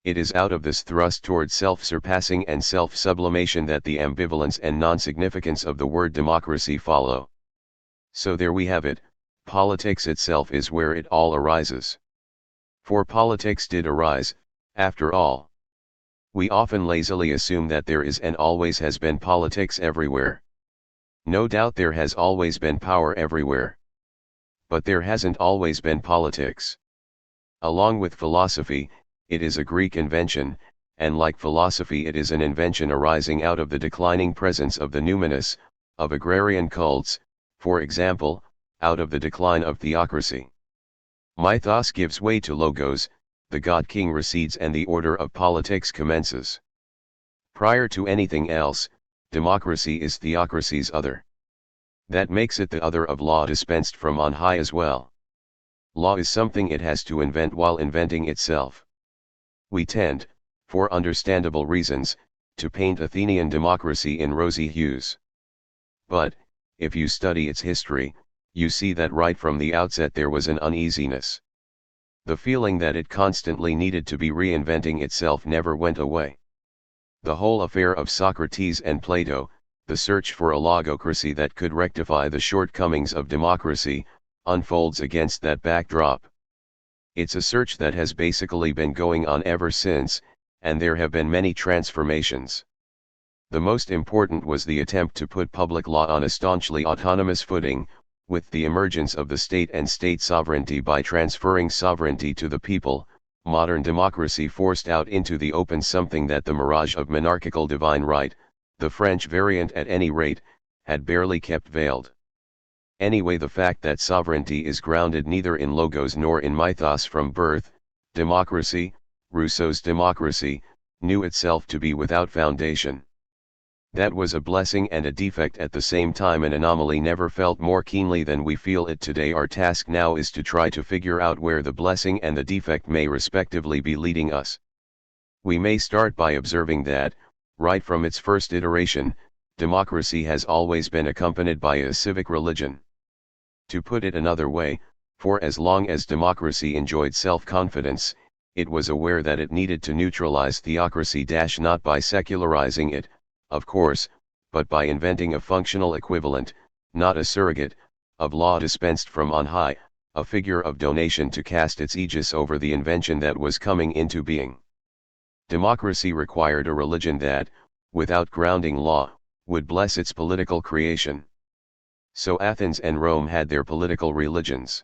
It is out of this thrust toward self-surpassing and self-sublimation that the ambivalence and non-significance of the word democracy follow. So there we have it, politics itself is where it all arises. For politics did arise, after all. We often lazily assume that there is and always has been politics everywhere. No doubt there has always been power everywhere. But there hasn't always been politics. Along with philosophy, it is a Greek invention, and like philosophy it is an invention arising out of the declining presence of the numinous, of agrarian cults, for example, out of the decline of theocracy. Mythos gives way to logos, the god-king recedes and the order of politics commences. Prior to anything else, democracy is theocracy's other. That makes it the other of law dispensed from on high as well. Law is something it has to invent while inventing itself. We tend, for understandable reasons, to paint Athenian democracy in rosy hues. But, if you study its history, you see that right from the outset there was an uneasiness. The feeling that it constantly needed to be reinventing itself never went away. The whole affair of Socrates and Plato, the search for a logocracy that could rectify the shortcomings of democracy, unfolds against that backdrop. It's a search that has basically been going on ever since, and there have been many transformations. The most important was the attempt to put public law on a staunchly autonomous footing, with the emergence of the state and state sovereignty by transferring sovereignty to the people. Modern democracy forced out into the open something that the mirage of monarchical divine right, the French variant at any rate, had barely kept veiled. Anyway, the fact that sovereignty is grounded neither in logos nor in mythos from birth, democracy, Rousseau's democracy, knew itself to be without foundation. That was a blessing and a defect at the same time, an anomaly never felt more keenly than we feel it today. Our task now is to try to figure out where the blessing and the defect may respectively be leading us. We may start by observing that, right from its first iteration, democracy has always been accompanied by a civic religion. To put it another way, for as long as democracy enjoyed self-confidence, it was aware that it needed to neutralize theocracy, not by secularizing it, of course, but by inventing a functional equivalent, not a surrogate, of law dispensed from on high, a figure of donation to cast its aegis over the invention that was coming into being. Democracy required a religion that, without grounding law, would bless its political creation. So Athens and Rome had their political religions.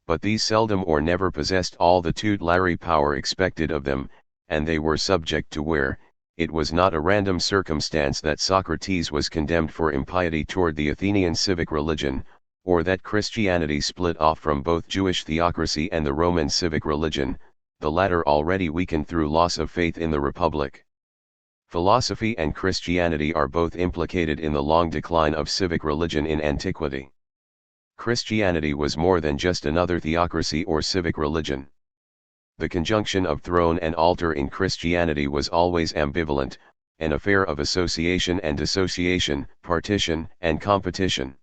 But these seldom or never possessed all the tutelary power expected of them, and they were subject to wear. It was not a random circumstance that Socrates was condemned for impiety toward the Athenian civic religion, or that Christianity split off from both Jewish theocracy and the Roman civic religion, the latter already weakened through loss of faith in the Republic. Philosophy and Christianity are both implicated in the long decline of civic religion in antiquity. Christianity was more than just another theocracy or civic religion. The conjunction of throne and altar in Christianity was always ambivalent, an affair of association and dissociation, partition and competition.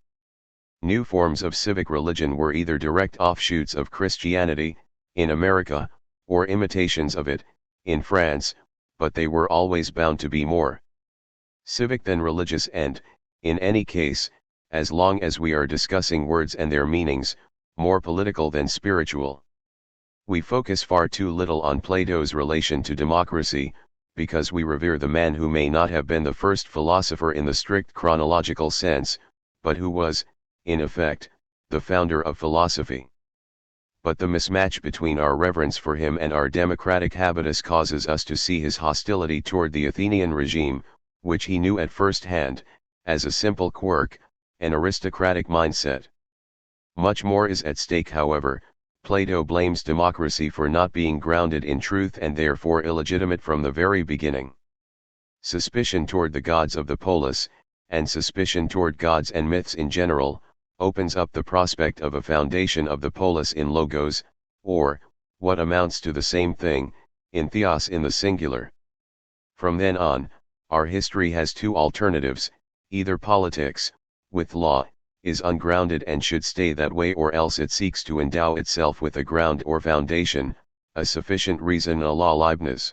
New forms of civic religion were either direct offshoots of Christianity, in America, or imitations of it, in France, but they were always bound to be more civic than religious and, in any case, as long as we are discussing words and their meanings, more political than spiritual. We focus far too little on Plato's relation to democracy, because we revere the man who may not have been the first philosopher in the strict chronological sense, but who was, in effect, the founder of philosophy. But the mismatch between our reverence for him and our democratic habitus causes us to see his hostility toward the Athenian regime, which he knew at first hand, as a simple quirk, an aristocratic mindset. Much more is at stake, however. Plato blames democracy for not being grounded in truth and therefore illegitimate from the very beginning. Suspicion toward the gods of the polis, and suspicion toward gods and myths in general, opens up the prospect of a foundation of the polis in logos, or, what amounts to the same thing, in theos in the singular. From then on, our history has two alternatives: either politics, with law, is ungrounded and should stay that way, or else it seeks to endow itself with a ground or foundation, a sufficient reason, a la Leibniz.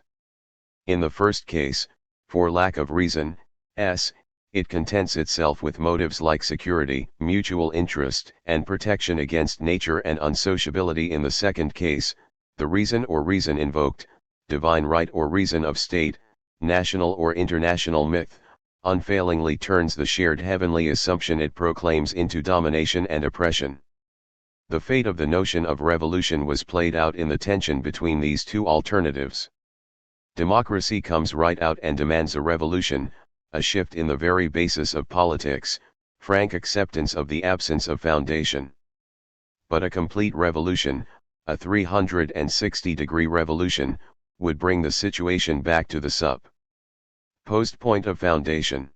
In the first case, for lack of reason, it contents itself with motives like security, mutual interest, and protection against nature and unsociability. In the second case, the reason or reason invoked, divine right or reason of state, national or international myth, unfailingly turns the shared heavenly assumption it proclaims into domination and oppression. The fate of the notion of revolution was played out in the tension between these two alternatives. Democracy comes right out and demands a revolution, a shift in the very basis of politics, frank acceptance of the absence of foundation. But a complete revolution, a 360-degree revolution, would bring the situation back to the supposed point of foundation.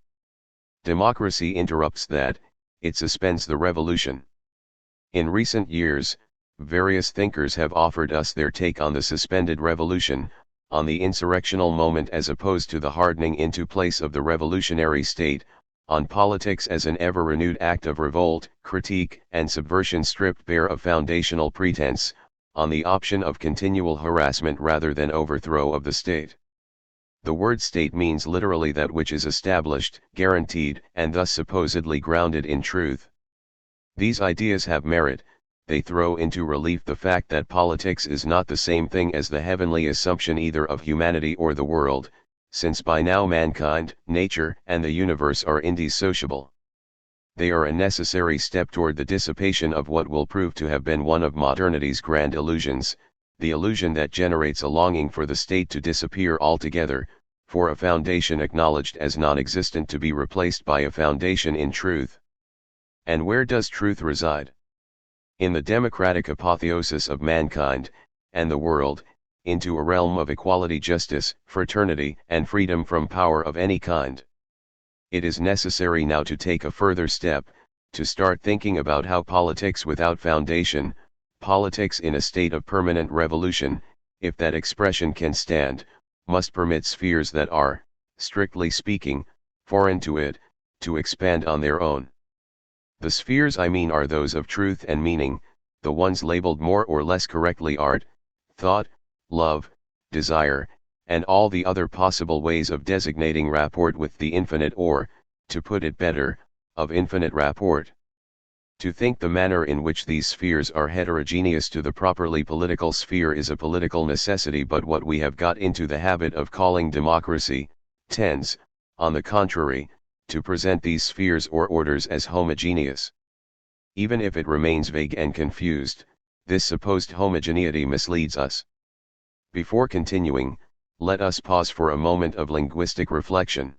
Democracy interrupts that, it suspends the revolution. In recent years, various thinkers have offered us their take on the suspended revolution, on the insurrectional moment as opposed to the hardening into place of the revolutionary state, on politics as an ever-renewed act of revolt, critique, and subversion stripped bare of foundational pretense, on the option of continual harassment rather than overthrow of the state. The word state means literally that which is established, guaranteed, and thus supposedly grounded in truth. These ideas have merit. They throw into relief the fact that politics is not the same thing as the heavenly assumption either of humanity or the world, since by now mankind, nature, and the universe are indissociable. They are a necessary step toward the dissipation of what will prove to have been one of modernity's grand illusions, the illusion that generates a longing for the state to disappear altogether, for a foundation acknowledged as non-existent to be replaced by a foundation in truth. And where does truth reside? In the democratic apotheosis of mankind, and the world, into a realm of equality, justice, fraternity, and freedom from power of any kind. It is necessary now to take a further step, to start thinking about how politics without foundation, politics in a state of permanent revolution, if that expression can stand, must permit spheres that are, strictly speaking, foreign to it, to expand on their own. The spheres I mean are those of truth and meaning, the ones labeled more or less correctly art, thought, love, desire, and all the other possible ways of designating rapport with the infinite or, to put it better, of infinite rapport. To think the manner in which these spheres are heterogeneous to the properly political sphere is a political necessity, but what we have got into the habit of calling democracy, tends, on the contrary, to present these spheres or orders as homogeneous. Even if it remains vague and confused, this supposed homogeneity misleads us. Before continuing, let us pause for a moment of linguistic reflection.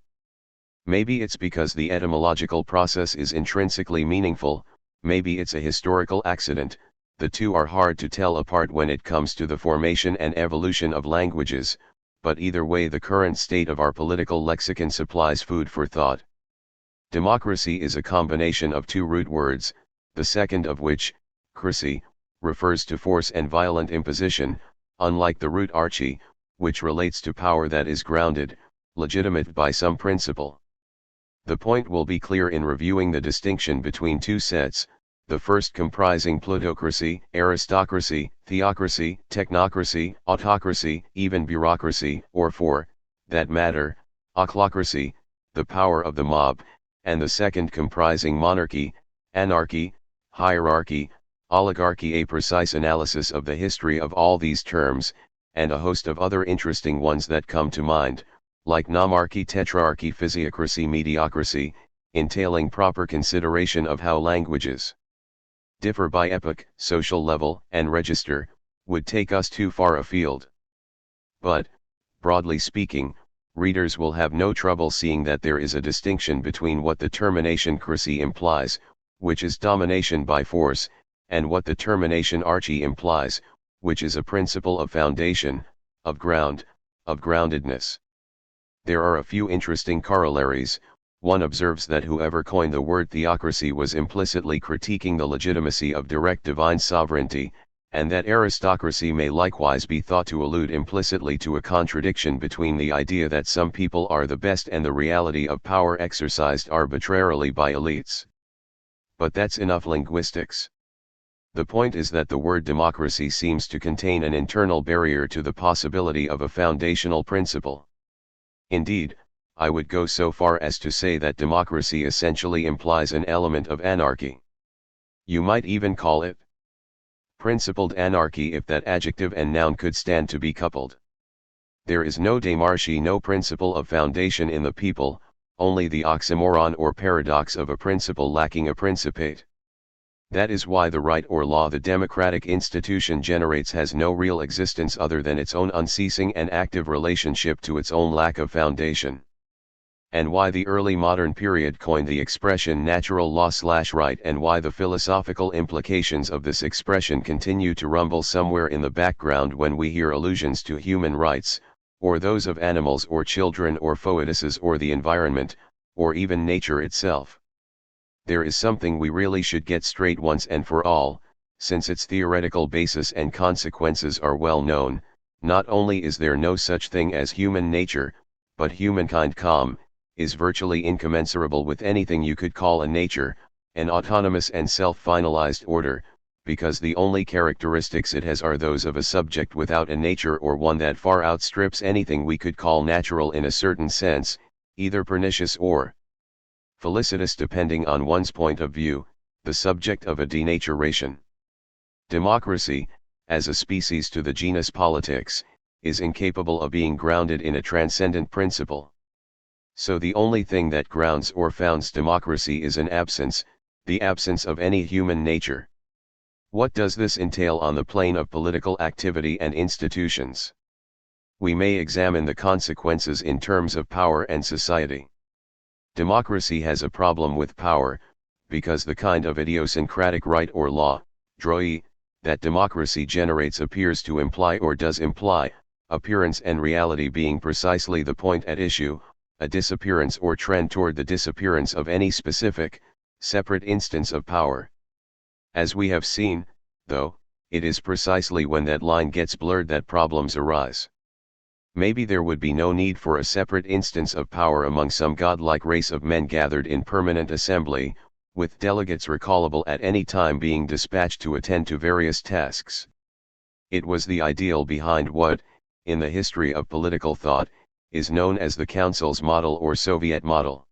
Maybe it's because the etymological process is intrinsically meaningful, maybe it's a historical accident. The two are hard to tell apart when it comes to the formation and evolution of languages, but either way the current state of our political lexicon supplies food for thought. Democracy is a combination of two root words, the second of which, cracy, refers to force and violent imposition, unlike the root archi, which relates to power that is grounded, legitimate by some principle. The point will be clear in reviewing the distinction between two sets, the first comprising plutocracy, aristocracy, theocracy, technocracy, autocracy, even bureaucracy, or for that matter, ochlocracy, the power of the mob, and the second comprising monarchy, anarchy, hierarchy, oligarchy. A precise analysis of the history of all these terms, and a host of other interesting ones that come to mind, like nomarchy, tetrarchy, physiocracy, mediocracy, entailing proper consideration of how languages differ by epoch, social level, and register, would take us too far afield. But, broadly speaking, readers will have no trouble seeing that there is a distinction between what the termination cracy implies, which is domination by force, and what the termination archy implies, which is a principle of foundation, of ground, of groundedness. There are a few interesting corollaries. One observes that whoever coined the word theocracy was implicitly critiquing the legitimacy of direct divine sovereignty, and that aristocracy may likewise be thought to allude implicitly to a contradiction between the idea that some people are the best and the reality of power exercised arbitrarily by elites. But that's enough linguistics. The point is that the word democracy seems to contain an internal barrier to the possibility of a foundational principle. Indeed, I would go so far as to say that democracy essentially implies an element of anarchy. You might even call it principled anarchy if that adjective and noun could stand to be coupled. There is no demarche, no principle of foundation in the people, only the oxymoron or paradox of a principle lacking a principate. That is why the right or law the democratic institution generates has no real existence other than its own unceasing and active relationship to its own lack of foundation. And why the early modern period coined the expression natural law/right, and why the philosophical implications of this expression continue to rumble somewhere in the background when we hear allusions to human rights, or those of animals or children or foetuses or the environment, or even nature itself. There is something we really should get straight once and for all, since its theoretical basis and consequences are well known, Not only is there no such thing as human nature, but humankind is virtually incommensurable with anything you could call a nature, an autonomous and self-finalized order, because the only characteristics it has are those of a subject without a nature, or one that far outstrips anything we could call natural in a certain sense, either pernicious or felicitous depending on one's point of view, the subject of a denaturation. Democracy, as a species to the genus politics, is incapable of being grounded in a transcendent principle. So the only thing that grounds or founds democracy is an absence, the absence of any human nature. What does this entail on the plane of political activity and institutions? We may examine the consequences in terms of power and society. Democracy has a problem with power, because the kind of idiosyncratic right or law, droit, that democracy generates appears to imply or does imply, appearance and reality being precisely the point at issue, a disappearance or trend toward the disappearance of any specific, separate instance of power. As we have seen, though, it is precisely when that line gets blurred that problems arise. Maybe there would be no need for a separate instance of power among some godlike race of men gathered in permanent assembly, with delegates recallable at any time being dispatched to attend to various tasks. It was the ideal behind what, in the history of political thought, is known as the Council's model or Soviet model.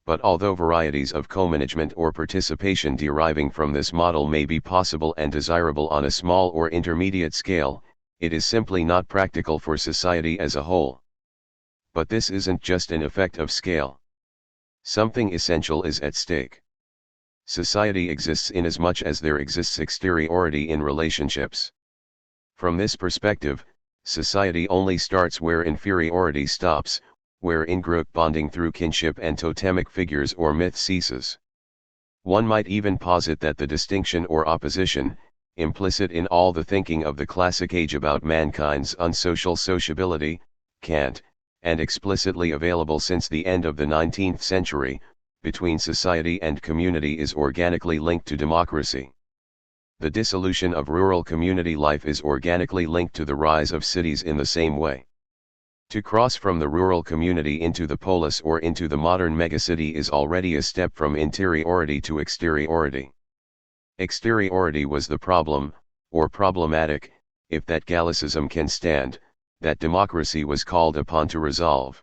But although varieties of co-management or participation deriving from this model may be possible and desirable on a small or intermediate scale, it is simply not practical for society as a whole. But this isn't just an effect of scale. Something essential is at stake. Society exists inasmuch as there exists exteriority in relationships. From this perspective, society only starts where inferiority stops, where in-group bonding through kinship and totemic figures or myth ceases. One might even posit that the distinction or opposition, implicit in all the thinking of the classic age about mankind's unsocial sociability, Kant, and explicitly available since the end of the 19th century, between society and community is organically linked to democracy. The dissolution of rural community life is organically linked to the rise of cities in the same way. To cross from the rural community into the polis or into the modern megacity is already a step from interiority to exteriority. Exteriority was the problem, or problematic, if that Gallicism can stand, that democracy was called upon to resolve.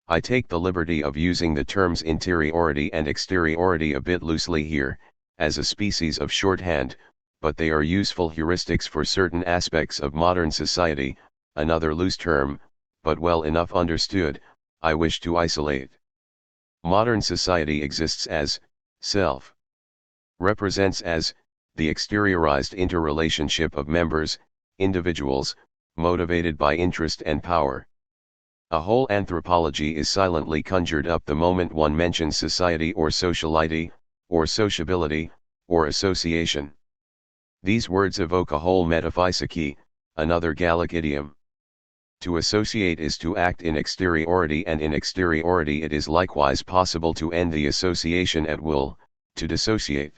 I take the liberty of using the terms interiority and exteriority a bit loosely here, as a species of shorthand, but they are useful heuristics for certain aspects of modern society. Another loose term, but well enough understood, I wish to isolate. Modern society exists as self. Represents as the exteriorized interrelationship of members, individuals, motivated by interest and power. A whole anthropology is silently conjured up the moment one mentions society or sociality, or sociability, or association. These words evoke a whole metaphysique, another Gallic idiom. To associate is to act in exteriority, and in exteriority it is likewise possible to end the association at will, to dissociate.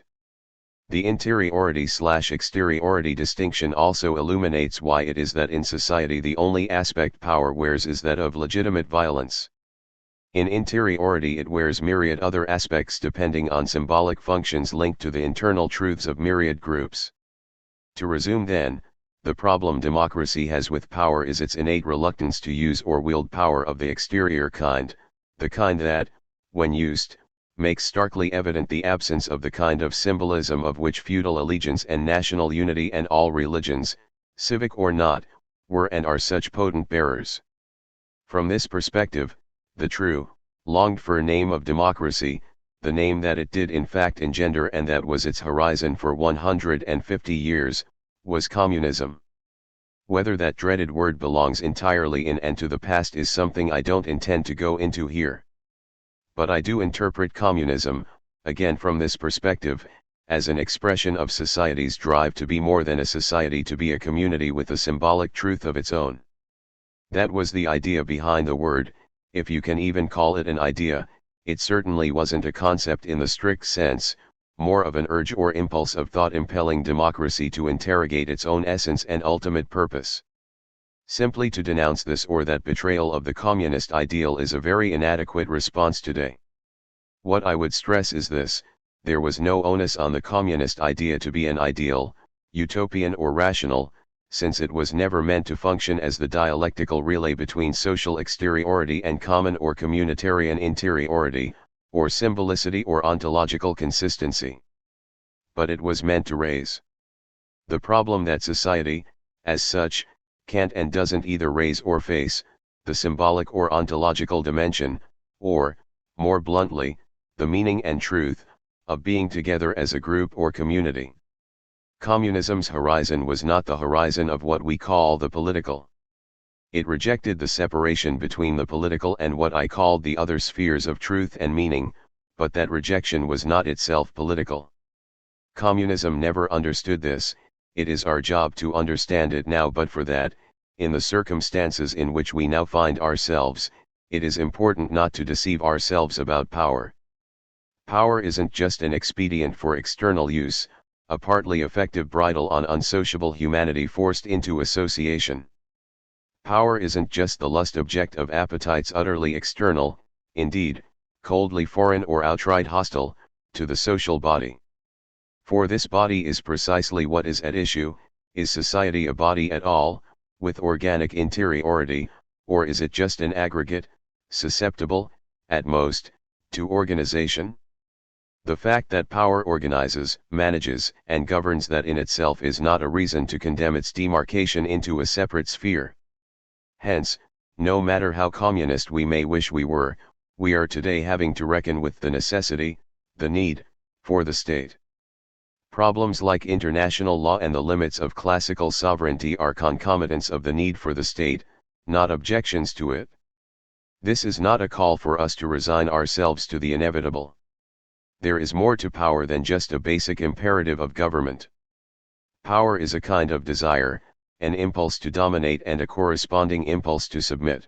The interiority/exteriority distinction also illuminates why it is that in society the only aspect power wears is that of legitimate violence. In interiority it wears myriad other aspects depending on symbolic functions linked to the internal truths of myriad groups. To resume then, the problem democracy has with power is its innate reluctance to use or wield power of the exterior kind, the kind that, when used, makes starkly evident the absence of the kind of symbolism of which feudal allegiance and national unity and all religions, civic or not, were and are such potent bearers. From this perspective, the true, longed-for name of democracy, the name that it did in fact engender and that was its horizon for 150 years, was communism. Whether that dreaded word belongs entirely in and to the past is something I don't intend to go into here. But I do interpret communism, again from this perspective, as an expression of society's drive to be more than a society, to be a community with a symbolic truth of its own. That was the idea behind the word, if you can even call it an idea. It certainly wasn't a concept in the strict sense, more of an urge or impulse of thought impelling democracy to interrogate its own essence and ultimate purpose. Simply to denounce this or that betrayal of the communist ideal is a very inadequate response today. What I would stress is this: there was no onus on the communist idea to be an ideal, utopian or rational, since it was never meant to function as the dialectical relay between social exteriority and common or communitarian interiority, or symbolicity or ontological consistency. But it was meant to raise the problem that society, as such, can't and doesn't either raise or face, the symbolic or ontological dimension, or, more bluntly, the meaning and truth, of being together as a group or community. Communism's horizon was not the horizon of what we call the political. It rejected the separation between the political and what I called the other spheres of truth and meaning, but that rejection was not itself political. Communism never understood this. It is our job to understand it now, but for that, in the circumstances in which we now find ourselves, it is important not to deceive ourselves about power. Power isn't just an expedient for external use, a partly effective bridle on unsociable humanity forced into association. Power isn't just the lust object of appetites utterly external, indeed, coldly foreign or outright hostile, to the social body. For this body is precisely what is at issue: is society a body at all, with organic interiority, or is it just an aggregate, susceptible, at most, to organization? The fact that power organizes, manages, and governs that in itself is not a reason to condemn its demarcation into a separate sphere. Hence, no matter how communist we may wish we were, we are today having to reckon with the necessity, the need, for the state. Problems like international law and the limits of classical sovereignty are concomitants of the need for the state, not objections to it. This is not a call for us to resign ourselves to the inevitable. There is more to power than just a basic imperative of government. Power is a kind of desire, an impulse to dominate and a corresponding impulse to submit.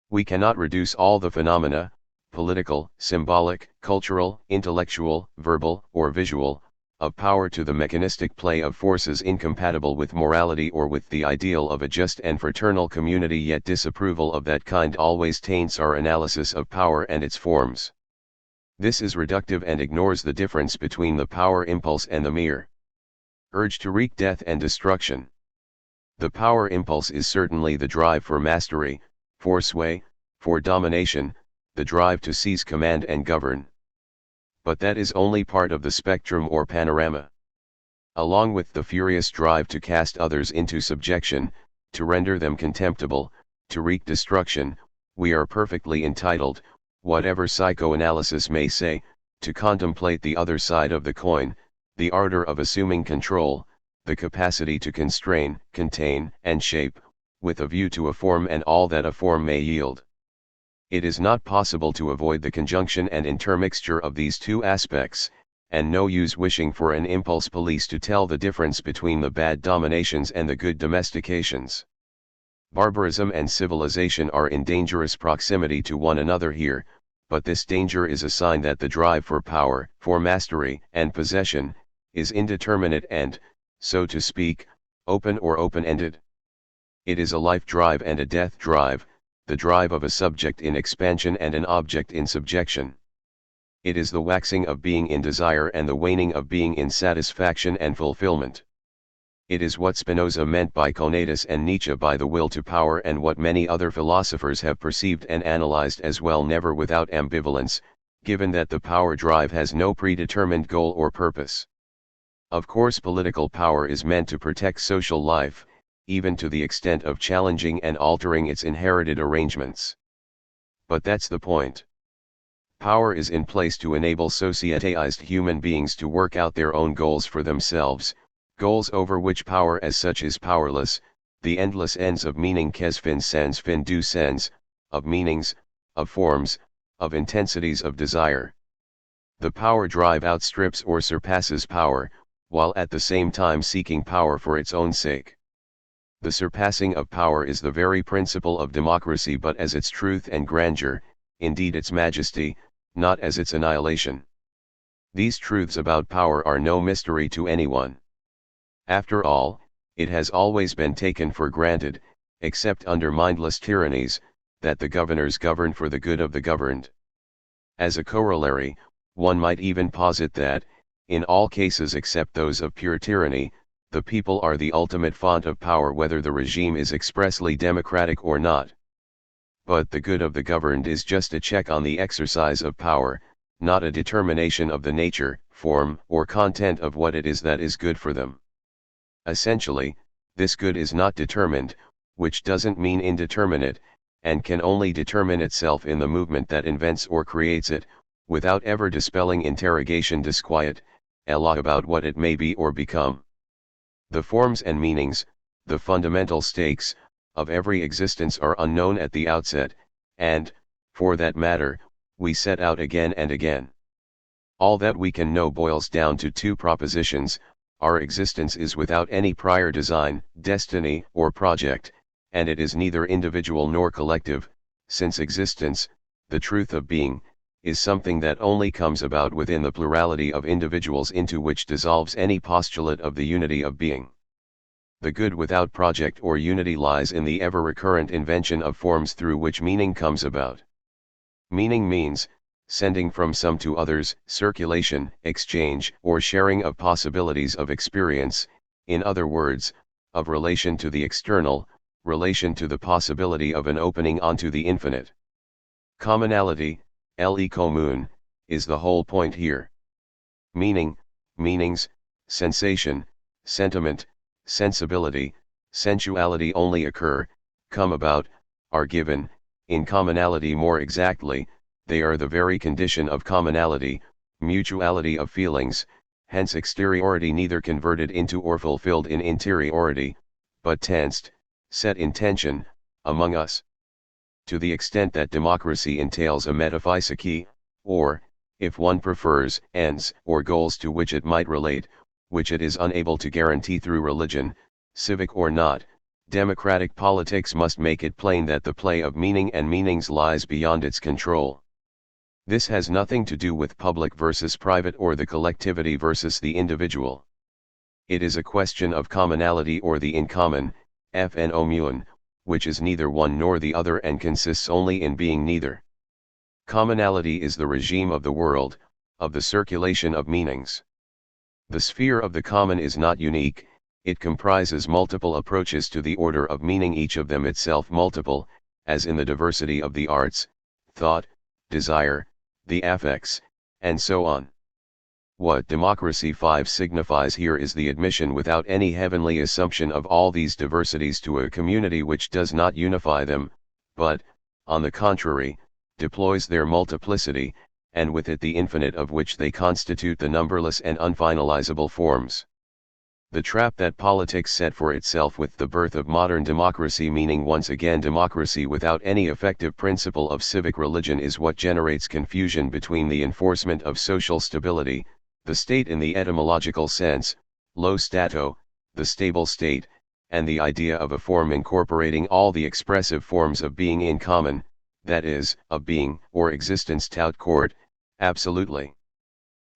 We cannot reduce all the phenomena, political, symbolic, cultural, intellectual, verbal, or visual, of power to the mechanistic play of forces incompatible with morality or with the ideal of a just and fraternal community, yet disapproval of that kind always taints our analysis of power and its forms. This is reductive and ignores the difference between the power impulse and the mere urge to wreak death and destruction. The power impulse is certainly the drive for mastery, for sway, for domination, the drive to seize command and govern. But that is only part of the spectrum or panorama. Along with the furious drive to cast others into subjection, to render them contemptible, to wreak destruction, we are perfectly entitled, whatever psychoanalysis may say, to contemplate the other side of the coin, the ardor of assuming control, the capacity to constrain, contain, and shape, with a view to a form and all that a form may yield. It is not possible to avoid the conjunction and intermixture of these two aspects, and no use wishing for an impulse police to tell the difference between the bad dominations and the good domestications. Barbarism and civilization are in dangerous proximity to one another here, but this danger is a sign that the drive for power, for mastery and possession, is indeterminate and, so to speak, open or open-ended. It is a life drive and a death drive, the drive of a subject in expansion and an object in subjection. It is the waxing of being in desire and the waning of being in satisfaction and fulfillment. It is what Spinoza meant by conatus and Nietzsche by the will to power, and what many other philosophers have perceived and analyzed as well, never without ambivalence, given that the power drive has no predetermined goal or purpose. Of course, political power is meant to protect social life, even to the extent of challenging and altering its inherited arrangements. But that's the point. Power is in place to enable societized human beings to work out their own goals for themselves, goals over which power as such is powerless, the endless ends of meaning qu'est fin sens fin du sens, of meanings, of forms, of intensities of desire. The power drive outstrips or surpasses power, while at the same time seeking power for its own sake. The surpassing of power is the very principle of democracy, but as its truth and grandeur, indeed its majesty, not as its annihilation. These truths about power are no mystery to anyone. After all, it has always been taken for granted, except under mindless tyrannies, that the governors govern for the good of the governed. As a corollary, one might even posit that, in all cases except those of pure tyranny, the people are the ultimate font of power whether the regime is expressly democratic or not. But the good of the governed is just a check on the exercise of power, not a determination of the nature, form, or content of what it is that is good for them. Essentially, this good is not determined, which doesn't mean indeterminate, and can only determine itself in the movement that invents or creates it, without ever dispelling interrogation disquiet, about what it may be or become. The forms and meanings, the fundamental stakes, of every existence are unknown at the outset, and, for that matter, we set out again and again. All that we can know boils down to two propositions: our existence is without any prior design, destiny, or project, and it is neither individual nor collective, since existence, the truth of being, is something that only comes about within the plurality of individuals into which dissolves any postulate of the unity of being. The good without project or unity lies in the ever-recurrent invention of forms through which meaning comes about. Meaning means, sending from some to others, circulation, exchange, or sharing of possibilities of experience, in other words, of relation to the external, relation to the possibility of an opening onto the infinite. Commonality, le commun, is the whole point here. Meaning, meanings, sensation, sentiment, sensibility, sensuality only occur, come about, are given, in commonality. More exactly, they are the very condition of commonality, mutuality of feelings, hence exteriority neither converted into or fulfilled in interiority, but tensed, set in tension, among us. To the extent that democracy entails a metaphysique, or, if one prefers, ends or goals to which it might relate, which it is unable to guarantee through religion, civic or not, democratic politics must make it plain that the play of meaning and meanings lies beyond its control. This has nothing to do with public versus private or the collectivity versus the individual. It is a question of commonality or the in common, fnomune, which is neither one nor the other and consists only in being neither. Commonality is the regime of the world, of the circulation of meanings. The sphere of the common is not unique, it comprises multiple approaches to the order of meaning, each of them itself multiple, as in the diversity of the arts, thought, desire, the affects, and so on. What Democracy 5 signifies here is the admission without any heavenly assumption of all these diversities to a community which does not unify them, but, on the contrary, deploys their multiplicity, and with it the infinite of which they constitute the numberless and unfinalizable forms. The trap that politics set for itself with the birth of modern democracy, meaning once again democracy without any effective principle of civic religion, is what generates confusion between the enforcement of social stability, the state in the etymological sense, lo stato, the stable state, and the idea of a form incorporating all the expressive forms of being in common, that is, of being, or existence tout court, absolutely.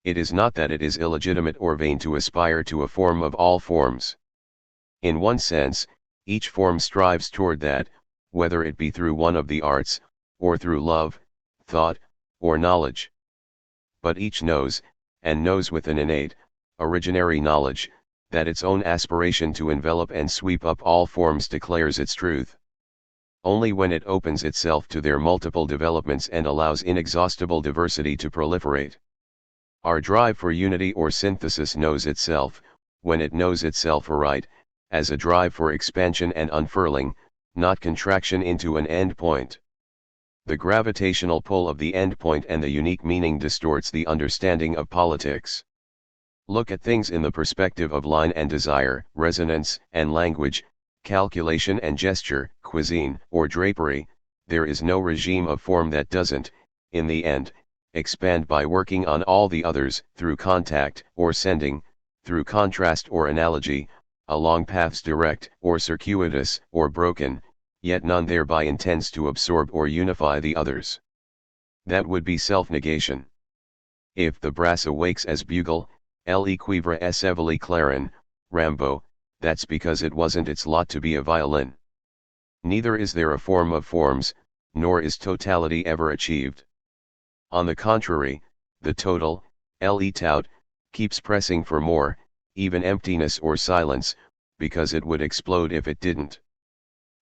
It is not that it is illegitimate or vain to aspire to a form of all forms. In one sense, each form strives toward that, whether it be through one of the arts, or through love, thought, or knowledge. But each knows, and knows with an innate, originary knowledge, that its own aspiration to envelop and sweep up all forms declares its truth. Only when it opens itself to their multiple developments and allows inexhaustible diversity to proliferate. Our drive for unity or synthesis knows itself, when it knows itself aright, as a drive for expansion and unfurling, not contraction into an end point. The gravitational pull of the end point and the unique meaning distorts the understanding of politics. Look at things in the perspective of line and desire, resonance and language, calculation and gesture, cuisine or drapery. There is no regime of form that doesn't, in the end, expand by working on all the others, through contact or sending, through contrast or analogy, along paths direct or circuitous or broken, yet none thereby intends to absorb or unify the others. That would be self-negation. If the brass awakes as bugle, le cuivre est éveillé clarin, Rambo, that's because it wasn't its lot to be a violin. Neither is there a form of forms, nor is totality ever achieved. On the contrary, the total, tout, keeps pressing for more, even emptiness or silence, because it would explode if it didn't.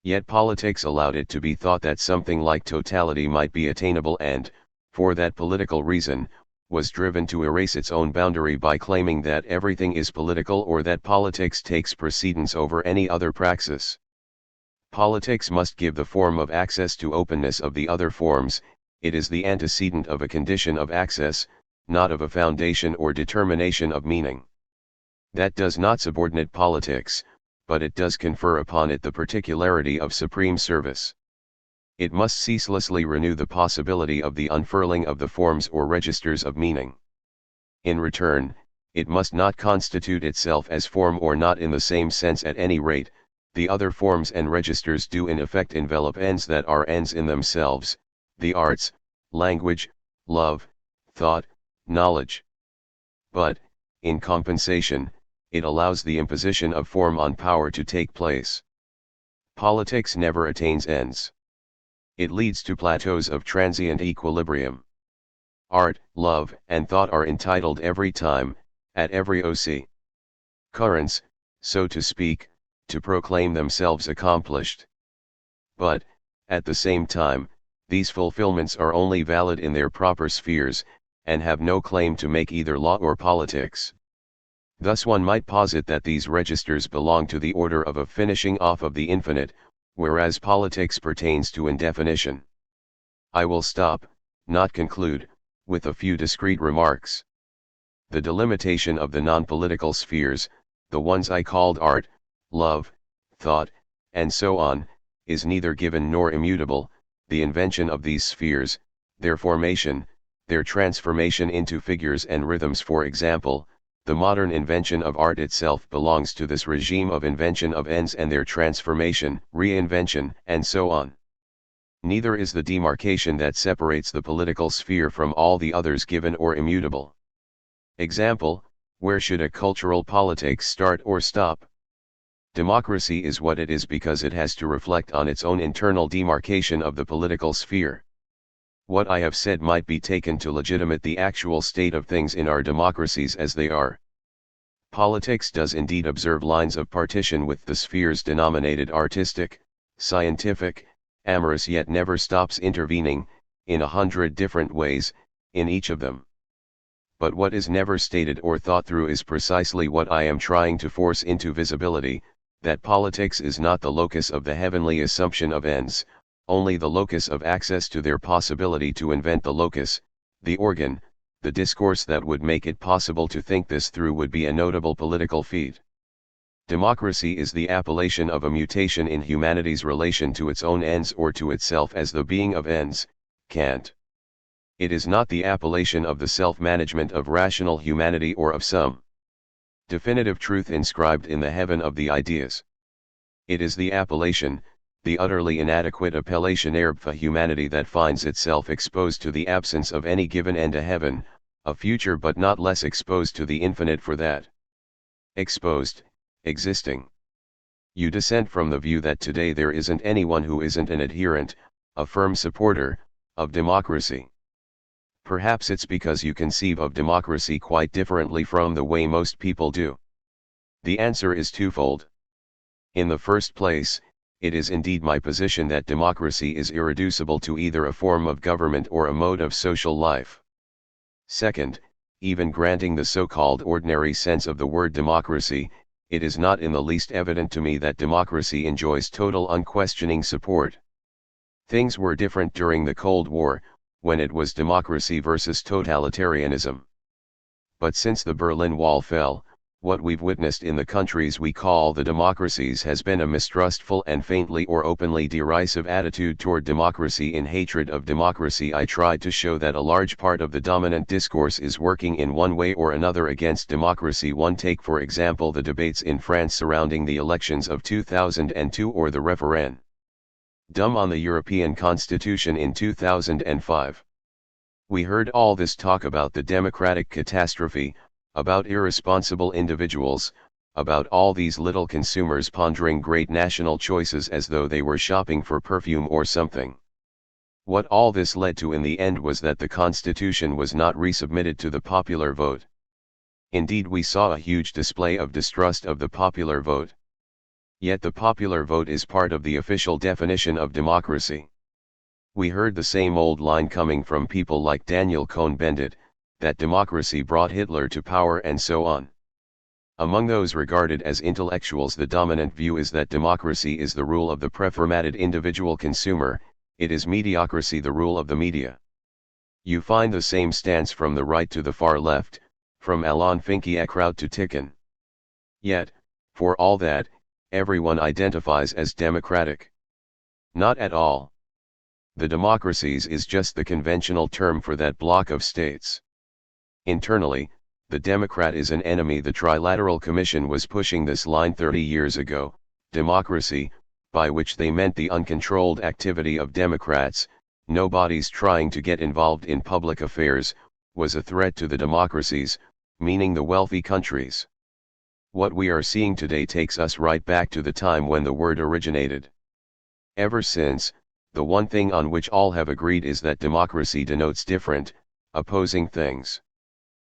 Yet politics allowed it to be thought that something like totality might be attainable and, for that political reason, was driven to erase its own boundary by claiming that everything is political or that politics takes precedence over any other praxis. Politics must give the form of access to openness of the other forms, it is the antecedent of a condition of access, not of a foundation or determination of meaning. That does not subordinate politics, but it does confer upon it the particularity of supreme service. It must ceaselessly renew the possibility of the unfurling of the forms or registers of meaning. In return, it must not constitute itself as form or not in the same sense at any rate. The other forms and registers do in effect envelop ends that are ends in themselves, the arts, language, love, thought, knowledge. But, in compensation, it allows the imposition of form on power to take place. Politics never attains ends. It leads to plateaus of transient equilibrium. Art, love, and thought are entitled every time, at every occurrence, so to speak, to proclaim themselves accomplished. But, at the same time, these fulfillments are only valid in their proper spheres, and have no claim to make either law or politics. Thus one might posit that these registers belong to the order of a finishing off of the infinite, whereas politics pertains to indefinition. I will stop, not conclude, with a few discrete remarks. The delimitation of the non-political spheres, the ones I called art, love, thought, and so on, is neither given nor immutable. The invention of these spheres, their formation, their transformation into figures and rhythms, for example, the modern invention of art itself belongs to this regime of invention of ends and their transformation, reinvention, and so on. Neither is the demarcation that separates the political sphere from all the others given or immutable. Example, where should a cultural politics start or stop? Democracy is what it is because it has to reflect on its own internal demarcation of the political sphere. What I have said might be taken to legitimate the actual state of things in our democracies as they are. Politics does indeed observe lines of partition with the spheres denominated artistic, scientific, amorous, yet never stops intervening, in 100 different ways, in each of them. But what is never stated or thought through is precisely what I am trying to force into visibility, that politics is not the locus of the heavenly assumption of ends, only the locus of access to their possibility to invent the locus, the organ. The discourse that would make it possible to think this through would be a notable political feat. Democracy is the appellation of a mutation in humanity's relation to its own ends or to itself as the being of ends, Kant. It is not the appellation of the self-management of rational humanity or of some definitive truth inscribed in the heaven of the ideas. It is the appellation, the utterly inadequate appellationaire for humanity that finds itself exposed to the absence of any given end, a heaven, a future, but not less exposed to the infinite for that. Exposed, existing. You dissent from the view that today there isn't anyone who isn't an adherent, a firm supporter, of democracy. Perhaps it's because you conceive of democracy quite differently from the way most people do. The answer is twofold. In the first place, it is indeed my position that democracy is irreducible to either a form of government or a mode of social life. Second, even granting the so-called ordinary sense of the word democracy, it is not in the least evident to me that democracy enjoys total unquestioning support. Things were different during the Cold War, when it was democracy versus totalitarianism. But since the Berlin Wall fell, what we've witnessed in the countries we call the democracies has been a mistrustful and faintly or openly derisive attitude toward democracy in hatred of democracy. I tried to show that a large part of the dominant discourse is working in one way or another against democracy. One take for example the debates in France surrounding the elections of 2002 or the referendum on the European Constitution in 2005. We heard all this talk about the democratic catastrophe, about irresponsible individuals, about all these little consumers pondering great national choices as though they were shopping for perfume or something. What all this led to in the end was that the constitution was not resubmitted to the popular vote. Indeed, we saw a huge display of distrust of the popular vote. Yet the popular vote is part of the official definition of democracy. We heard the same old line coming from people like Daniel Cohn-Bendit, that democracy brought Hitler to power and so on. Among those regarded as intellectuals, the dominant view is that democracy is the rule of the preformatted individual consumer, it is mediocracy the rule of the media. You find the same stance from the right to the far left, from Alain Finkielkraut to Tikhon. Yet, for all that, everyone identifies as democratic. Not at all. The democracies is just the conventional term for that block of states. Internally, the Democrat is an enemy. The Trilateral Commission was pushing this line 30 years ago. Democracy, by which they meant the uncontrolled activity of Democrats, nobody's trying to get involved in public affairs, was a threat to the democracies, meaning the wealthy countries. What we are seeing today takes us right back to the time when the word originated. Ever since, the one thing on which all have agreed is that democracy denotes different, opposing things.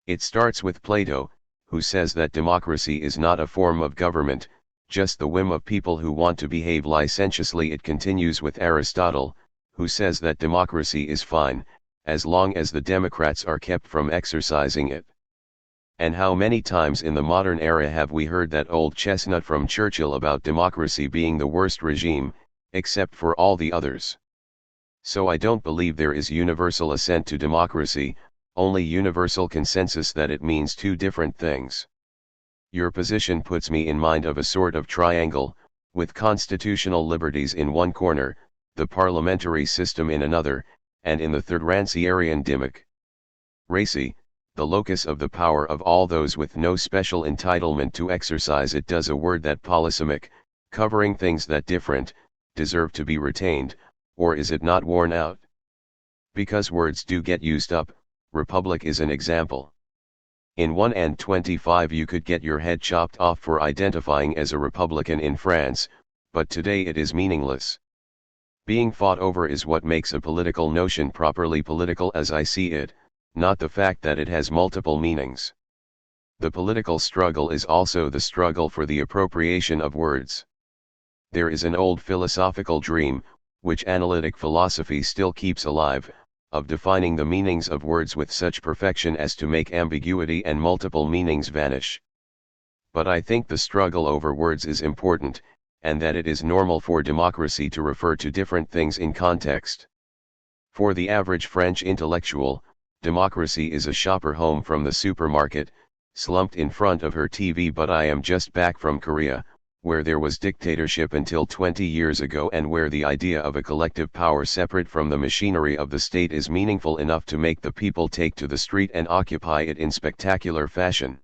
It starts with Plato, who says that democracy is not a form of government, just the whim of people who want to behave licentiously. It continues with Aristotle, who says that democracy is fine, as long as the Democrats are kept from exercising it. And how many times in the modern era have we heard that old chestnut from Churchill about democracy being the worst regime, except for all the others? So I don't believe there is universal assent to democracy, only universal consensus that it means two different things. Your position puts me in mind of a sort of triangle, with constitutional liberties in one corner, the parliamentary system in another, and in the third Rancierian Dimmock. Racy, the locus of the power of all those with no special entitlement to exercise it. Does a word that polysemic, covering things that different, deserve to be retained, or is it not worn out? Because words do get used up, republic is an example. In 1 and 25 you could get your head chopped off for identifying as a Republican in France, but today it is meaningless. Being fought over is what makes a political notion properly political as I see it, not the fact that it has multiple meanings. The political struggle is also the struggle for the appropriation of words. There is an old philosophical dream, which analytic philosophy still keeps alive, of defining the meanings of words with such perfection as to make ambiguity and multiple meanings vanish. But I think the struggle over words is important, and that it is normal for democracy to refer to different things in context. For the average French intellectual, democracy is a shopper home from the supermarket, slumped in front of her TV. But I am just back from Korea, where there was dictatorship until 20 years ago, and where the idea of a collective power separate from the machinery of the state is meaningful enough to make the people take to the street and occupy it in spectacular fashion.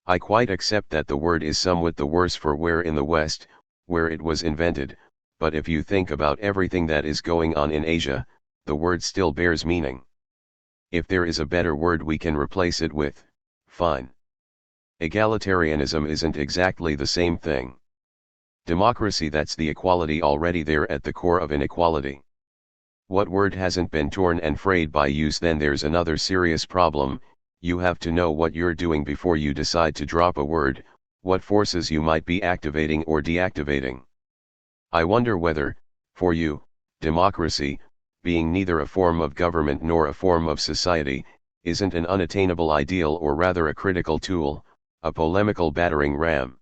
I quite accept that the word is somewhat the worse for wear in the West, where it was invented, but if you think about everything that is going on in Asia, the word still bears meaning. If there is a better word we can replace it with, fine. Egalitarianism isn't exactly the same thing. Democracy, that's the equality already there at the core of inequality. What word hasn't been torn and frayed by use? Then there's another serious problem. You have to know what you're doing before you decide to drop a word, what forces you might be activating or deactivating. I wonder whether, for you, democracy, being neither a form of government nor a form of society, isn't an unattainable ideal, or rather a critical tool, a polemical battering ram.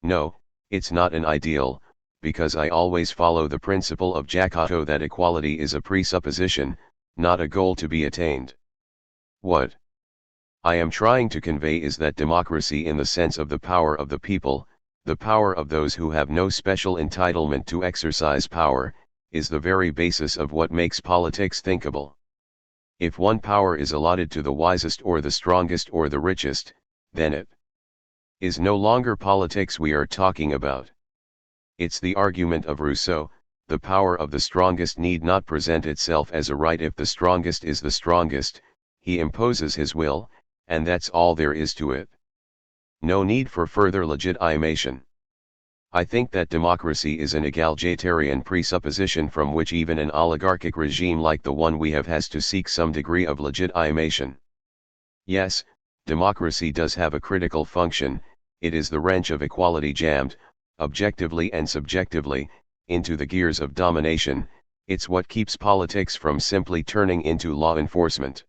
No, it's not an ideal, because I always follow the principle of Giorgio that equality is a presupposition, not a goal to be attained. What I am trying to convey is that democracy, in the sense of the power of the people, the power of those who have no special entitlement to exercise power, is the very basis of what makes politics thinkable. If one power is allotted to the wisest or the strongest or the richest, then it is no longer politics we are talking about. It's the argument of Rousseau: the power of the strongest need not present itself as a right. If the strongest is the strongest, he imposes his will, and that's all there is to it. No need for further legitimation. I think that democracy is an egalitarian presupposition from which even an oligarchic regime like the one we have has to seek some degree of legitimation. Yes, democracy does have a critical function. It is the wrench of equality jammed, objectively and subjectively, into the gears of domination. It's what keeps politics from simply turning into law enforcement.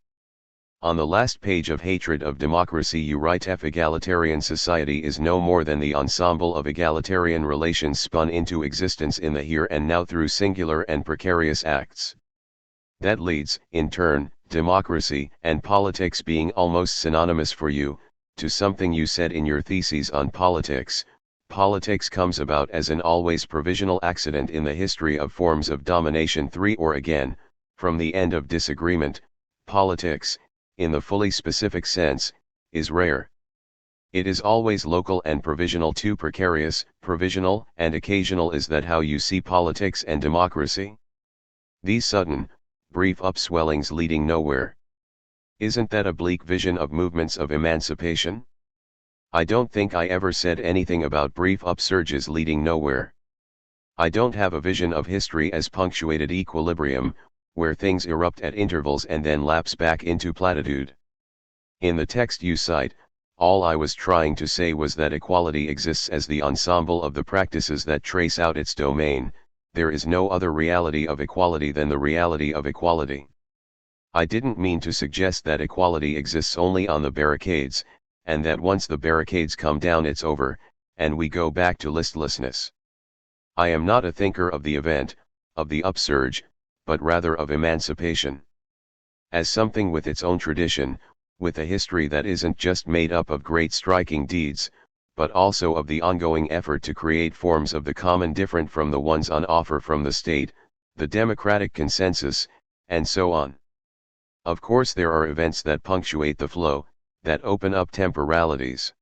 On the last page of Hatred of Democracy you write egalitarian society is no more than the ensemble of egalitarian relations spun into existence in the here and now through singular and precarious acts. That leads, in turn, democracy and politics being almost synonymous for you, to something you said in your theses on politics. Politics comes about as an always provisional accident in the history of forms of domination. 3 Or again, from the end of disagreement, politics, in the fully specific sense, is rare. It is always local and provisional. 2 Precarious, provisional, and occasional. Is that how you see politics and democracy? These sudden, brief upswellings leading nowhere. Isn't that a bleak vision of movements of emancipation? I don't think I ever said anything about brief upsurges leading nowhere. I don't have a vision of history as punctuated equilibrium, where things erupt at intervals and then lapse back into platitude. In the text you cite, all I was trying to say was that equality exists as the ensemble of the practices that trace out its domain. There is no other reality of equality than the reality of equality. I didn't mean to suggest that equality exists only on the barricades, and that once the barricades come down it's over, and we go back to listlessness. I am not a thinker of the event, of the upsurge, but rather of emancipation. As something with its own tradition, with a history that isn't just made up of great striking deeds, but also of the ongoing effort to create forms of the common different from the ones on offer from the state, the democratic consensus, and so on. Of course there are events that punctuate the flow, that open up temporalities.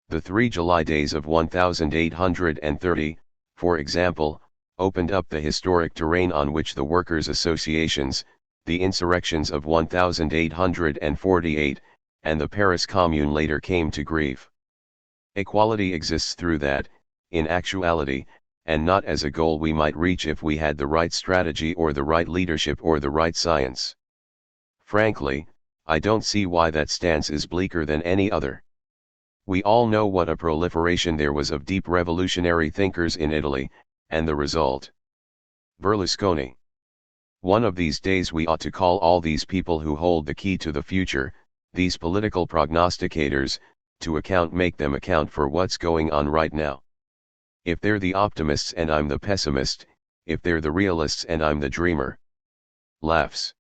The 3 July days of 1830, for example, opened up the historic terrain on which the workers' associations, the insurrections of 1848, and the Paris Commune later came to grief. Equality exists through that, in actuality, and not as a goal we might reach if we had the right strategy or the right leadership or the right science. Frankly, I don't see why that stance is bleaker than any other. We all know what a proliferation there was of deep revolutionary thinkers in Italy, and the result. Berlusconi. One of these days we ought to call all these people who hold the key to the future, these political prognosticators, to account. Make them account for what's going on right now. If they're the optimists and I'm the pessimist, if they're the realists and I'm the dreamer. Laughs.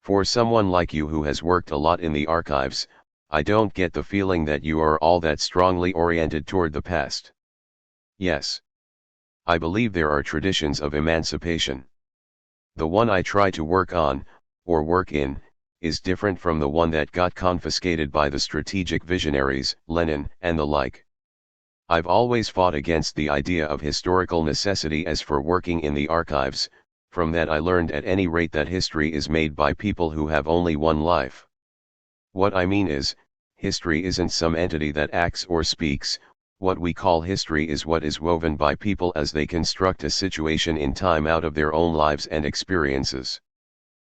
For someone like you who has worked a lot in the archives, I don't get the feeling that you are all that strongly oriented toward the past. Yes. I believe there are traditions of emancipation. The one I try to work on, or work in, is different from the one that got confiscated by the strategic visionaries, Lenin, and the like. I've always fought against the idea of historical necessity as for working in the archives. From that I learned at any rate that history is made by people who have only one life. What I mean is, history isn't some entity that acts or speaks. What we call history is what is woven by people as they construct a situation in time out of their own lives and experiences.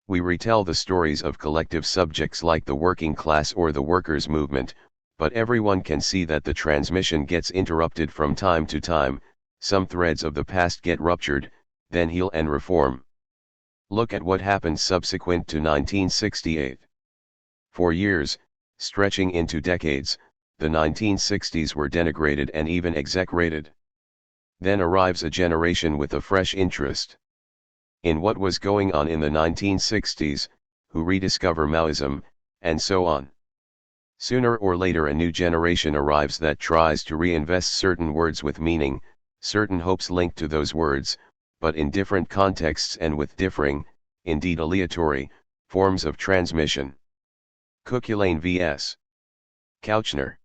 We retell the stories of collective subjects like the working class or the workers' movement, but everyone can see that the transmission gets interrupted from time to time. Some threads of the past get ruptured, then heal and reform. Look at what happened subsequent to 1968. For years, stretching into decades, the 1960s were denigrated and even execrated. Then arrives a generation with a fresh interest in what was going on in the 1960s, who rediscover Maoism, and so on. Sooner or later a new generation arrives that tries to reinvest certain words with meaning, certain hopes linked to those words, but in different contexts and with differing, indeed aleatory, forms of transmission. Cuculain vs. Kouchner.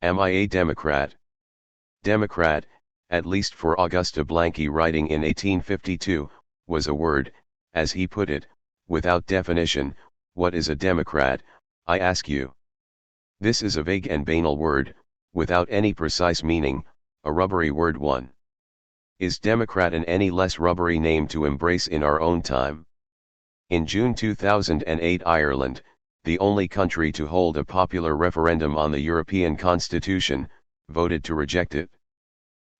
Am I a Democrat? Democrat, at least for Auguste Blanqui writing in 1852, was a word, as he put it, without definition. What is a Democrat, I ask you? This is a vague and banal word, without any precise meaning, a rubbery word. One. Is Democrat an any less rubbery name to embrace in our own time? In June 2008, Ireland, the only country to hold a popular referendum on the European Constitution, voted to reject it.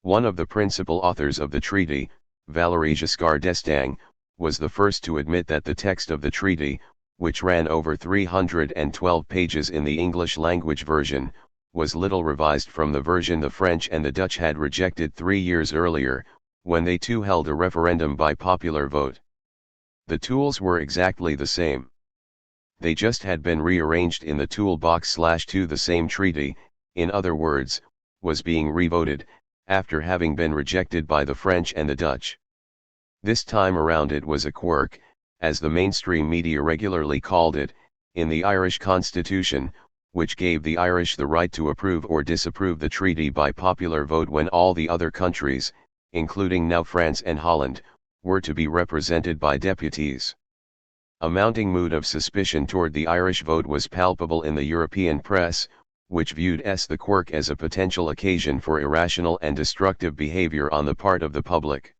One of the principal authors of the treaty, Valéry Giscard d'Estaing, was the first to admit that the text of the treaty, which ran over 312 pages in the English language version, was little revised from the version the French and the Dutch had rejected 3 years earlier, when they too held a referendum by popular vote. The tools were exactly the same. They just had been rearranged in the toolbox / to the same treaty, in other words, was being revoted, after having been rejected by the French and the Dutch. This time around it was a quirk, as the mainstream media regularly called it, in the Irish constitution, which gave the Irish the right to approve or disapprove the treaty by popular vote when all the other countries, including now France and Holland, were to be represented by deputies. A mounting mood of suspicion toward the Irish vote was palpable in the European press, which viewed the quirk as a potential occasion for irrational and destructive behavior on the part of the public.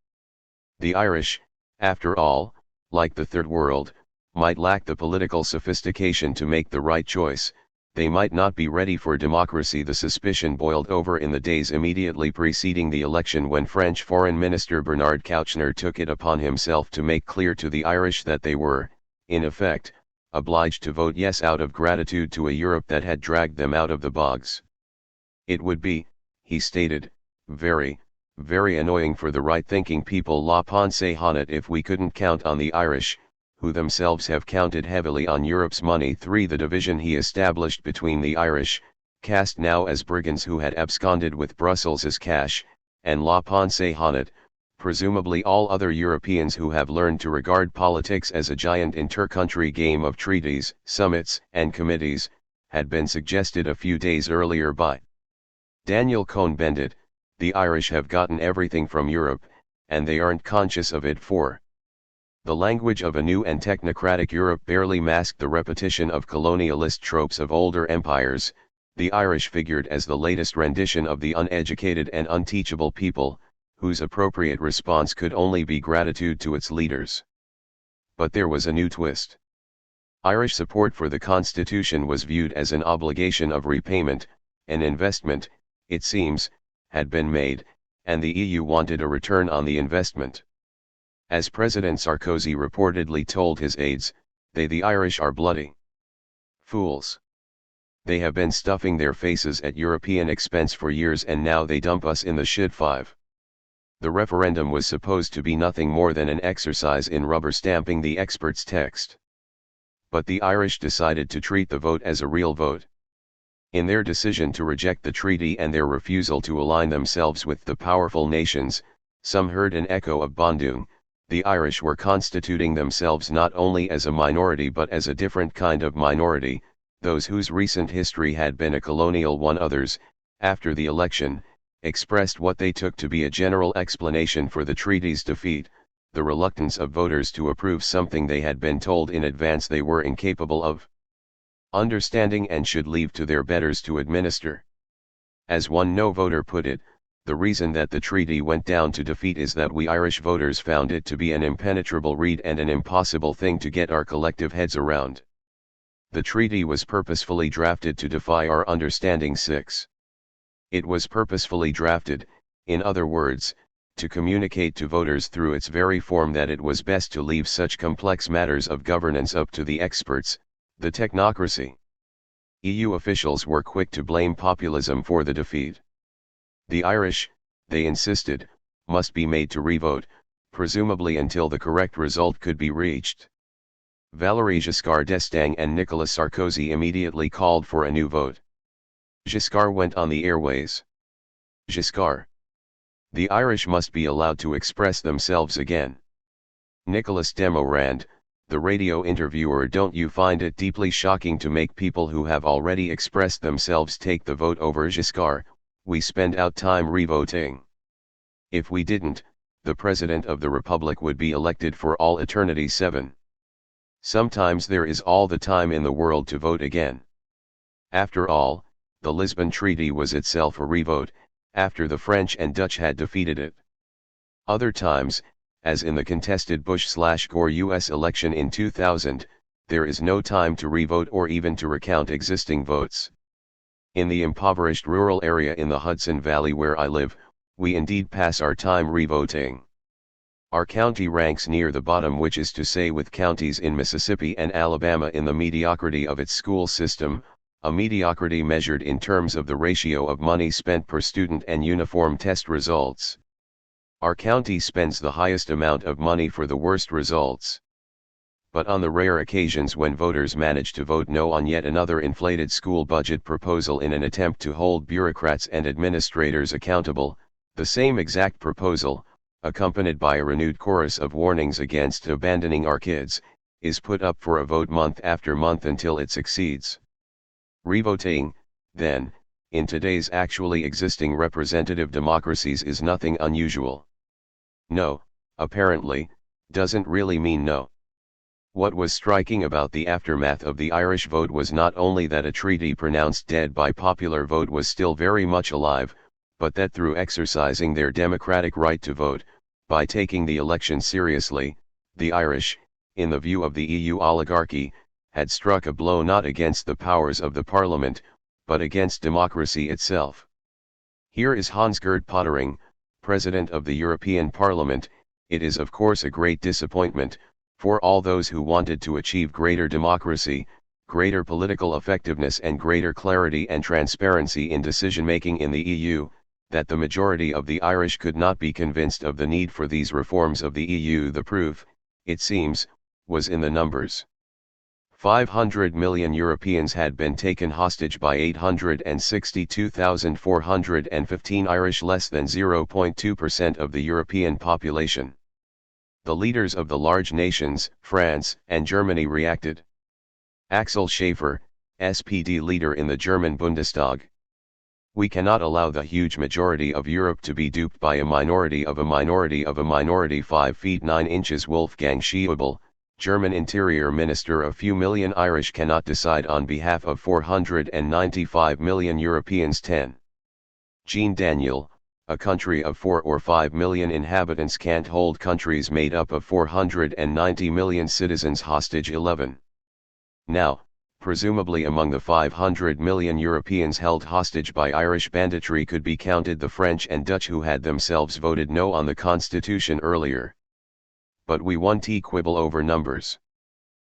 The Irish, after all, like the Third World, might lack the political sophistication to make the right choice. They might not be ready for democracy. The suspicion boiled over in the days immediately preceding the election, when French Foreign Minister Bernard Kouchner took it upon himself to make clear to the Irish that they were, in effect, obliged to vote yes out of gratitude to a Europe that had dragged them out of the bogs. It would be, he stated, very, very annoying for the right-thinking people la pensée honnête if we couldn't count on the Irish, who themselves have counted heavily on Europe's money. 3. The division he established between the Irish, cast now as brigands who had absconded with Brussels's cash, and la pensée honnête, presumably all other Europeans who have learned to regard politics as a giant inter-country game of treaties, summits, and committees, had been suggested a few days earlier by Daniel Cohn-Bendit. The Irish have gotten everything from Europe, and they aren't conscious of it. 4. The language of a new and technocratic Europe barely masked the repetition of colonialist tropes of older empires. The Irish figured as the latest rendition of the uneducated and unteachable people, whose appropriate response could only be gratitude to its leaders. But there was a new twist. Irish support for the Constitution was viewed as an obligation of repayment. An investment, it seems, had been made, and the EU wanted a return on the investment. As President Sarkozy reportedly told his aides, the Irish are bloody fools. They have been stuffing their faces at European expense for years, and now they dump us in the shit. 5. The referendum was supposed to be nothing more than an exercise in rubber stamping the experts' text. But the Irish decided to treat the vote as a real vote. In their decision to reject the treaty and their refusal to align themselves with the powerful nations, some heard an echo of Badiou. The Irish were constituting themselves not only as a minority but as a different kind of minority, those whose recent history had been a colonial one. Others, after the election, expressed what they took to be a general explanation for the treaty's defeat: the reluctance of voters to approve something they had been told in advance they were incapable of understanding and should leave to their betters to administer. As one no voter put it, the reason that the treaty went down to defeat is that we Irish voters found it to be an impenetrable reed and an impossible thing to get our collective heads around. The treaty was purposefully drafted to defy our understanding. 6. It was purposefully drafted, in other words, to communicate to voters through its very form that it was best to leave such complex matters of governance up to the experts, the technocracy. EU officials were quick to blame populism for the defeat. The Irish, they insisted, must be made to revote, presumably until the correct result could be reached. Valéry Giscard d'Estaing and Nicolas Sarkozy immediately called for a new vote. Giscard went on the airways. Giscard: the Irish must be allowed to express themselves again. Nicolas Demorand, the radio interviewer: don't you find it deeply shocking to make people who have already expressed themselves take the vote over Giscard? We spend out time revoting. If we didn't, the President of the Republic would be elected for all eternity. 7. Sometimes there is all the time in the world to vote again. After all, the Lisbon Treaty was itself a revote, after the French and Dutch had defeated it. Other times, as in the contested Bush/Gore US election in 2000, there is no time to revote or even to recount existing votes. In the impoverished rural area in the Hudson Valley where I live, we indeed pass our time revoting. Our county ranks near the bottom, which is to say with counties in Mississippi and Alabama in the mediocrity of its school system, a mediocrity measured in terms of the ratio of money spent per student and uniform test results. Our county spends the highest amount of money for the worst results. But on the rare occasions when voters manage to vote no on yet another inflated school budget proposal in an attempt to hold bureaucrats and administrators accountable, the same exact proposal, accompanied by a renewed chorus of warnings against abandoning our kids, is put up for a vote month after month until it succeeds. Revoting, then, in today's actually existing representative democracies is nothing unusual. No, apparently, doesn't really mean no. What was striking about the aftermath of the Irish vote was not only that a treaty pronounced dead by popular vote was still very much alive, but that through exercising their democratic right to vote, by taking the election seriously, the Irish, in the view of the EU oligarchy, had struck a blow not against the powers of the Parliament, but against democracy itself. Here is Hans-Gert Pöttering, President of the European Parliament. It is of course a great disappointment, for all those who wanted to achieve greater democracy, greater political effectiveness and greater clarity and transparency in decision-making in the EU, that the majority of the Irish could not be convinced of the need for these reforms of the EU. The proof, it seems, was in the numbers. 500 million Europeans had been taken hostage by 862,415 Irish, less than 0.2% of the European population. The leaders of the large nations, France and Germany, reacted. Axel Schäfer, SPD leader in the German Bundestag. We cannot allow the huge majority of Europe to be duped by a minority of a minority of a minority. 5 feet 9 inches. Wolfgang Schäuble, German Interior Minister. A few million Irish cannot decide on behalf of 495 million Europeans. 10. Jean Daniel, a country of 4 or 5 million inhabitants can't hold countries made up of 490 million citizens hostage. 11. Now, presumably among the 500 million Europeans held hostage by Irish banditry could be counted the French and Dutch, who had themselves voted no on the constitution earlier. But we won't quibble over numbers.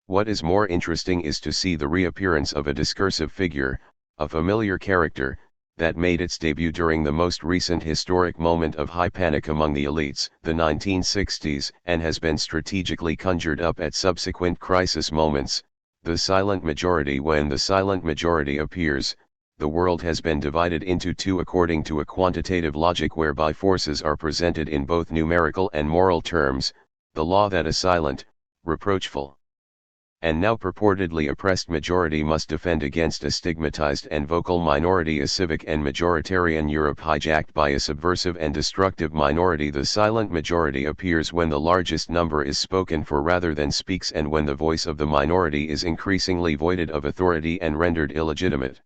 What is more interesting is to see the reappearance of a discursive figure, a familiar character, that made its debut during the most recent historic moment of high panic among the elites, the 1960s, and has been strategically conjured up at subsequent crisis moments, the silent majority. When the silent majority appears, the world has been divided into two according to a quantitative logic whereby forces are presented in both numerical and moral terms, the law that a silent, reproachful, and now purportedly oppressed majority must defend against a stigmatized and vocal minority. A civic and majoritarian Europe hijacked by a subversive and destructive minority. The silent majority appears when the largest number is spoken for rather than speaks, and when the voice of the minority is increasingly voided of authority and rendered illegitimate.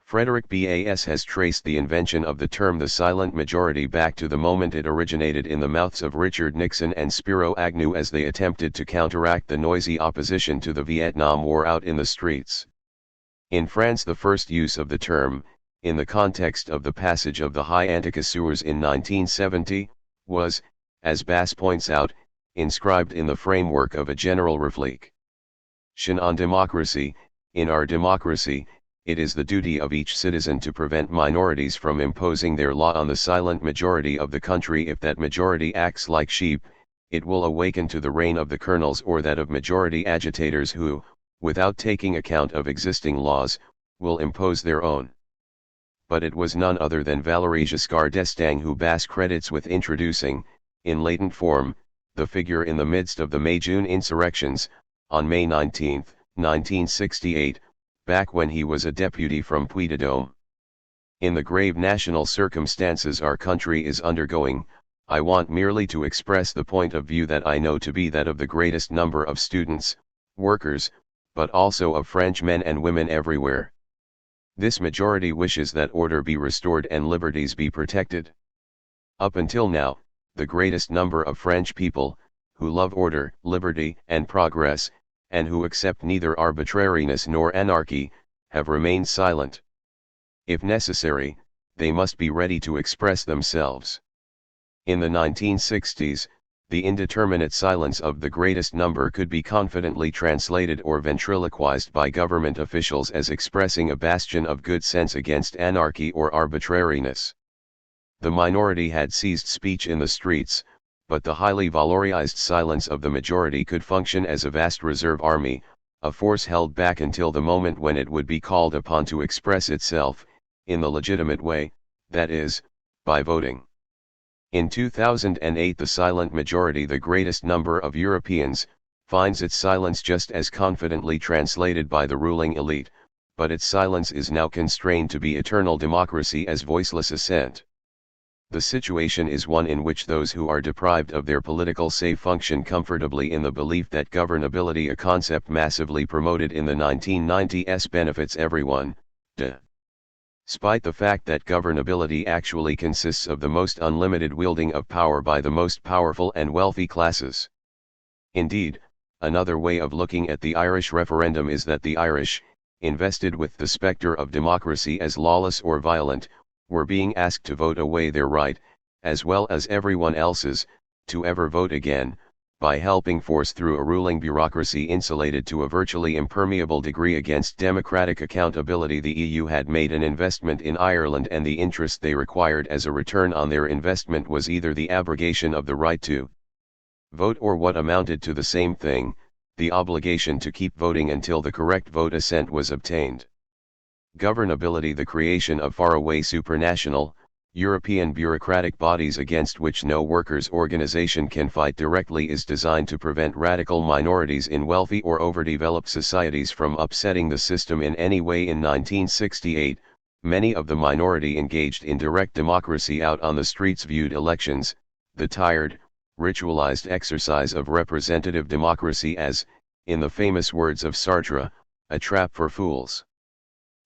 Frederick Bas has traced the invention of the term the silent majority back to the moment it originated in the mouths of Richard Nixon and Spiro Agnew as they attempted to counteract the noisy opposition to the Vietnam War out in the streets. In France, the first use of the term, in the context of the passage of the High Anticasseurs in 1970, was, as Bass points out, inscribed in the framework of a general reflection on democracy. In our democracy, it is the duty of each citizen to prevent minorities from imposing their law on the silent majority of the country. If that majority acts like sheep, it will awaken to the reign of the colonels or that of majority agitators who, without taking account of existing laws, will impose their own. But it was none other than Valéry Giscard d'Estaing who Bass credits with introducing, in latent form, the figure in the midst of the May-June insurrections, on May 19, 1968, back when he was a deputy from Puy-de-Dôme. In the grave national circumstances our country is undergoing, I want merely to express the point of view that I know to be that of the greatest number of students, workers, but also of French men and women everywhere. This majority wishes that order be restored and liberties be protected. Up until now, the greatest number of French people, who love order, liberty, and progress, and who accept neither arbitrariness nor anarchy, have remained silent. If necessary, they must be ready to express themselves. In the 1960s, the indeterminate silence of the greatest number could be confidently translated or ventriloquized by government officials as expressing a bastion of good sense against anarchy or arbitrariness. The minority had seized speech in the streets, but the highly valorized silence of the majority could function as a vast reserve army, a force held back until the moment when it would be called upon to express itself, in the legitimate way, that is, by voting. In 2008, the silent majority, the greatest number of Europeans, finds its silence just as confidently translated by the ruling elite, but its silence is now constrained to be eternal democracy as voiceless assent. The situation is one in which those who are deprived of their political say function comfortably in the belief that governability, a concept massively promoted in the 1990s, benefits everyone, despite the fact that governability actually consists of the most unlimited wielding of power by the most powerful and wealthy classes. Indeed, another way of looking at the Irish referendum is that the Irish, invested with the spectre of democracy as lawless or violent, were being asked to vote away their right, as well as everyone else's, to ever vote again, by helping force through a ruling bureaucracy insulated to a virtually impermeable degree against democratic accountability. The EU had made an investment in Ireland, and the interest they required as a return on their investment was either the abrogation of the right to vote or what amounted to the same thing, the obligation to keep voting until the correct vote assent was obtained. Governability, the creation of faraway supranational, European bureaucratic bodies against which no workers' organization can fight directly, is designed to prevent radical minorities in wealthy or overdeveloped societies from upsetting the system in any way. In 1968, many of the minority engaged in direct democracy out on the streets viewed elections, the tired, ritualized exercise of representative democracy, as, in the famous words of Sartre, a trap for fools.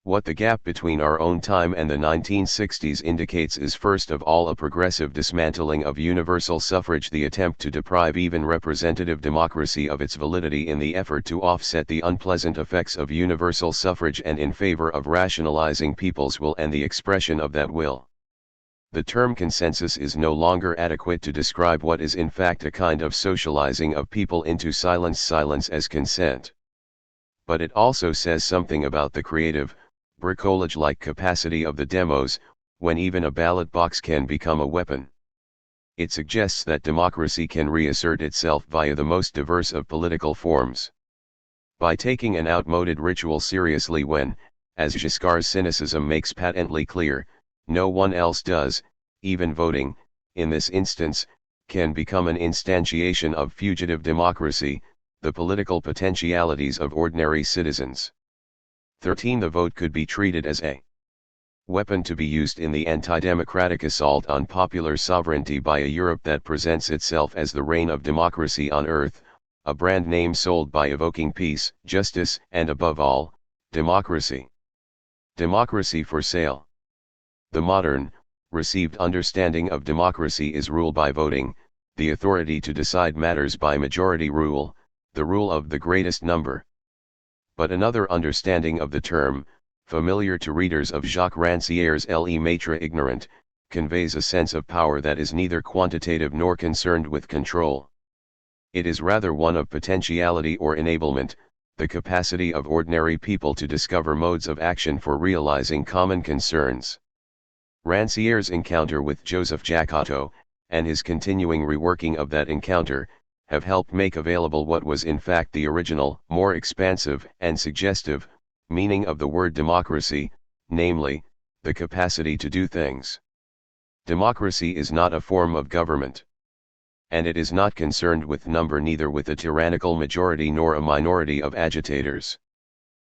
What the gap between our own time and the 1960s indicates is first of all a progressive dismantling of universal suffrage, the attempt to deprive even representative democracy of its validity in the effort to offset the unpleasant effects of universal suffrage and in favor of rationalizing people's will and the expression of that will. The term consensus is no longer adequate to describe what is in fact a kind of socializing of people into silence as consent. But it also says something about the creative, bricolage-like capacity of the demos, when even a ballot box can become a weapon. It suggests that democracy can reassert itself via the most diverse of political forms. By taking an outmoded ritual seriously when, as Giscard's cynicism makes patently clear, no one else does, even voting, in this instance, can become an instantiation of fugitive democracy, the political potentialities of ordinary citizens. 13. The vote could be treated as a weapon to be used in the anti-democratic assault on popular sovereignty by a Europe that presents itself as the reign of democracy on earth, a brand name sold by evoking peace, justice, and above all, democracy. Democracy for sale. The modern, received understanding of democracy is rule by voting, the authority to decide matters by majority rule, the rule of the greatest number. But another understanding of the term, familiar to readers of Jacques Rancière's Le Maître Ignorant, conveys a sense of power that is neither quantitative nor concerned with control. It is rather one of potentiality or enablement, the capacity of ordinary people to discover modes of action for realizing common concerns. Rancière's encounter with Joseph Jacoto, and his continuing reworking of that encounter, have helped make available what was in fact the original, more expansive and suggestive, meaning of the word democracy, namely, the capacity to do things. Democracy is not a form of government. And it is not concerned with number, neither with a tyrannical majority nor a minority of agitators.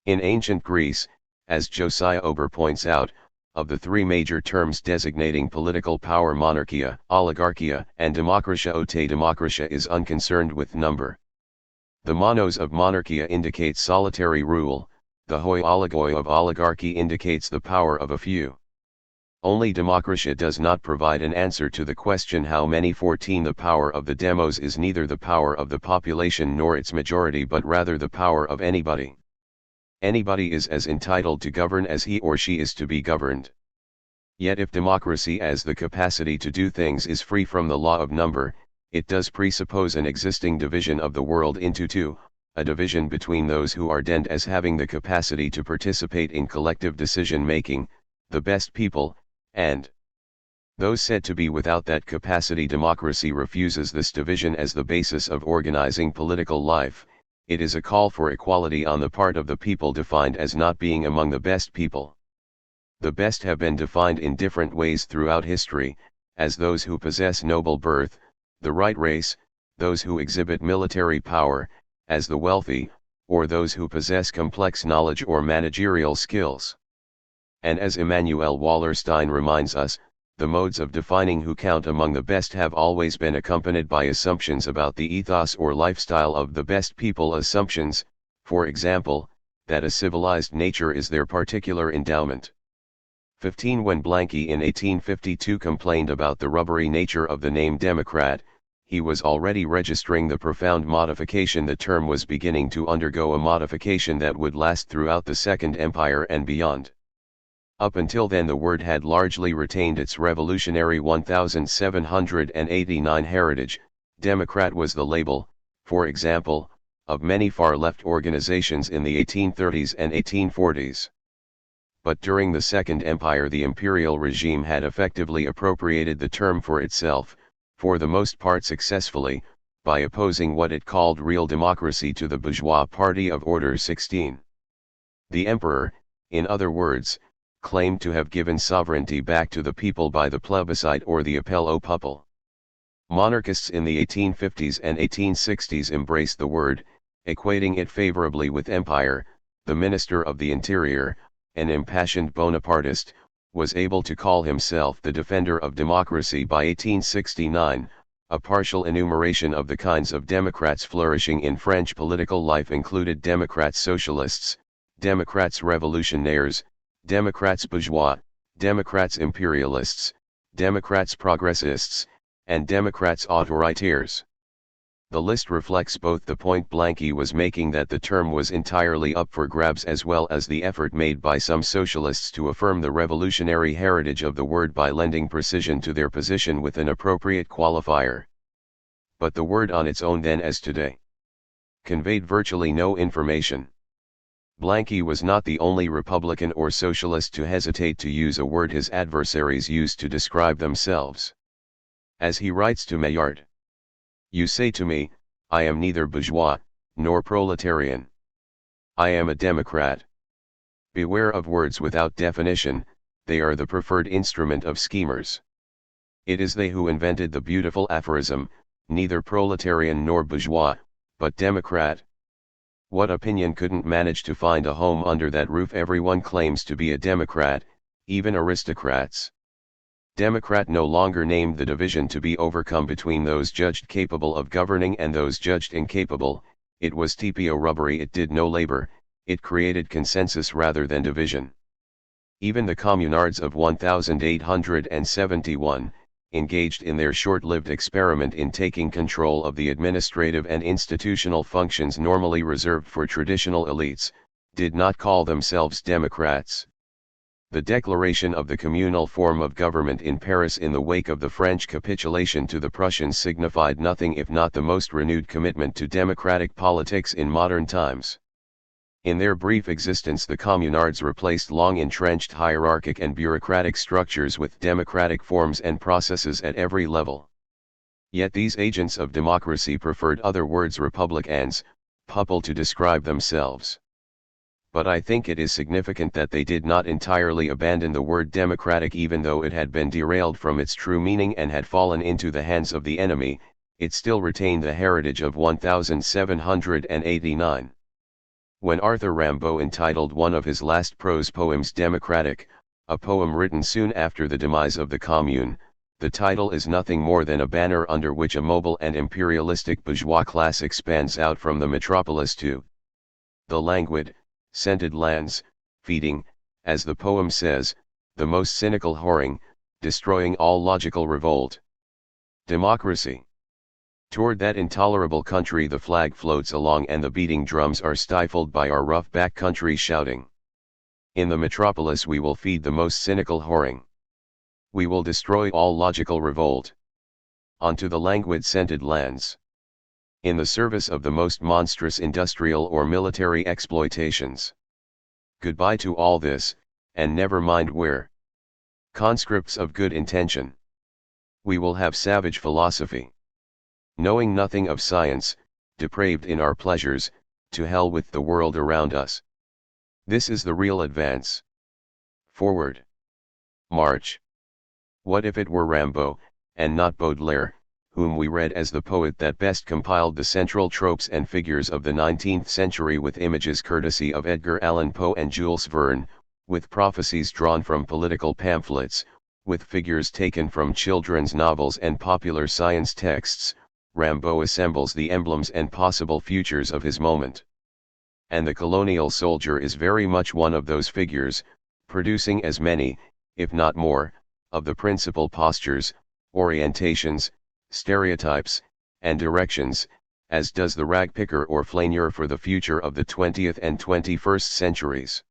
In ancient Greece, as Josiah Ober points out, of the three major terms designating political power, monarchia, oligarchia, and democratia, democratia is unconcerned with number. The monos of monarchia indicate solitary rule, the hoi oligoi of oligarchy indicates the power of a few. Only democracy does not provide an answer to the question how many. 14 The power of the demos is neither the power of the population nor its majority but rather the power of anybody. Anybody is as entitled to govern as he or she is to be governed. Yet if democracy as the capacity to do things is free from the law of number, it does presuppose an existing division of the world into two, a division between those who are deemed as having the capacity to participate in collective decision-making, the best people, and those said to be without that capacity. Democracy refuses this division as the basis of organizing political life. It is a call for equality on the part of the people defined as not being among the best people. The best have been defined in different ways throughout history, as those who possess noble birth, the right race, those who exhibit military power, as the wealthy, or those who possess complex knowledge or managerial skills. And as Emanuel Wallerstein reminds us, the modes of defining who count among the best have always been accompanied by assumptions about the ethos or lifestyle of the best people. Assumptions, for example, that a civilized nature is their particular endowment. 15 When Blanqui in 1852 complained about the rubbery nature of the name Democrat, he was already registering the profound modification. The term was beginning to undergo a modification that would last throughout the Second Empire and beyond. Up until then the word had largely retained its revolutionary 1789 heritage. Democrat was the label, for example, of many far-left organizations in the 1830s and 1840s. But during the Second Empire the imperial regime had effectively appropriated the term for itself, for the most part successfully, by opposing what it called real democracy to the bourgeois party of Order 16. The emperor, in other words, claimed to have given sovereignty back to the people by the plebiscite or the appel au peuple. Monarchists in the 1850s and 1860s embraced the word, equating it favorably with empire. The Minister of the Interior, an impassioned Bonapartist, was able to call himself the defender of democracy by 1869. A partial enumeration of the kinds of Democrats flourishing in French political life included Democrats socialists, Democrats revolutionnaires, Democrats bourgeois, Democrats imperialists, Democrats progressists, and Democrats autoritaires. The list reflects both the point Blanqui was making that the term was entirely up for grabs as well as the effort made by some socialists to affirm the revolutionary heritage of the word by lending precision to their position with an appropriate qualifier. But the word on its own then as today conveyed virtually no information. Blanqui was not the only Republican or socialist to hesitate to use a word his adversaries used to describe themselves. As he writes to Maillard, "You say to me, I am neither bourgeois, nor proletarian. I am a Democrat." Beware of words without definition, they are the preferred instrument of schemers. It is they who invented the beautiful aphorism, neither proletarian nor bourgeois, but Democrat. What opinion couldn't manage to find a home under that roof? Everyone claims to be a Democrat, even aristocrats. Democrat no longer named the division to be overcome between those judged capable of governing and those judged incapable. It was TPO rubbery. It did no labor, it created consensus rather than division. Even the communards of 1871, engaged in their short-lived experiment in taking control of the administrative and institutional functions normally reserved for traditional elites, did not call themselves Democrats. The declaration of the communal form of government in Paris in the wake of the French capitulation to the Prussians signified nothing if not the most renewed commitment to democratic politics in modern times. In their brief existence the communards replaced long-entrenched hierarchic and bureaucratic structures with democratic forms and processes at every level. Yet these agents of democracy preferred other words, republicans, peuple, to describe themselves. But I think it is significant that they did not entirely abandon the word democratic. Even though it had been derailed from its true meaning and had fallen into the hands of the enemy, it still retained the heritage of 1789. When Arthur Rimbaud entitled one of his last prose poems Democratic, a poem written soon after the demise of the Commune, the title is nothing more than a banner under which a mobile and imperialistic bourgeois class expands out from the metropolis to the languid, scented lands, feeding, as the poem says, the most cynical whoring, destroying all logical revolt. Democracy. Toward that intolerable country the flag floats along and the beating drums are stifled by our rough back-country shouting. In the metropolis we will feed the most cynical whoring. We will destroy all logical revolt. Onto the languid scented lands. In the service of the most monstrous industrial or military exploitations. Goodbye to all this, and never mind where. Conscripts of good intention. We will have savage philosophy. Knowing nothing of science, depraved in our pleasures, to hell with the world around us. This is the real advance. Forward. March. What if it were Rimbaud, and not Baudelaire, whom we read as the poet that best compiled the central tropes and figures of the 19th century with images courtesy of Edgar Allan Poe and Jules Verne, with prophecies drawn from political pamphlets, with figures taken from children's novels and popular science texts. Rimbaud assembles the emblems and possible futures of his moment. And the colonial soldier is very much one of those figures, producing as many, if not more, of the principal postures, orientations, stereotypes, and directions, as does the ragpicker or flaneur for the future of the 20th and 21st centuries.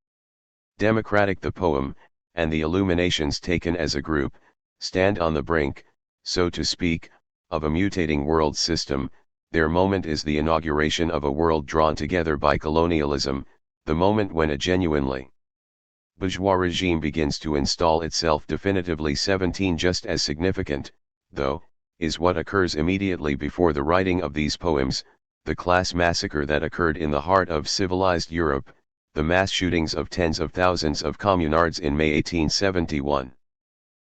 Democratic the poem, and the illuminations taken as a group, stand on the brink, so to speak, of a mutating world system. Their moment is the inauguration of a world drawn together by colonialism, the moment when a genuinely bourgeois regime begins to install itself definitively. 17 Just as significant, though, is what occurs immediately before the writing of these poems, the class massacre that occurred in the heart of civilized Europe, the mass shootings of tens of thousands of communards in May 1871.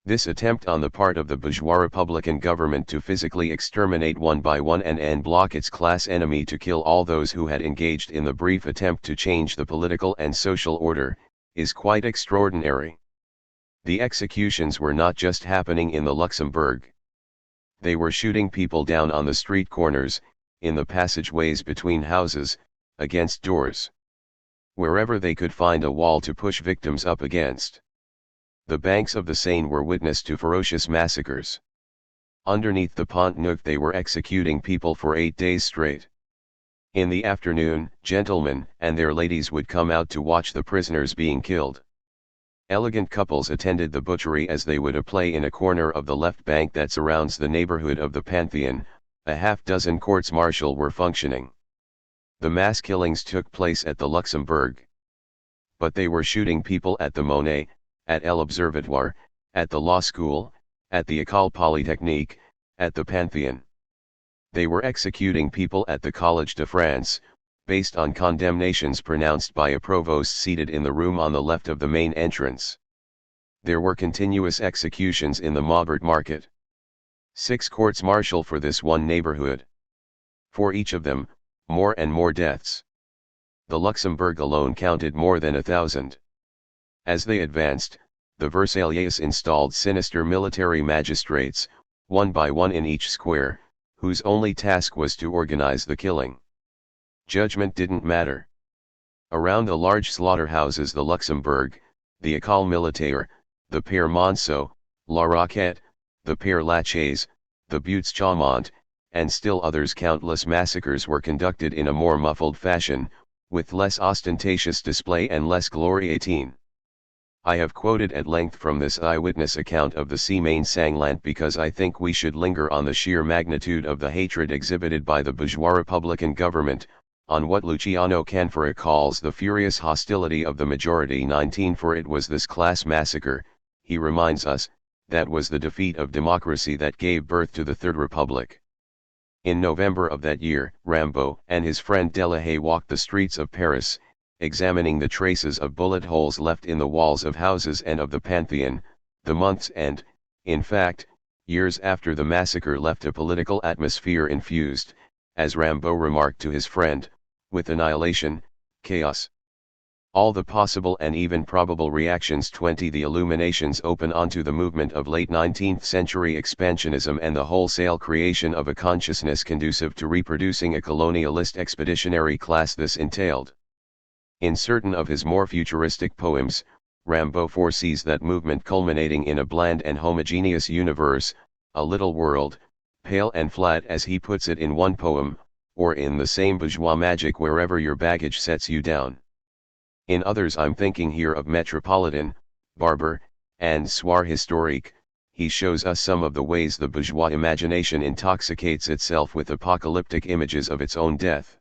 This attempt on the part of the bourgeois Republican government to physically exterminate one by one and en bloc its class enemy, to kill all those who had engaged in the brief attempt to change the political and social order, is quite extraordinary. The executions were not just happening in the Luxembourg. They were shooting people down on the street corners, in the passageways between houses, against doors. Wherever they could find a wall to push victims up against. The banks of the Seine were witness to ferocious massacres. Underneath the Pont Neuf they were executing people for 8 days straight. In the afternoon, gentlemen and their ladies would come out to watch the prisoners being killed. Elegant couples attended the butchery as they would a play in a corner of the left bank that surrounds the neighborhood of the Pantheon. A half-dozen courts-martial were functioning. The mass killings took place at the Luxembourg. But they were shooting people at the Monet, at l'Observatoire, at the law school, at the École Polytechnique, at the Pantheon. They were executing people at the Collège de France, based on condemnations pronounced by a provost seated in the room on the left of the main entrance. There were continuous executions in the Maubert market. 6 courts-martial for this one neighborhood. For each of them, more and more deaths. The Luxembourg alone counted more than 1,000. As they advanced, the Versaillais installed sinister military magistrates, one by one in each square, whose only task was to organize the killing. Judgment didn't matter. Around the large slaughterhouses, the Luxembourg, the École Militaire, the Père Monceau, La Roquette, the Père Lachaise, the Buttes Chaumont, and still others, countless massacres were conducted in a more muffled fashion, with less ostentatious display and less glory. 18. I have quoted at length from this eyewitness account of the Semaine sanglante because I think we should linger on the sheer magnitude of the hatred exhibited by the bourgeois Republican government, on what Luciano Canfora calls the furious hostility of the majority. 19 For it was this class massacre, he reminds us, that was the defeat of democracy that gave birth to the Third Republic. In November of that year, Rimbaud and his friend Delahaye walked the streets of Paris, examining the traces of bullet holes left in the walls of houses and of the Pantheon. The months and, in fact, years after the massacre left a political atmosphere infused, as Rimbaud remarked to his friend, with annihilation, chaos. All the possible and even probable reactions. 20 The illuminations open onto the movement of late 19th century expansionism and the wholesale creation of a consciousness conducive to reproducing a colonialist expeditionary class. This entailed In certain of his more futuristic poems, Rimbaud foresees that movement culminating in a bland and homogeneous universe, a little world, pale and flat as he puts it in one poem, or in the same bourgeois magic wherever your baggage sets you down. In others, I'm thinking here of Metropolitan, Barber, and Soir Historique, he shows us some of the ways the bourgeois imagination intoxicates itself with apocalyptic images of its own death.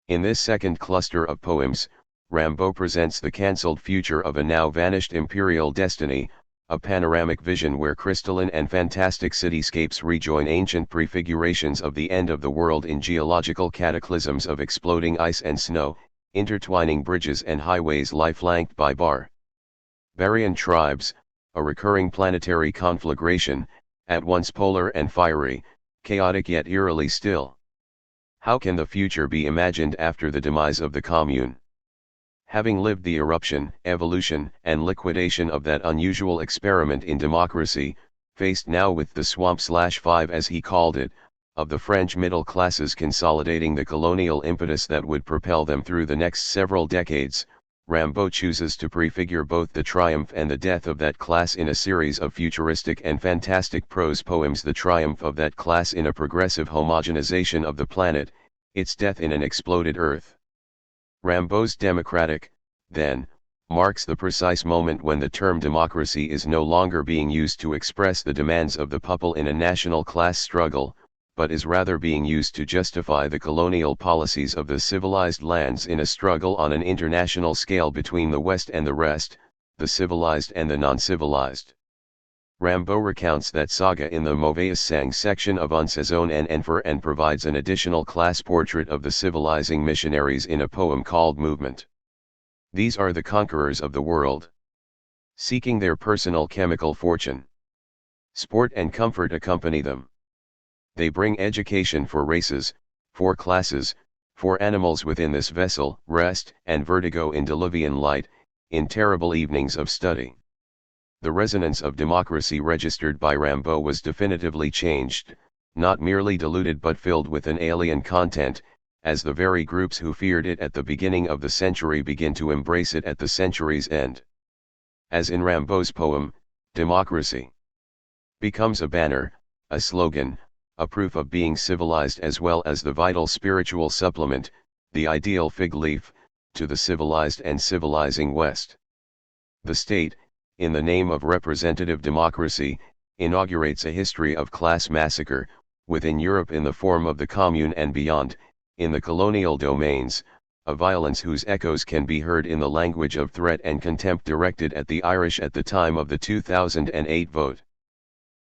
In this second cluster of poems, Rimbaud presents the cancelled future of a now vanished imperial destiny, a panoramic vision where crystalline and fantastic cityscapes rejoin ancient prefigurations of the end of the world in geological cataclysms of exploding ice and snow, intertwining bridges and highways lie-flanked by barbarian tribes, a recurring planetary conflagration, at once polar and fiery, chaotic yet eerily still. How can the future be imagined after the demise of the Commune? Having lived the eruption, evolution, and liquidation of that unusual experiment in democracy, faced now with the swamp/5 as he called it, of the French middle classes consolidating the colonial impetus that would propel them through the next several decades, Rimbaud chooses to prefigure both the triumph and the death of that class in a series of futuristic and fantastic prose poems. The triumph of that class in a progressive homogenization of the planet, its death in an exploded earth. Rimbaud's democratic, then, marks the precise moment when the term democracy is no longer being used to express the demands of the people in a national class struggle, but is rather being used to justify the colonial policies of the civilized lands in a struggle on an international scale between the West and the rest, the civilized and the non-civilized. Rimbaud recounts that saga in the Mauvaise Sang section of Un Saison en Enfer and provides an additional class portrait of the civilizing missionaries in a poem called Movement. These are the conquerors of the world, seeking their personal chemical fortune. Sport and comfort accompany them. They bring education for races, for classes, for animals within this vessel, rest and vertigo in diluvian light, in terrible evenings of study. The resonance of democracy registered by Rimbaud was definitively changed, not merely diluted but filled with an alien content, as the very groups who feared it at the beginning of the century begin to embrace it at the century's end. As in Rimbaud's poem, democracy becomes a banner, a slogan, a proof of being civilized as well as the vital spiritual supplement, the ideal fig leaf, to the civilized and civilizing West. The state, in the name of representative democracy, inaugurates a history of class massacre, within Europe in the form of the Commune and beyond, in the colonial domains, a violence whose echoes can be heard in the language of threat and contempt directed at the Irish at the time of the 2008 vote.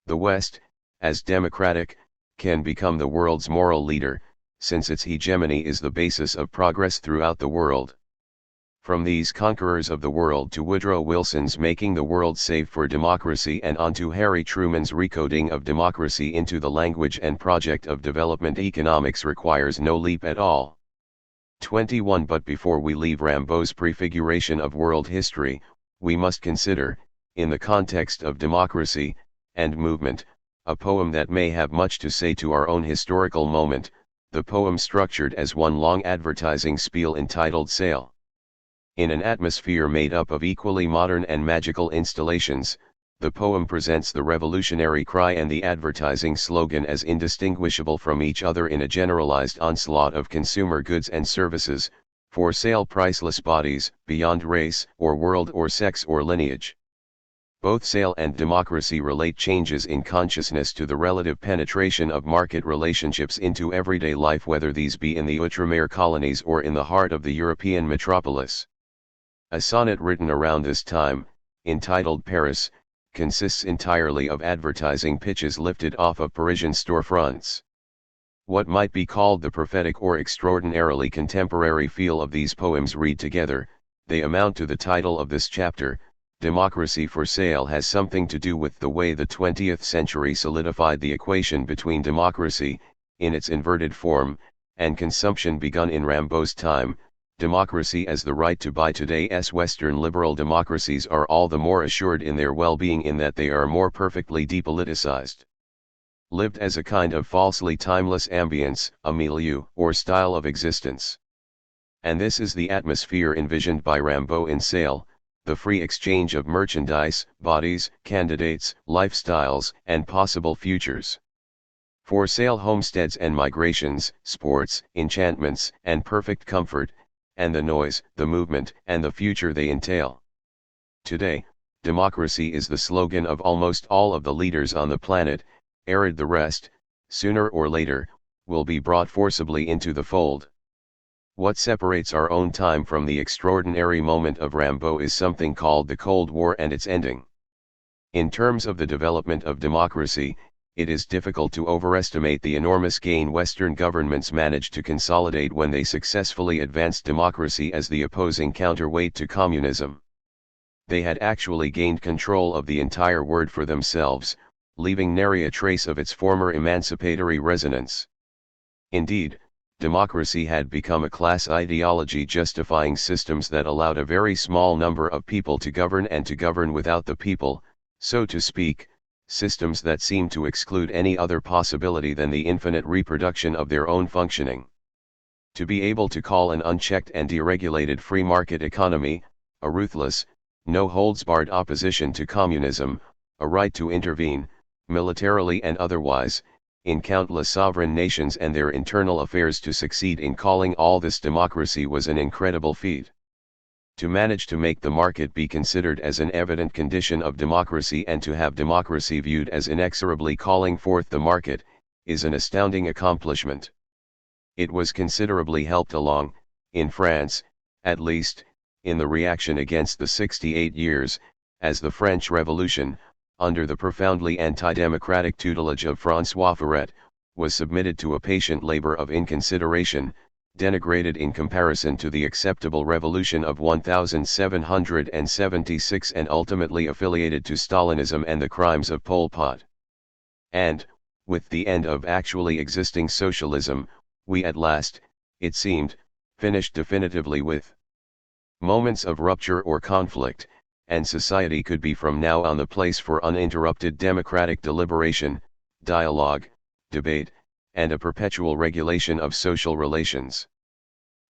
The West, as democratic, can become the world's moral leader, since its hegemony is the basis of progress throughout the world. From these conquerors of the world to Woodrow Wilson's making the world safe for democracy and on to Harry Truman's recoding of democracy into the language and project of development economics requires no leap at all. 21 But before we leave Rimbaud's prefiguration of world history, we must consider, in the context of democracy and movement, a poem that may have much to say to our own historical moment, the poem structured as one long advertising spiel entitled Sale. In an atmosphere made up of equally modern and magical installations, the poem presents the revolutionary cry and the advertising slogan as indistinguishable from each other in a generalized onslaught of consumer goods and services, for sale priceless bodies, beyond race or world or sex or lineage. Both sale and democracy relate changes in consciousness to the relative penetration of market relationships into everyday life, whether these be in the Outremer colonies or in the heart of the European metropolis. A sonnet written around this time, entitled Paris, consists entirely of advertising pitches lifted off of Parisian storefronts. What might be called the prophetic or extraordinarily contemporary feel of these poems read together, they amount to the title of this chapter. Democracy for sale has something to do with the way the 20th century solidified the equation between democracy, in its inverted form, and consumption begun in Rimbaud's time. Democracy as the right to buy. Today's Western liberal democracies are all the more assured in their well-being in that they are more perfectly depoliticized. Lived as a kind of falsely timeless ambience, a milieu, or style of existence. And this is the atmosphere envisioned by Rimbaud in Sale, the free exchange of merchandise, bodies, candidates, lifestyles, and possible futures. For sale homesteads and migrations, sports, enchantments, and perfect comfort, and the noise, the movement, and the future they entail. Today, democracy is the slogan of almost all of the leaders on the planet, arid the rest, sooner or later, will be brought forcibly into the fold. What separates our own time from the extraordinary moment of Rimbaud is something called the Cold War and its ending. In terms of the development of democracy, it is difficult to overestimate the enormous gain Western governments managed to consolidate when they successfully advanced democracy as the opposing counterweight to communism. They had actually gained control of the entire word for themselves, leaving nary a trace of its former emancipatory resonance. Indeed, democracy had become a class ideology justifying systems that allowed a very small number of people to govern and to govern without the people, so to speak, systems that seemed to exclude any other possibility than the infinite reproduction of their own functioning. To be able to call an unchecked and deregulated free market economy, a ruthless, no-holds-barred opposition to communism, a right to intervene, militarily and otherwise, in countless sovereign nations and their internal affairs, to succeed in calling all this democracy was an incredible feat. To manage to make the market be considered as an evident condition of democracy and to have democracy viewed as inexorably calling forth the market, is an astounding accomplishment. It was considerably helped along, in France, at least, in the reaction against the 68 years, as the French Revolution, under the profoundly anti-democratic tutelage of François Furet, was submitted to a patient labor of inconsideration, denigrated in comparison to the acceptable revolution of 1776 and ultimately affiliated to Stalinism and the crimes of Pol Pot. And, with the end of actually existing socialism, we at last, it seemed, finished definitively with moments of rupture or conflict, and society could be from now on the place for uninterrupted democratic deliberation, dialogue, debate, and a perpetual regulation of social relations.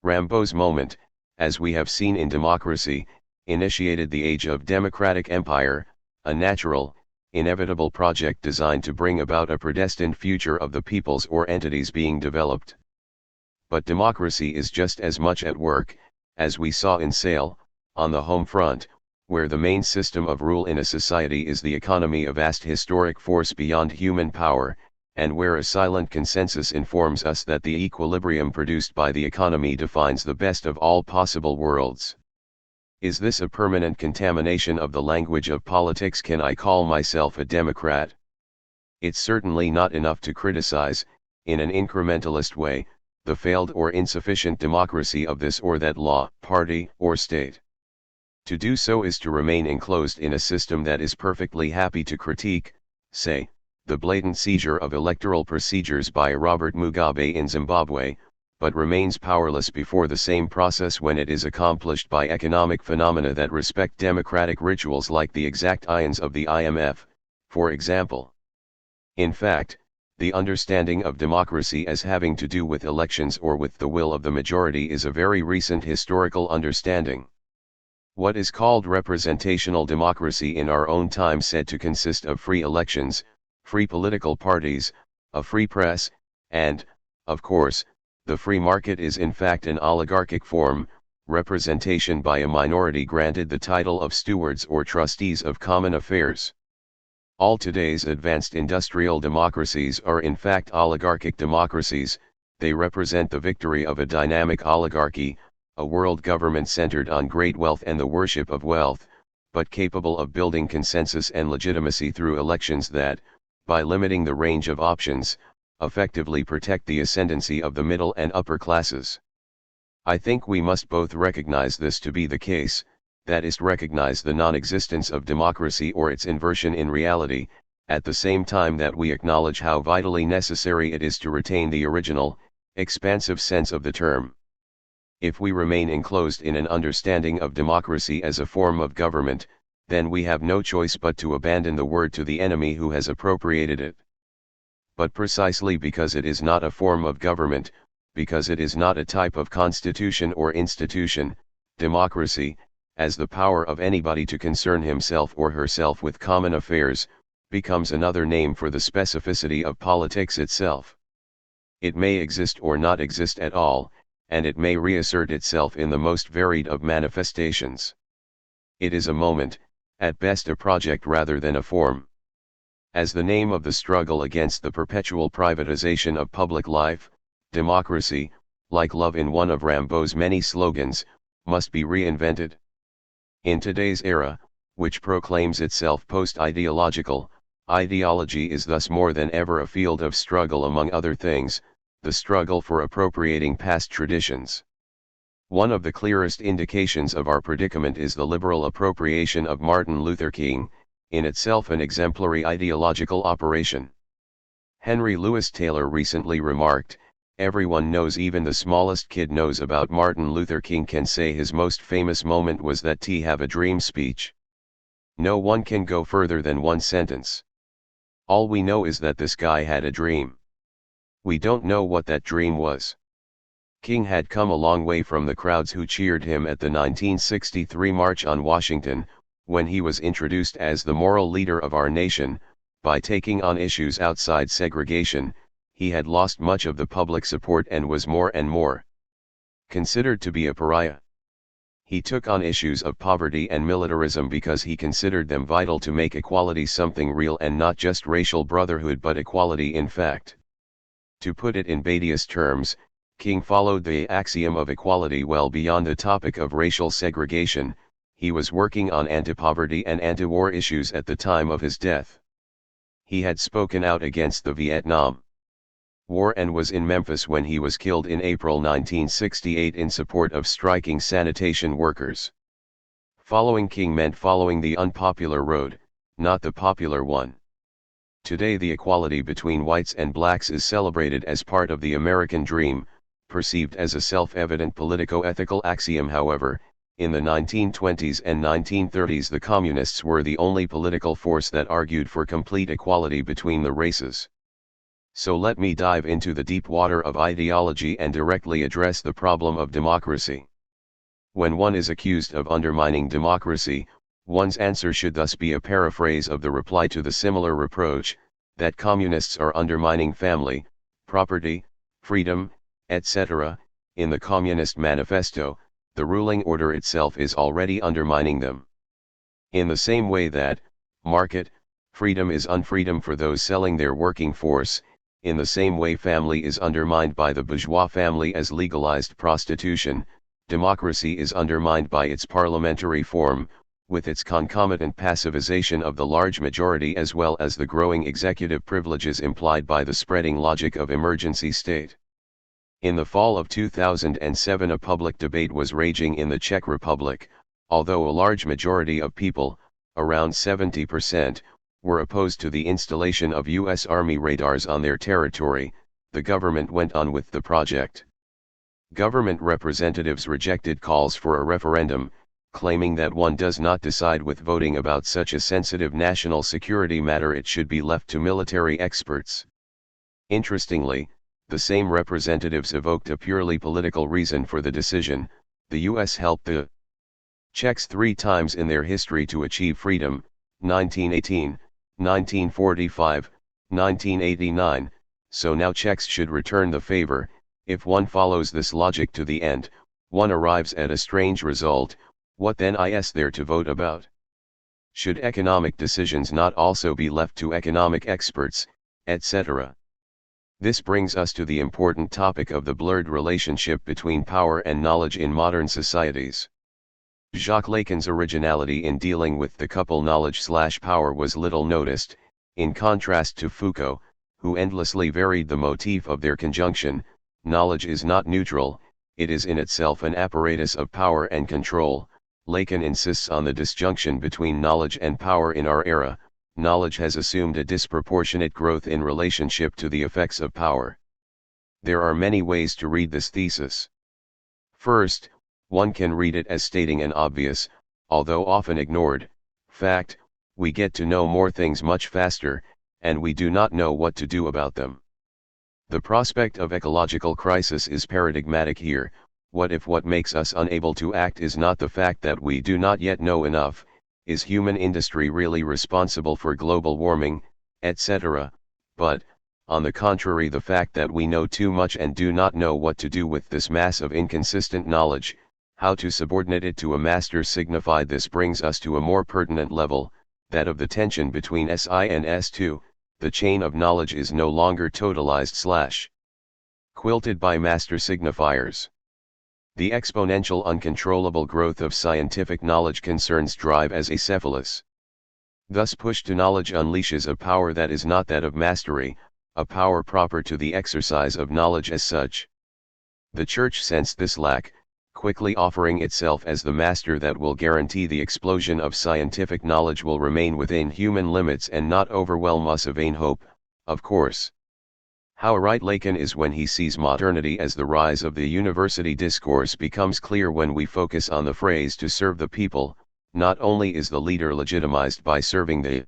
Rimbaud's moment, as we have seen in democracy, initiated the age of democratic empire, a natural, inevitable project designed to bring about a predestined future of the peoples or entities being developed. But democracy is just as much at work, as we saw in Sale, on the home front, where the main system of rule in a society is the economy, a vast historic force beyond human power, and where a silent consensus informs us that the equilibrium produced by the economy defines the best of all possible worlds. Is this a permanent contamination of the language of politics? Can I call myself a Democrat? It's certainly not enough to criticize, in an incrementalist way, the failed or insufficient democracy of this or that law, party, or state. To do so is to remain enclosed in a system that is perfectly happy to critique, say, the blatant seizure of electoral procedures by Robert Mugabe in Zimbabwe, but remains powerless before the same process when it is accomplished by economic phenomena that respect democratic rituals like the exact ions of the IMF, for example. In fact, the understanding of democracy as having to do with elections or with the will of the majority is a very recent historical understanding. What is called representational democracy in our own time said to consist of free elections, free political parties, a free press, and, of course, the free market is in fact an oligarchic form, representation by a minority granted the title of stewards or trustees of common affairs. All today's advanced industrial democracies are in fact oligarchic democracies. They represent the victory of a dynamic oligarchy, a world government centered on great wealth and the worship of wealth, but capable of building consensus and legitimacy through elections that, by limiting the range of options, effectively protect the ascendancy of the middle and upper classes. I think we must both recognize this to be the case, that is, recognize the non-existence of democracy or its inversion in reality, at the same time that we acknowledge how vitally necessary it is to retain the original, expansive sense of the term. If we remain enclosed in an understanding of democracy as a form of government, then we have no choice but to abandon the word to the enemy who has appropriated it. But precisely because it is not a form of government, because it is not a type of constitution or institution, democracy, as the power of anybody to concern himself or herself with common affairs, becomes another name for the specificity of politics itself. It may exist or not exist at all, and it may reassert itself in the most varied of manifestations. It is a moment, at best a project rather than a form. As the name of the struggle against the perpetual privatization of public life, democracy, like love in one of Rimbaud's many slogans, must be reinvented. In today's era, which proclaims itself post-ideological, ideology is thus more than ever a field of struggle among other things, the struggle for appropriating past traditions. One of the clearest indications of our predicament is the liberal appropriation of Martin Luther King, in itself an exemplary ideological operation. Henry Louis Taylor recently remarked, "Everyone knows, even the smallest kid knows about Martin Luther King, can say his most famous moment was that 'T have a dream' speech. No one can go further than one sentence. All we know is that this guy had a dream. We don't know what that dream was." King had come a long way from the crowds who cheered him at the 1963 March on Washington, when he was introduced as the moral leader of our nation. By taking on issues outside segregation, he had lost much of the public support and was more and more considered to be a pariah. He took on issues of poverty and militarism because he considered them vital to make equality something real and not just racial brotherhood but equality in fact. To put it in Badiou's terms, King followed the axiom of equality well beyond the topic of racial segregation. He was working on anti-poverty and anti-war issues at the time of his death. He had spoken out against the Vietnam War and was in Memphis when he was killed in April 1968 in support of striking sanitation workers. Following King meant following the unpopular road, not the popular one. Today the equality between whites and blacks is celebrated as part of the American dream, perceived as a self-evident politico-ethical axiom. However, in the 1920s and 1930s the communists were the only political force that argued for complete equality between the races. So let me dive into the deep water of ideology and directly address the problem of democracy. When one is accused of undermining democracy, one's answer should thus be a paraphrase of the reply to the similar reproach, that communists are undermining family, property, freedom, etc. In the Communist Manifesto, the ruling order itself is already undermining them. In the same way that market freedom is unfreedom for those selling their working force, in the same way family is undermined by the bourgeois family as legalized prostitution, democracy is undermined by its parliamentary form, with its concomitant passivization of the large majority as well as the growing executive privileges implied by the spreading logic of emergency state. In the fall of 2007 a public debate was raging in the Czech Republic. Although a large majority of people, around 70%, were opposed to the installation of U.S. Army radars on their territory, the government went on with the project. Government representatives rejected calls for a referendum, claiming that one does not decide with voting about such a sensitive national security matter, it should be left to military experts. Interestingly, the same representatives evoked a purely political reason for the decision. The U.S. helped the Czechs 3 times in their history to achieve freedom, 1918, 1945, 1989, so now Czechs should return the favor. If one follows this logic to the end, one arrives at a strange result. What then is there to vote about? Should economic decisions not also be left to economic experts, etc.? This brings us to the important topic of the blurred relationship between power and knowledge in modern societies. Jacques Lacan's originality in dealing with the couple knowledge/power was little noticed, in contrast to Foucault, who endlessly varied the motif of their conjunction. Knowledge is not neutral, it is in itself an apparatus of power and control. Lacan insists on the disjunction between knowledge and power. In our era, knowledge has assumed a disproportionate growth in relationship to the effects of power. There are many ways to read this thesis. First, one can read it as stating an obvious, although often ignored, fact: we get to know more things much faster, and we do not know what to do about them. The prospect of ecological crisis is paradigmatic here. What if what makes us unable to act is not the fact that we do not yet know enough? Is human industry really responsible for global warming, etc.? But, on the contrary, the fact that we know too much and do not know what to do with this mass of inconsistent knowledge, how to subordinate it to a master signified. This brings us to a more pertinent level, that of the tension between SI and S2. The chain of knowledge is no longer totalized / quilted by master signifiers. The exponential uncontrollable growth of scientific knowledge concerns drive as acephalous. Thus push to knowledge unleashes a power that is not that of mastery, a power proper to the exercise of knowledge as such. The Church sensed this lack, quickly offering itself as the master that will guarantee the explosion of scientific knowledge will remain within human limits and not overwhelm us. A vain hope, of course. How right Lacan is when he sees modernity as the rise of the university discourse becomes clear when we focus on the phrase to serve the people. Not only is the leader legitimized by serving the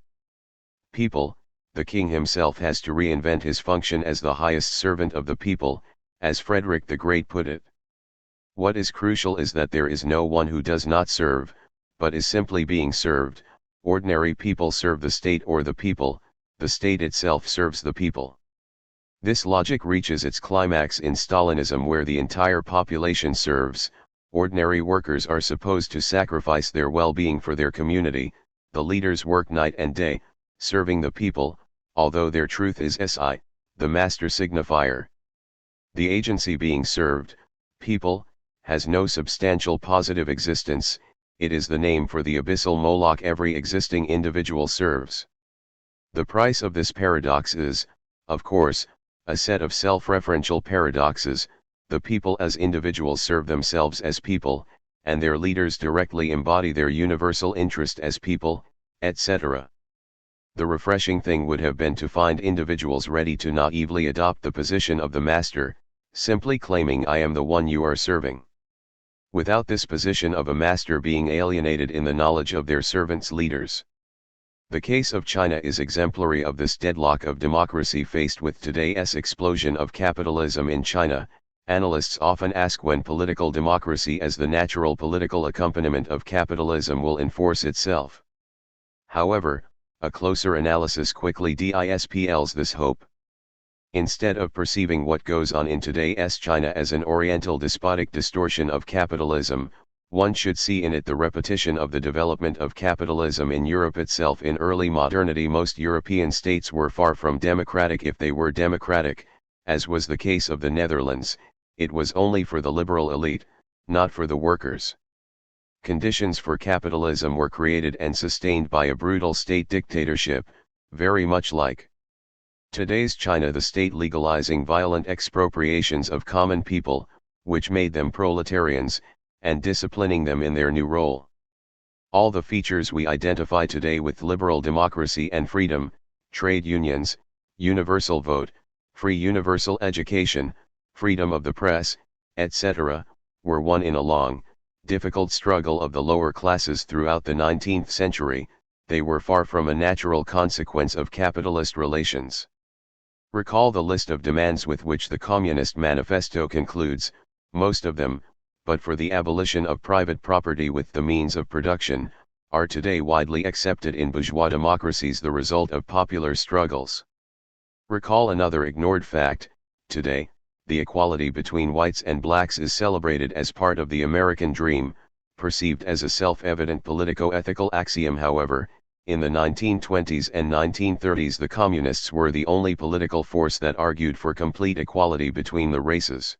people, the king himself has to reinvent his function as the highest servant of the people, as Frederick the Great put it. What is crucial is that there is no one who does not serve, but is simply being served. Ordinary people serve the state or the state itself serves the people. This logic reaches its climax in Stalinism, where the entire population serves. Ordinary workers are supposed to sacrifice their well-being for their community. The leaders work night and day, serving the people, although their truth is SI, the master signifier. The agency being served, people, has no substantial positive existence. It is the name for the abyssal Moloch every existing individual serves. The price of this paradox is, of course, a set of self-referential paradoxes. The people as individuals serve themselves as people, and their leaders directly embody their universal interest as people, etc. The refreshing thing would have been to find individuals ready to naively adopt the position of the master, simply claiming I am the one you are serving. Without this position of a master being alienated in the knowledge of their servants' leaders. The case of China is exemplary of this deadlock of democracy faced with today's explosion of capitalism in China. Analysts often ask when political democracy as the natural political accompaniment of capitalism will enforce itself. However, a closer analysis quickly dispels this hope. Instead of perceiving what goes on in today's China as an oriental despotic distortion of capitalism, one should see in it the repetition of the development of capitalism in Europe itself. In early modernity, most European states were far from democratic. If they were democratic, as was the case of the Netherlands, it was only for the liberal elite, not for the workers. Conditions for capitalism were created and sustained by a brutal state dictatorship, very much like today's China, the state legalizing violent expropriations of common people, which made them proletarians, and disciplining them in their new role. All the features we identify today with liberal democracy and freedom, trade unions, universal vote, free universal education, freedom of the press, etc., were won in a long, difficult struggle of the lower classes throughout the 19th century. They were far from a natural consequence of capitalist relations. Recall the list of demands with which the Communist Manifesto concludes. Most of them, but for the abolition of private property with the means of production, are today widely accepted in bourgeois democracies, the result of popular struggles. Recall another ignored fact: today, the equality between whites and blacks is celebrated as part of the American dream, perceived as a self-evident politico-ethical axiom. However, in the 1920s and 1930s the communists were the only political force that argued for complete equality between the races.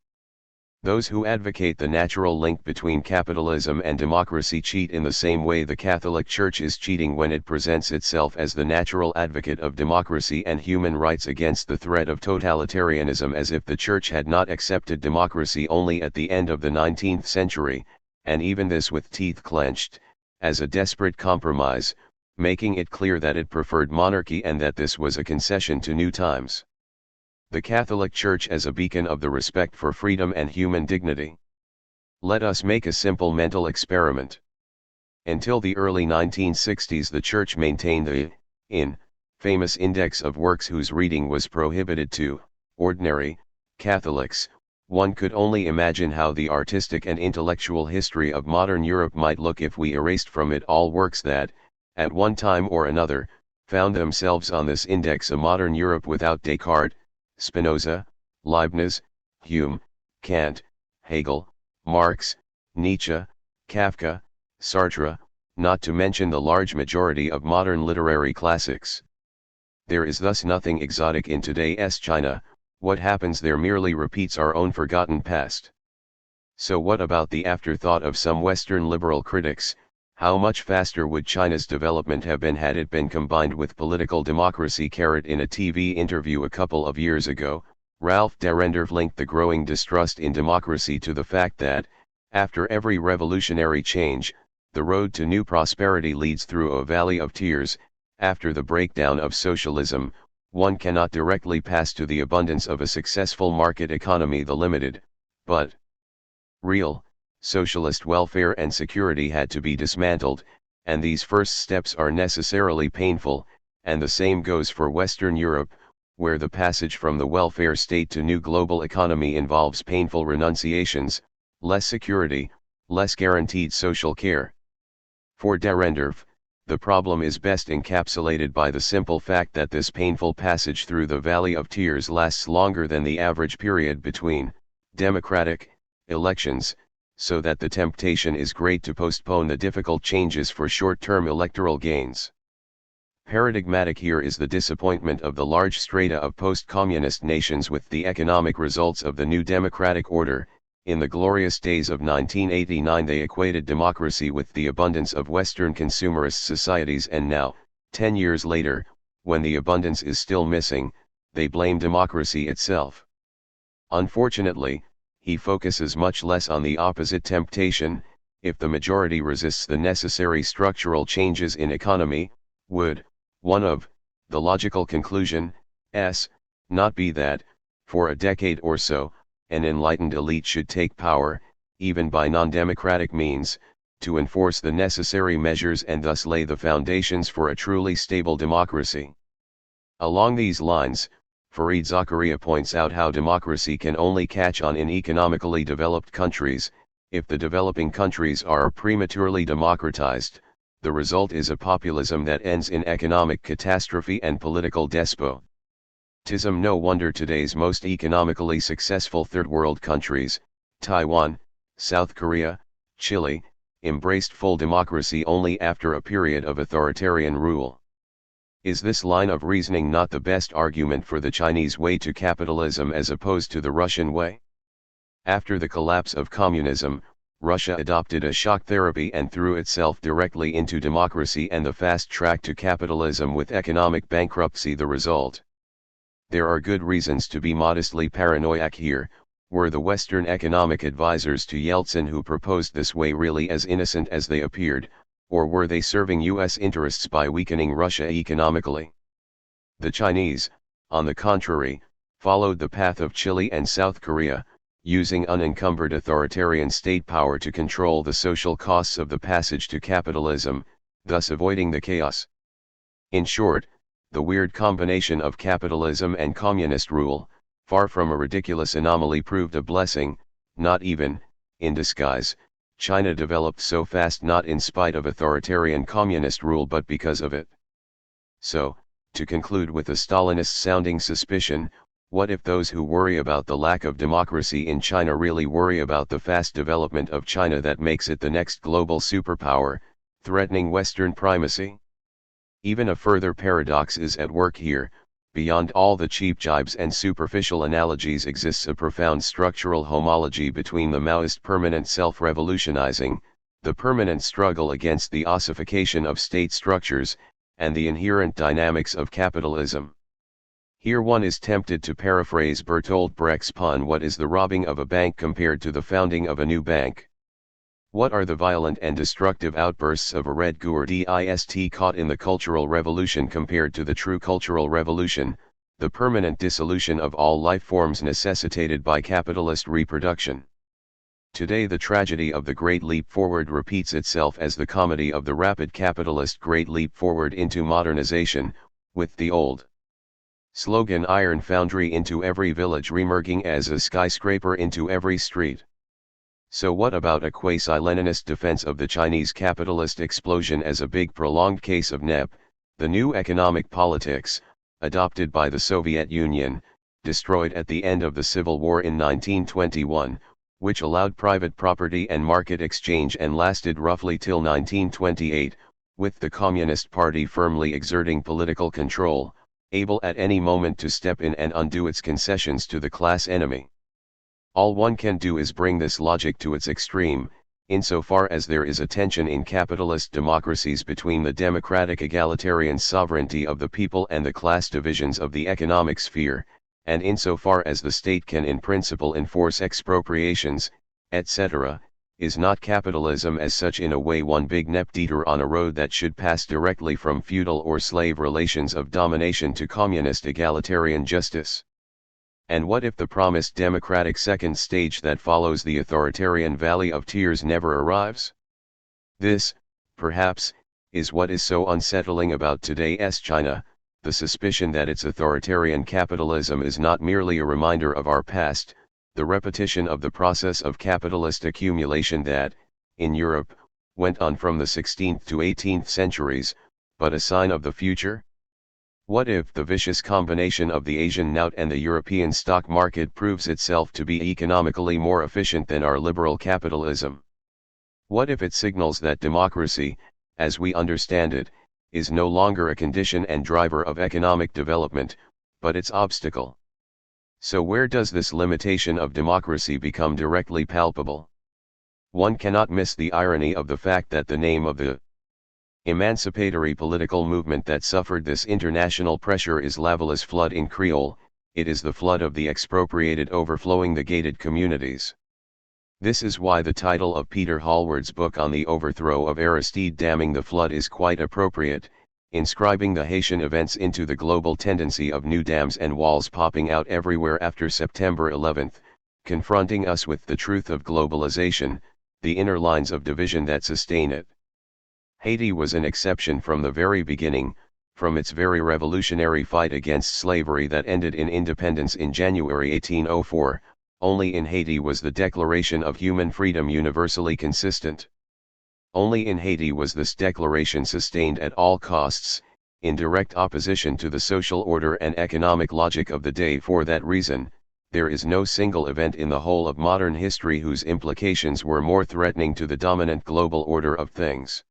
Those who advocate the natural link between capitalism and democracy cheat in the same way the Catholic Church is cheating when it presents itself as the natural advocate of democracy and human rights against the threat of totalitarianism, as if the Church had not accepted democracy only at the end of the 19th century, and even this with teeth clenched, as a desperate compromise, making it clear that it preferred monarchy and that this was a concession to new times. The Catholic Church as a beacon of the respect for freedom and human dignity. Let us make a simple mental experiment. Until the early 1960s the Church maintained the famous index of works whose reading was prohibited to ordinary, Catholics, one could only imagine how the artistic and intellectual history of modern Europe might look if we erased from it all works that, at one time or another, found themselves on this index. A modern Europe without Descartes, Spinoza, Leibniz, Hume, Kant, Hegel, Marx, Nietzsche, Kafka, Sartre, not to mention the large majority of modern literary classics. There is thus nothing exotic in today's China. What happens there merely repeats our own forgotten past. So what about the afterthought of some Western liberal critics? How much faster would China's development have been had it been combined with political democracy? In a TV interview a couple of years ago, Ralph Dahrendorf linked the growing distrust in democracy to the fact that, after every revolutionary change, the road to new prosperity leads through a valley of tears. After the breakdown of socialism, one cannot directly pass to the abundance of a successful market economy. The limited, but real, socialist welfare and security had to be dismantled, and these first steps are necessarily painful, and the same goes for Western Europe, where the passage from the welfare state to new global economy involves painful renunciations, less security, less guaranteed social care. For Dahrendorf, the problem is best encapsulated by the simple fact that this painful passage through the Valley of Tears lasts longer than the average period between democratic elections, so that the temptation is great to postpone the difficult changes for short-term electoral gains. Paradigmatic here is the disappointment of the large strata of post-communist nations with the economic results of the new democratic order. In the glorious days of 1989 they equated democracy with the abundance of Western consumerist societies, and now, 10 years later, when the abundance is still missing, they blame democracy itself. Unfortunately, he focuses much less on the opposite temptation. If the majority resists the necessary structural changes in economy, would, one of, the logical conclusion, not be that, for a decade or so, an enlightened elite should take power, even by non-democratic means, to enforce the necessary measures and thus lay the foundations for a truly stable democracy. Along these lines, Fareed Zakaria points out how democracy can only catch on in economically developed countries. If the developing countries are prematurely democratized, the result is a populism that ends in economic catastrophe and political despotism. No wonder today's most economically successful third world countries, Taiwan, South Korea, Chile, embraced full democracy only after a period of authoritarian rule. Is this line of reasoning not the best argument for the Chinese way to capitalism as opposed to the Russian way? After the collapse of communism, Russia adopted a shock therapy and threw itself directly into democracy and the fast track to capitalism with economic bankruptcy the result. There are good reasons to be modestly paranoid here. Were the Western economic advisors to Yeltsin who proposed this way really as innocent as they appeared, or were they serving US interests by weakening Russia economically? The Chinese, on the contrary, followed the path of Chile and South Korea, using unencumbered authoritarian state power to control the social costs of the passage to capitalism, thus avoiding the chaos. In short, the weird combination of capitalism and communist rule, far from a ridiculous anomaly, proved a blessing. Not even, in disguise, China developed so fast not in spite of authoritarian communist rule but because of it. So, to conclude with a Stalinist-sounding suspicion, what if those who worry about the lack of democracy in China really worry about the fast development of China that makes it the next global superpower, threatening Western primacy? Even a further paradox is at work here. Beyond all the cheap jibes and superficial analogies exists a profound structural homology between the Maoist permanent self-revolutionizing, the permanent struggle against the ossification of state structures, and the inherent dynamics of capitalism. Here one is tempted to paraphrase Bertolt Brecht's pun: what is the robbing of a bank compared to the founding of a new bank? What are the violent and destructive outbursts of a red Gurdist caught in the Cultural Revolution compared to the true Cultural Revolution, the permanent dissolution of all life forms necessitated by capitalist reproduction? Today the tragedy of the Great Leap Forward repeats itself as the comedy of the rapid capitalist Great Leap Forward into modernization, with the old Slogan: Iron foundry into every village, remerging as a skyscraper into every street. So what about a quasi-Leninist defense of the Chinese capitalist explosion as a big prolonged case of NEP, the new economic politics, adopted by the Soviet Union, destroyed at the end of the Civil War in 1921, which allowed private property and market exchange and lasted roughly till 1928, with the Communist Party firmly exerting political control, able at any moment to step in and undo its concessions to the class enemy. All one can do is bring this logic to its extreme, insofar as there is a tension in capitalist democracies between the democratic egalitarian sovereignty of the people and the class divisions of the economic sphere, and insofar as the state can in principle enforce expropriations, etc., is not capitalism as such in a way one big nepdeter on a road that should pass directly from feudal or slave relations of domination to communist egalitarian justice? And what if the promised democratic second stage that follows the authoritarian valley of tears never arrives? This, perhaps, is what is so unsettling about today's China, the suspicion that its authoritarian capitalism is not merely a reminder of our past, the repetition of the process of capitalist accumulation that, in Europe, went on from the 16th to 18th centuries, but a sign of the future? What if the vicious combination of the Asian knout and the European stock market proves itself to be economically more efficient than our liberal capitalism? What if it signals that democracy, as we understand it, is no longer a condition and driver of economic development, but its obstacle? So where does this limitation of democracy become directly palpable? One cannot miss the irony of the fact that the name of the emancipatory political movement that suffered this international pressure is Lavala's flood in Creole. It is the flood of the expropriated overflowing the gated communities. This is why the title of Peter Hallward's book on the overthrow of Aristide damming the flood is quite appropriate, inscribing the Haitian events into the global tendency of new dams and walls popping out everywhere after September 11, confronting us with the truth of globalization, the inner lines of division that sustain it. Haiti was an exception from the very beginning, from its very revolutionary fight against slavery that ended in independence in January 1804, only in Haiti was the Declaration of Human Freedom universally consistent. Only in Haiti was this declaration sustained at all costs, in direct opposition to the social order and economic logic of the day. For that reason, there is no single event in the whole of modern history whose implications were more threatening to the dominant global order of things.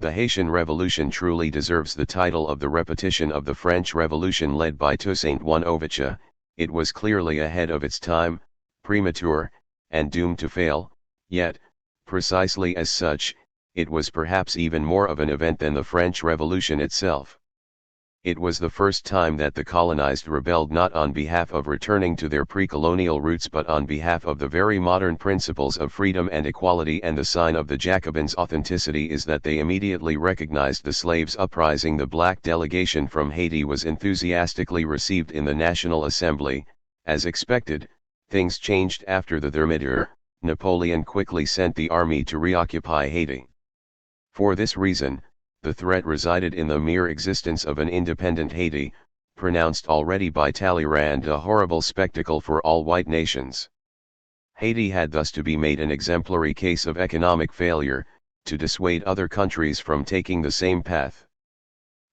The Haitian Revolution truly deserves the title of the repetition of the French Revolution led by Toussaint Ouverture. It was clearly ahead of its time, premature, and doomed to fail, yet, precisely as such, it was perhaps even more of an event than the French Revolution itself. It was the first time that the colonized rebelled not on behalf of returning to their pre-colonial roots but on behalf of the very modern principles of freedom and equality, and the sign of the Jacobins' authenticity is that they immediately recognized the slaves' uprising. The black delegation from Haiti was enthusiastically received in the National Assembly. As expected, things changed after the Thermidor. Napoleon quickly sent the army to reoccupy Haiti. For this reason, the threat resided in the mere existence of an independent Haiti, pronounced already by Talleyrand a horrible spectacle for all white nations. Haiti had thus to be made an exemplary case of economic failure, to dissuade other countries from taking the same path.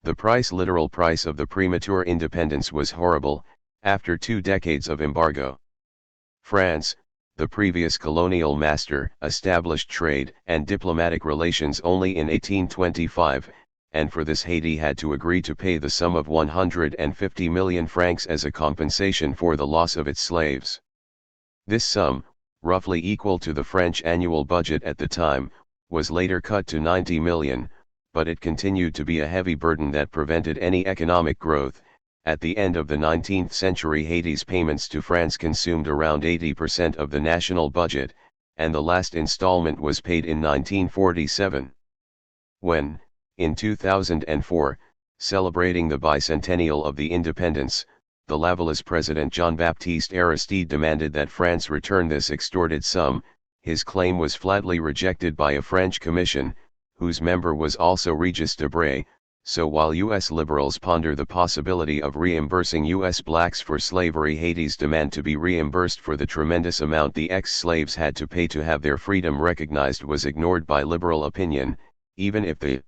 The literal price of the premature independence was horrible, after 2 decades of embargo. France, the previous colonial master, established trade and diplomatic relations only in 1825, and for this Haiti had to agree to pay the sum of 150 million francs as a compensation for the loss of its slaves. This sum, roughly equal to the French annual budget at the time, was later cut to 90 million, but it continued to be a heavy burden that prevented any economic growth. At the end of the 19th century, Haiti's payments to France consumed around 80% of the national budget, and the last installment was paid in 1947. When, in 2004, celebrating the bicentennial of the independence, the Lavala's president Jean-Baptiste Aristide demanded that France return this extorted sum, his claim was flatly rejected by a French commission, whose member was also Regis Debray, So while U.S. liberals ponder the possibility of reimbursing U.S. blacks for slavery, Haiti's demand to be reimbursed for the tremendous amount the ex-slaves had to pay to have their freedom recognized was ignored by liberal opinion. Even if the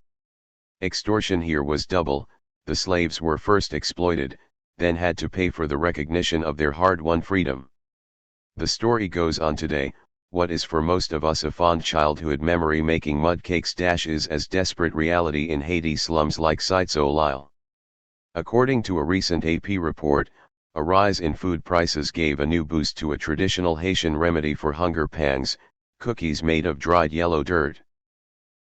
extortion here was double, the slaves were first exploited, then had to pay for the recognition of their hard-won freedom. The story goes on today. What is for most of us a fond childhood memory making mud cakes is as desperate reality in Haiti slums like Site-Soleil. According to a recent AP report, a rise in food prices gave a new boost to a traditional Haitian remedy for hunger pangs, cookies made of dried yellow dirt.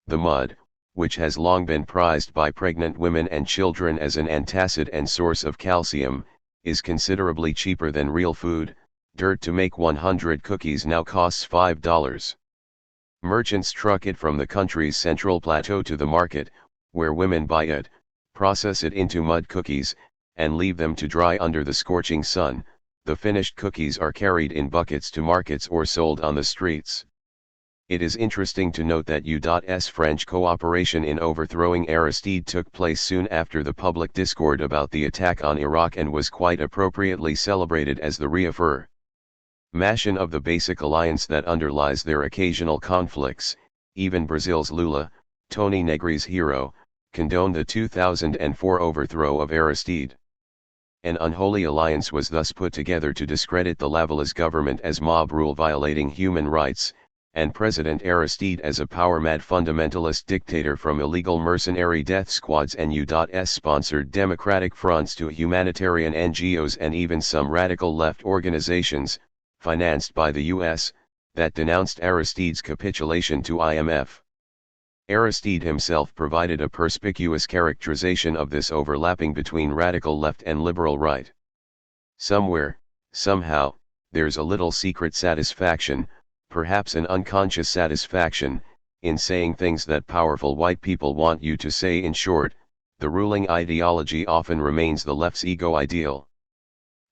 The mud, which has long been prized by pregnant women and children as an antacid and source of calcium, is considerably cheaper than real food. Dirt to make 100 cookies now costs $5. Merchants truck it from the country's central plateau to the market, where women buy it, process it into mud cookies, and leave them to dry under the scorching sun. The finished cookies are carried in buckets to markets or sold on the streets. It is interesting to note that U.S. French cooperation in overthrowing Aristide took place soon after the public discord about the attack on Iraq and was quite appropriately celebrated as the reaffirmation of the basic alliance that underlies their occasional conflicts. Even Brazil's Lula, Tony Negri's hero, condoned the 2004 overthrow of Aristide. An unholy alliance was thus put together to discredit the Lavala's government as mob rule violating human rights, and President Aristide as a power-mad fundamentalist dictator from illegal mercenary death squads and U.S.-sponsored democratic fronts to humanitarian NGOs and even some radical left organizations, financed by the U.S., that denounced Aristide's capitulation to IMF. Aristide himself provided a perspicuous characterization of this overlapping between radical left and liberal right. Somewhere, somehow, there's a little secret satisfaction, perhaps an unconscious satisfaction, in saying things that powerful white people want you to say. In short, the ruling ideology often remains the left's ego ideal.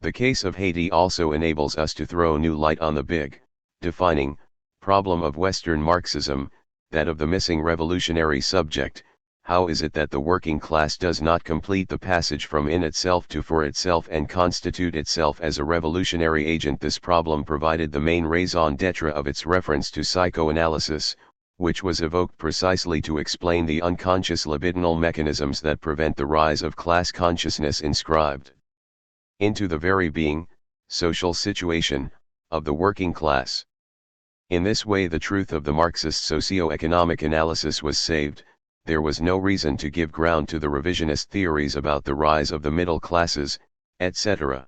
The case of Haiti also enables us to throw new light on the big, defining, problem of Western Marxism, that of the missing revolutionary subject. How is it that the working class does not complete the passage from in itself to for itself and constitute itself as a revolutionary agent? This problem provided the main raison d'etre of its reference to psychoanalysis, which was evoked precisely to explain the unconscious libidinal mechanisms that prevent the rise of class consciousness inscribed into the very being, social situation, of the working class. In this way the truth of the Marxist socio-economic analysis was saved. There was no reason to give ground to the revisionist theories about the rise of the middle classes, etc.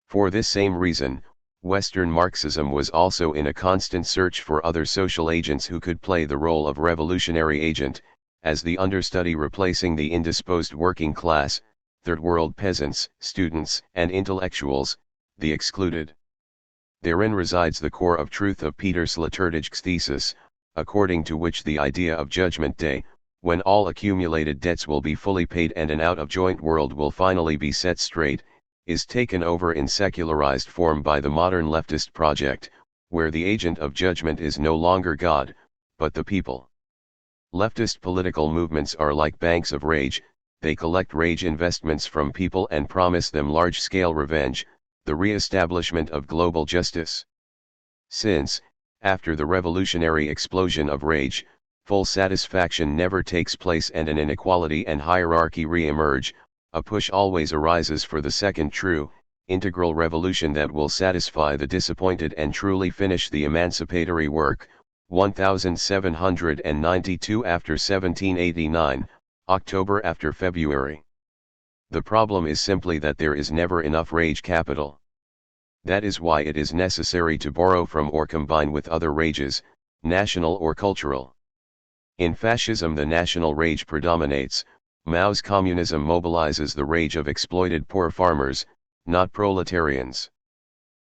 For this same reason, Western Marxism was also in a constant search for other social agents who could play the role of revolutionary agent, as the understudy replacing the indisposed working class, third world peasants, students, and intellectuals, the excluded. Therein resides the core of truth of Peter Sloterdijk's thesis, according to which the idea of Judgment Day, when all accumulated debts will be fully paid and an out-of-joint world will finally be set straight, is taken over in secularized form by the modern leftist project, where the agent of judgment is no longer God, but the people. Leftist political movements are like banks of rage. They collect rage investments from people and promise them large-scale revenge, the re-establishment of global justice. Since, after the revolutionary explosion of rage, full satisfaction never takes place and an inequality and hierarchy re-emerge, a push always arises for the second true, integral revolution that will satisfy the disappointed and truly finish the emancipatory work. 1792 after 1789, October after February. The problem is simply that there is never enough rage capital. That is why it is necessary to borrow from or combine with other rages, national or cultural. In fascism the national rage predominates. Mao's communism mobilizes the rage of exploited poor farmers, not proletarians.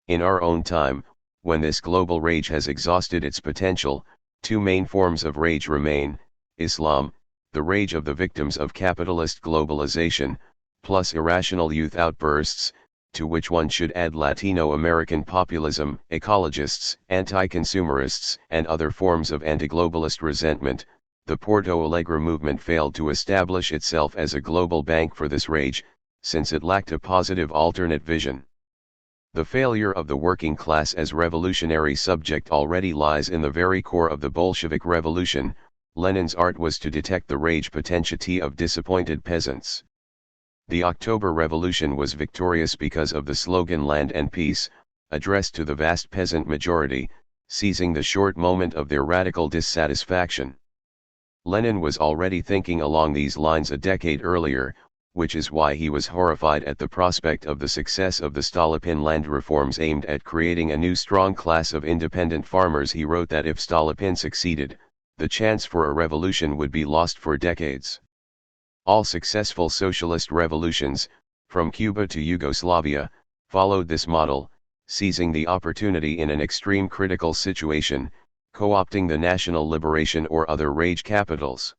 In our own time, when this global rage has exhausted its potential, two main forms of rage remain: Islam, the rage of the victims of capitalist globalization, plus irrational youth outbursts, to which one should add Latino American populism, ecologists, anti-consumerists, and other forms of anti-globalist resentment, the Porto Alegre movement failed to establish itself as a global bank for this rage, since it lacked a positive alternate vision. The failure of the working class as revolutionary subject already lies in the very core of the Bolshevik Revolution. Lenin's art was to detect the rage potentiality of disappointed peasants. The October Revolution was victorious because of the slogan Land and Peace, addressed to the vast peasant majority, seizing the short moment of their radical dissatisfaction. Lenin was already thinking along these lines a decade earlier, which is why he was horrified at the prospect of the success of the Stolypin land reforms aimed at creating a new strong class of independent farmers. He wrote that if Stolypin succeeded, the chance for a revolution would be lost for decades. All successful socialist revolutions, from Cuba to Yugoslavia, followed this model, seizing the opportunity in an extreme critical situation, co-opting the national liberation or other rage capitals.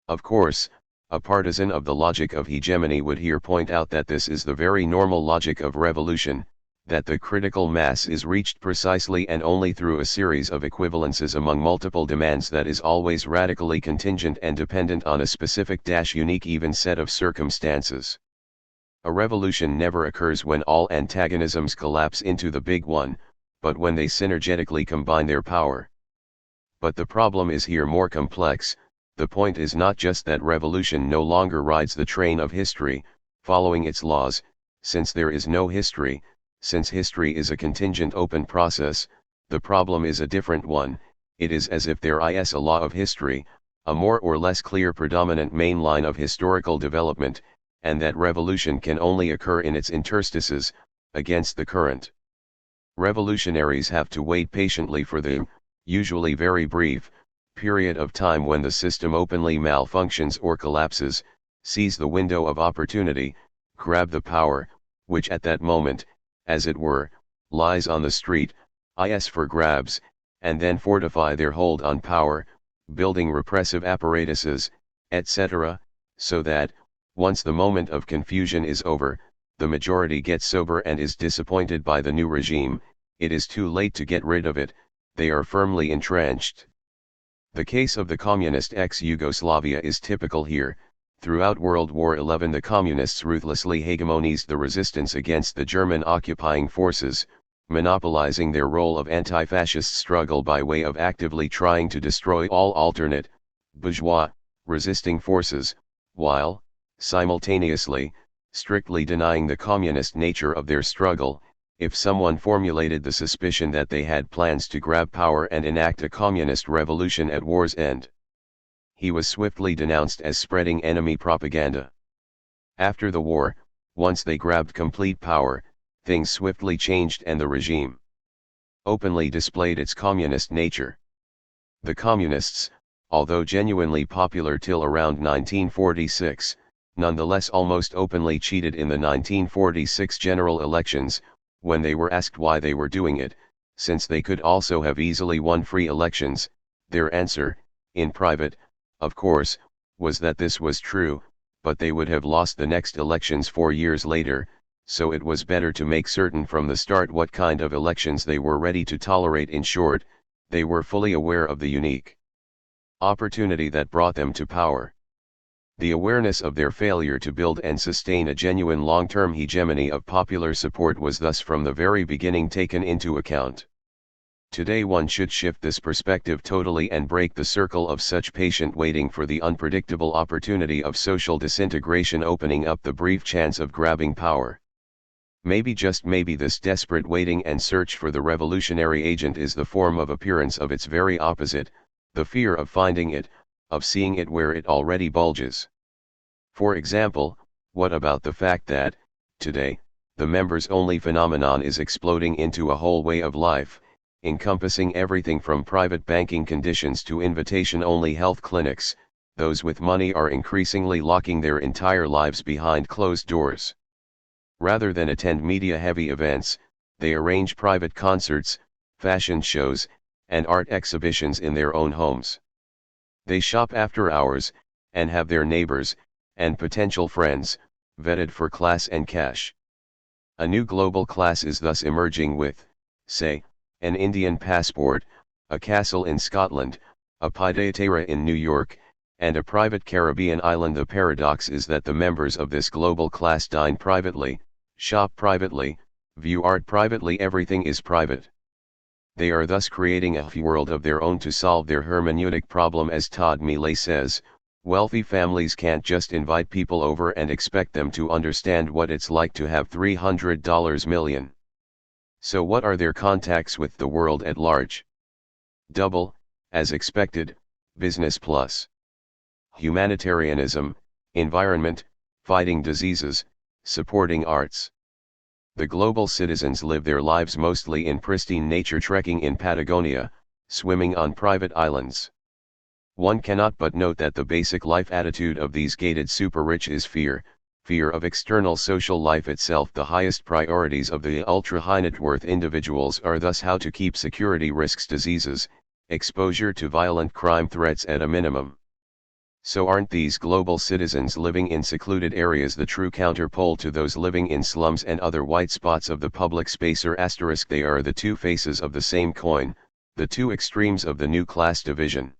Of course, a partisan of the logic of hegemony would here point out that this is the very normal logic of revolution, that the critical mass is reached precisely and only through a series of equivalences among multiple demands that is always radically contingent and dependent on a specific unique even set of circumstances. A revolution never occurs when all antagonisms collapse into the big one, but when they synergetically combine their power. But the problem is here more complex. The point is not just that revolution no longer rides the train of history, following its laws, since there is no history, since history is a contingent open process. The problem is a different one. It is as if there is a law of history, a more or less clear predominant main line of historical development, and that revolution can only occur in its interstices, against the current. Revolutionaries have to wait patiently for the, usually very brief, period of time when the system openly malfunctions or collapses, seize the window of opportunity, grab the power, which at that moment, as it were, lies on the street, is for grabs, and then fortify their hold on power, building repressive apparatuses, etc., so that, once the moment of confusion is over, the majority gets sober and is disappointed by the new regime. It is too late to get rid of it, they are firmly entrenched. The case of the communist ex-Yugoslavia is typical here. Throughout World War XI the communists ruthlessly hegemonized the resistance against the German occupying forces, monopolizing their role of anti-fascist struggle by way of actively trying to destroy all alternate, bourgeois, resisting forces, while, simultaneously, strictly denying the communist nature of their struggle. If someone formulated the suspicion that they had plans to grab power and enact a communist revolution at war's end, he was swiftly denounced as spreading enemy propaganda. After the war, once they grabbed complete power, things swiftly changed and the regime openly displayed its communist nature. The communists, although genuinely popular till around 1946, nonetheless almost openly cheated in the 1946 general elections, when they were asked why they were doing it, since they could also have easily won free elections. Their answer, in private, of course, was that this was true, but they would have lost the next elections 4 years later, so it was better to make certain from the start what kind of elections they were ready to tolerate. In short, they were fully aware of the unique opportunity that brought them to power. The awareness of their failure to build and sustain a genuine long-term hegemony of popular support was thus from the very beginning taken into account. Today one should shift this perspective totally and break the circle of such patient waiting for the unpredictable opportunity of social disintegration opening up the brief chance of grabbing power. Maybe just maybe this desperate waiting and search for the revolutionary agent is the form of appearance of its very opposite, the fear of finding it, of seeing it where it already bulges. For example, what about the fact that, today, the members-only phenomenon is exploding into a whole way of life, encompassing everything from private banking conditions to invitation-only health clinics? Those with money are increasingly locking their entire lives behind closed doors. Rather than attend media-heavy events, they arrange private concerts, fashion shows, and art exhibitions in their own homes. They shop after hours, and have their neighbors, and potential friends, vetted for class and cash. A new global class is thus emerging with, say, an Indian passport, a castle in Scotland, a piedetera in New York, and a private Caribbean island. The paradox is that the members of this global class dine privately, shop privately, view art privately, everything is private. They are thus creating a world of their own to solve their hermeneutic problem. As Todd Millay says, wealthy families can't just invite people over and expect them to understand what it's like to have $300 million. So what are their contacts with the world at large? Double, as expected, business plus humanitarianism, environment, fighting diseases, supporting arts. The global citizens live their lives mostly in pristine nature, trekking in Patagonia, swimming on private islands. One cannot but note that the basic life attitude of these gated super-rich is fear of external social life itself. The highest priorities of the ultra-high net worth individuals are thus how to keep security risks, diseases, exposure to violent crime threats at a minimum. So aren't these global citizens living in secluded areas the true counterpole to those living in slums and other white spots of the public space? Or asterisk, they are the two faces of the same coin, the two extremes of the new class division.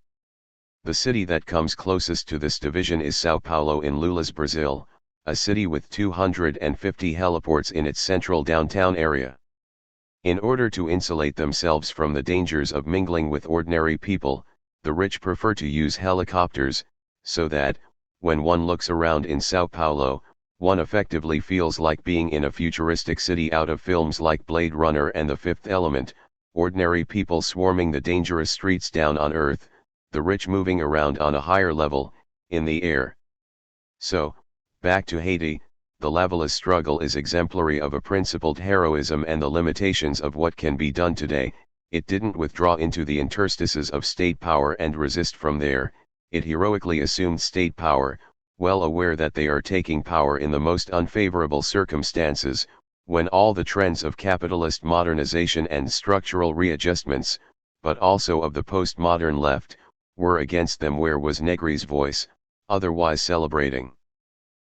The city that comes closest to this division is Sao Paulo in Lula's Brazil, a city with 250 heliports in its central downtown area. In order to insulate themselves from the dangers of mingling with ordinary people, the rich prefer to use helicopters, so that, when one looks around in Sao Paulo, one effectively feels like being in a futuristic city out of films like Blade Runner and The Fifth Element, ordinary people swarming the dangerous streets down on Earth, the rich moving around on a higher level, in the air. So, back to Haiti, the Lavala's struggle is exemplary of a principled heroism and the limitations of what can be done today. It didn't withdraw into the interstices of state power and resist from there. It heroically assumed state power, well aware that they are taking power in the most unfavorable circumstances, when all the trends of capitalist modernization and structural readjustments, but also of the postmodern left, were against them. Where was Negri's voice, otherwise celebrating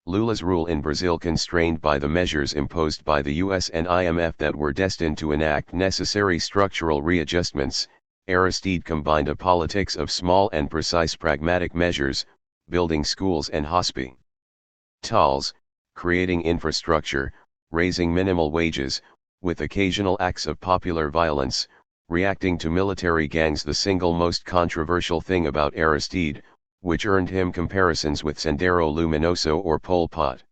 Lula's rule in Brazil, constrained by the measures imposed by the US and IMF that were destined to enact necessary structural readjustments? Aristide combined a politics of small and precise pragmatic measures, building schools and hospitals, creating infrastructure, raising minimal wages, with occasional acts of popular violence, reacting to military gangs. The single most controversial thing about Aristide, which earned him comparisons with Sendero Luminoso or Pol Pot,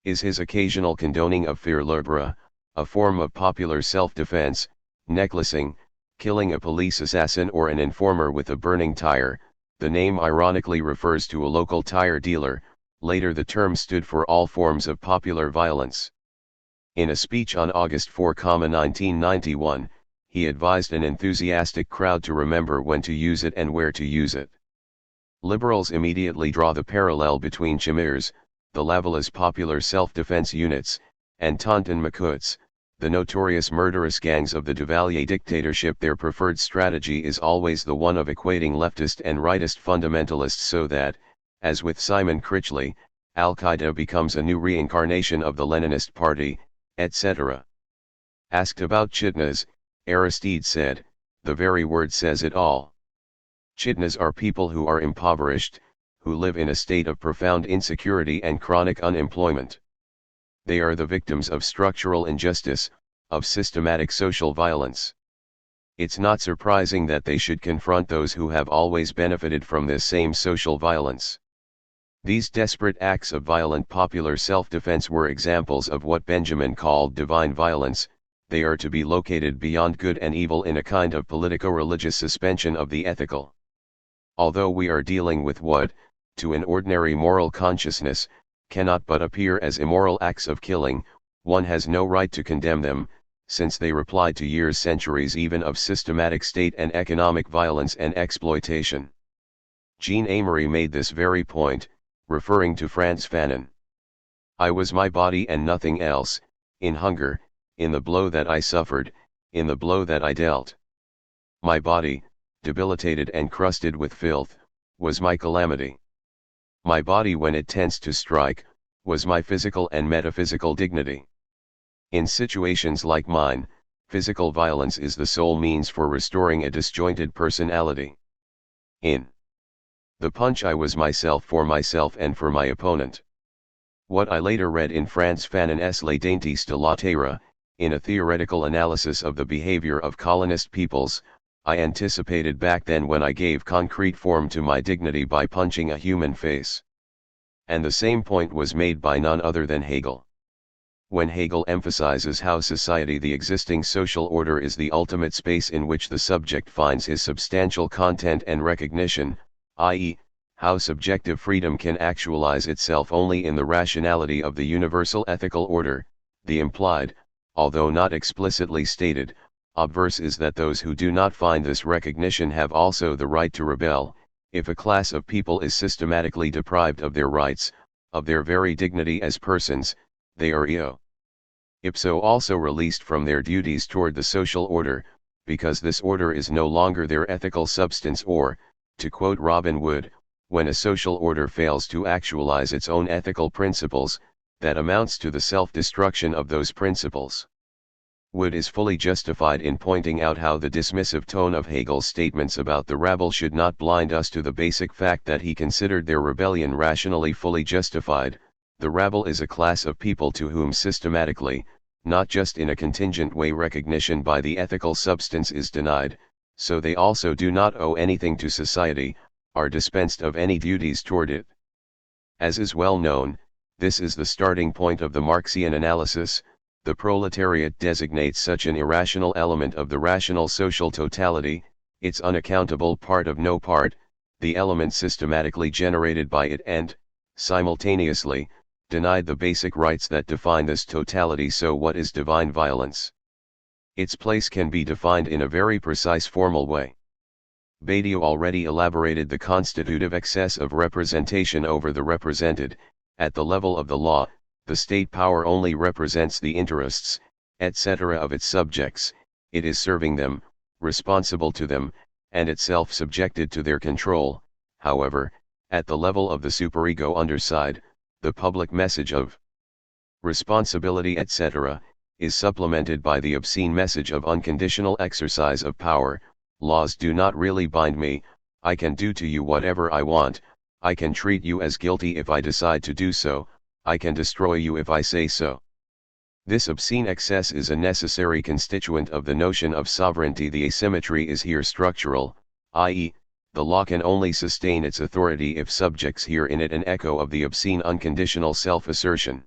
is his occasional condoning of faire libre, a form of popular self-defense, necklacing, killing a police assassin or an informer with a burning tire. The name ironically refers to a local tire dealer. Later the term stood for all forms of popular violence. In a speech on August 4, 1991, he advised an enthusiastic crowd to remember when to use it and where to use it. Liberals immediately draw the parallel between Chimères, the Lavala's popular self-defense units, and Tonton Macoutes, the notorious murderous gangs of the Duvalier dictatorship. Their preferred strategy is always the one of equating leftist and rightist fundamentalists, so that, as with Simon Critchley, Al-Qaeda becomes a new reincarnation of the Leninist Party, etc. Asked about Chitnas, Aristide said, "The very word says it all. Chitnas are people who are impoverished, who live in a state of profound insecurity and chronic unemployment. They are the victims of structural injustice, of systematic social violence. It's not surprising that they should confront those who have always benefited from this same social violence." These desperate acts of violent popular self-defense were examples of what Benjamin called divine violence. They are to be located beyond good and evil in a kind of politico-religious suspension of the ethical. Although we are dealing with what, to an ordinary moral consciousness, cannot but appear as immoral acts of killing, one has no right to condemn them, since they reply to years, centuries even of systematic state and economic violence and exploitation. Jean Amory made this very point, referring to Frantz Fanon. "I was my body and nothing else, in hunger, in the blow that I suffered, in the blow that I dealt. My body, debilitated and crusted with filth, was my calamity. My body, when it tends to strike, was my physical and metaphysical dignity. In situations like mine, physical violence is the sole means for restoring a disjointed personality. In the punch I was myself and for my opponent. What I later read in Franz Fanon's Les Dainties de la Terre, in a theoretical analysis of the behavior of colonist peoples, I anticipated back then when I gave concrete form to my dignity by punching a human face. And the same point was made by none other than Hegel. When Hegel emphasizes how society, the existing social order, is the ultimate space in which the subject finds his substantial content and recognition, i.e., how subjective freedom can actualize itself only in the rationality of the universal ethical order, the implied, although not explicitly stated, obverse is that those who do not find this recognition have also the right to rebel. If a class of people is systematically deprived of their rights, of their very dignity as persons, they are ipso also released from their duties toward the social order, because this order is no longer their ethical substance, or, to quote Robin Wood, when a social order fails to actualize its own ethical principles, that amounts to the self-destruction of those principles. Wood is fully justified in pointing out how the dismissive tone of Hegel's statements about the rabble should not blind us to the basic fact that he considered their rebellion rationally fully justified. The rabble is a class of people to whom systematically, not just in a contingent way, recognition by the ethical substance is denied, so they also do not owe anything to society, are dispensed of any duties toward it. As is well known, this is the starting point of the Marxian analysis. The proletariat designates such an irrational element of the rational social totality, its unaccountable part of no part, the element systematically generated by it and, simultaneously, denied the basic rights that define this totality. So what is divine violence? Its place can be defined in a very precise formal way. Badiou already elaborated the constitutive excess of representation over the represented. At the level of the law, the state power only represents the interests, etc. of its subjects, it is serving them, responsible to them, and itself subjected to their control. However, at the level of the superego underside, the public message of responsibility, etc., is supplemented by the obscene message of unconditional exercise of power. Laws do not really bind me, I can do to you whatever I want, I can treat you as guilty if I decide to do so, I can destroy you if I say so. This obscene excess is a necessary constituent of the notion of sovereignty. The asymmetry is here structural, i.e., the law can only sustain its authority if subjects hear in it an echo of the obscene unconditional self-assertion.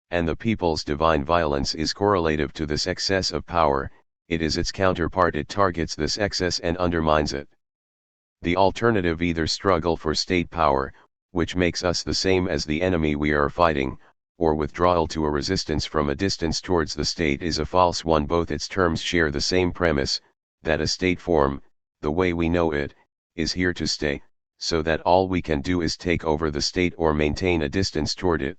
And the people's divine violence is correlative to this excess of power, it is its counterpart, it targets this excess and undermines it. The alternative, either struggle for state power, which makes us the same as the enemy we are fighting, or withdrawal to a resistance from a distance towards the state, is a false one. Both its terms share the same premise, that a state form, the way we know it, is here to stay, so that all we can do is take over the state or maintain a distance toward it.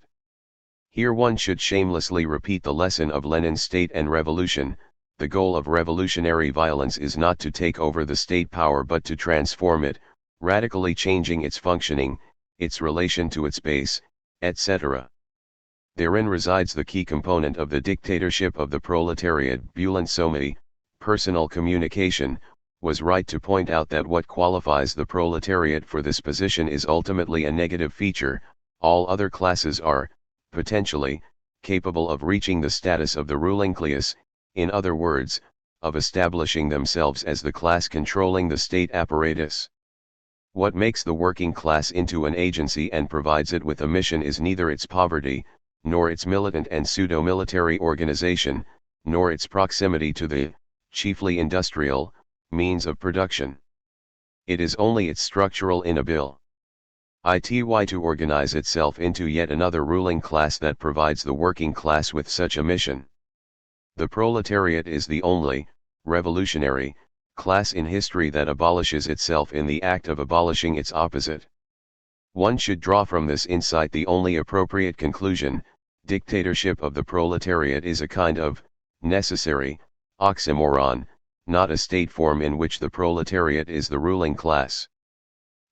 Here one should shamelessly repeat the lesson of Lenin's State and Revolution. The goal of revolutionary violence is not to take over the state power but to transform it, radically changing its functioning, its relation to its base, etc. Therein resides the key component of the dictatorship of the proletariat. Bulent Somei, Personal Communication, was right to point out that what qualifies the proletariat for this position is ultimately a negative feature. All other classes are, potentially, capable of reaching the status of the ruling class, in other words, of establishing themselves as the class controlling the state apparatus. What makes the working class into an agency and provides it with a mission is neither its poverty, nor its militant and pseudo-military organization, nor its proximity to the, chiefly industrial, means of production. It is only its structural inability to organize itself into yet another ruling class that provides the working class with such a mission. The proletariat is the only, revolutionary, class in history that abolishes itself in the act of abolishing its opposite. One should draw from this insight the only appropriate conclusion: dictatorship of the proletariat is a kind of necessary oxymoron, not a state form in which the proletariat is the ruling class.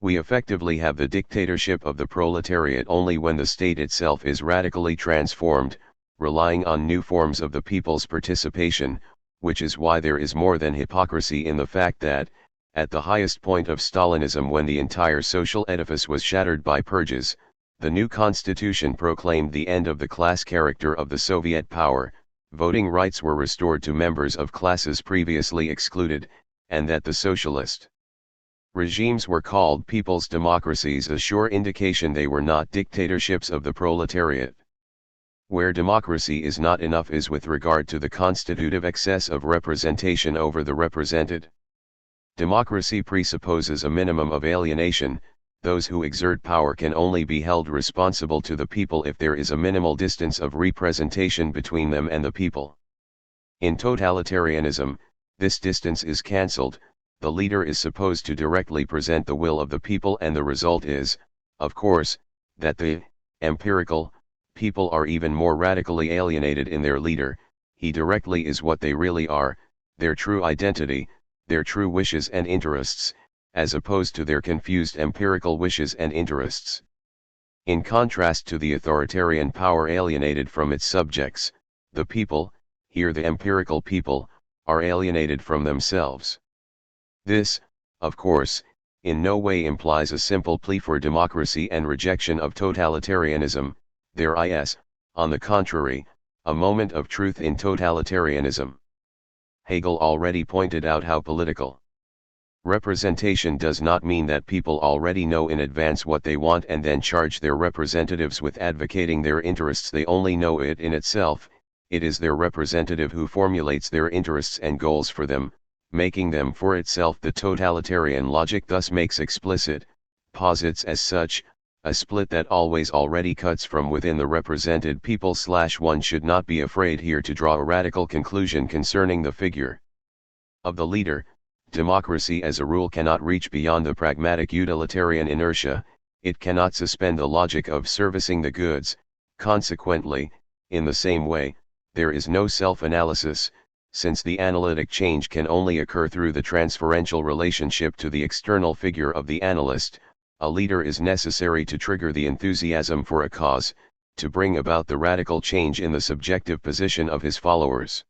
We effectively have the dictatorship of the proletariat only when the state itself is radically transformed, relying on new forms of the people's participation, which is why there is more than hypocrisy in the fact that, at the highest point of Stalinism when the entire social edifice was shattered by purges, the new constitution proclaimed the end of the class character of the Soviet power, voting rights were restored to members of classes previously excluded, and that the socialist regimes were called people's democracies, a sure indication they were not dictatorships of the proletariat. Where democracy is not enough is with regard to the constitutive excess of representation over the represented. Democracy presupposes a minimum of alienation. Those who exert power can only be held responsible to the people if there is a minimal distance of representation between them and the people. In totalitarianism, this distance is cancelled. The leader is supposed to directly present the will of the people, and the result is, of course, that the empirical people are even more radically alienated in their leader. He directly is what they really are, their true identity, their true wishes and interests, as opposed to their confused empirical wishes and interests. In contrast to the authoritarian power alienated from its subjects, the people, here the empirical people, are alienated from themselves. This, of course, in no way implies a simple plea for democracy and rejection of totalitarianism. There is, on the contrary, a moment of truth in totalitarianism. Hegel already pointed out how political representation does not mean that people already know in advance what they want and then charge their representatives with advocating their interests. They only know it in itself. It is their representative who formulates their interests and goals for them, making them for itself. The totalitarian logic thus makes explicit, posits as such, a split that always already cuts from within the represented people. One should not be afraid here to draw a radical conclusion concerning the figure of the leader. Democracy as a rule cannot reach beyond the pragmatic utilitarian inertia, it cannot suspend the logic of servicing the goods. Consequently, in the same way, there is no self-analysis, since the analytic change can only occur through the transferential relationship to the external figure of the analyst. A leader is necessary to trigger the enthusiasm for a cause, to bring about the radical change in the subjective position of his followers.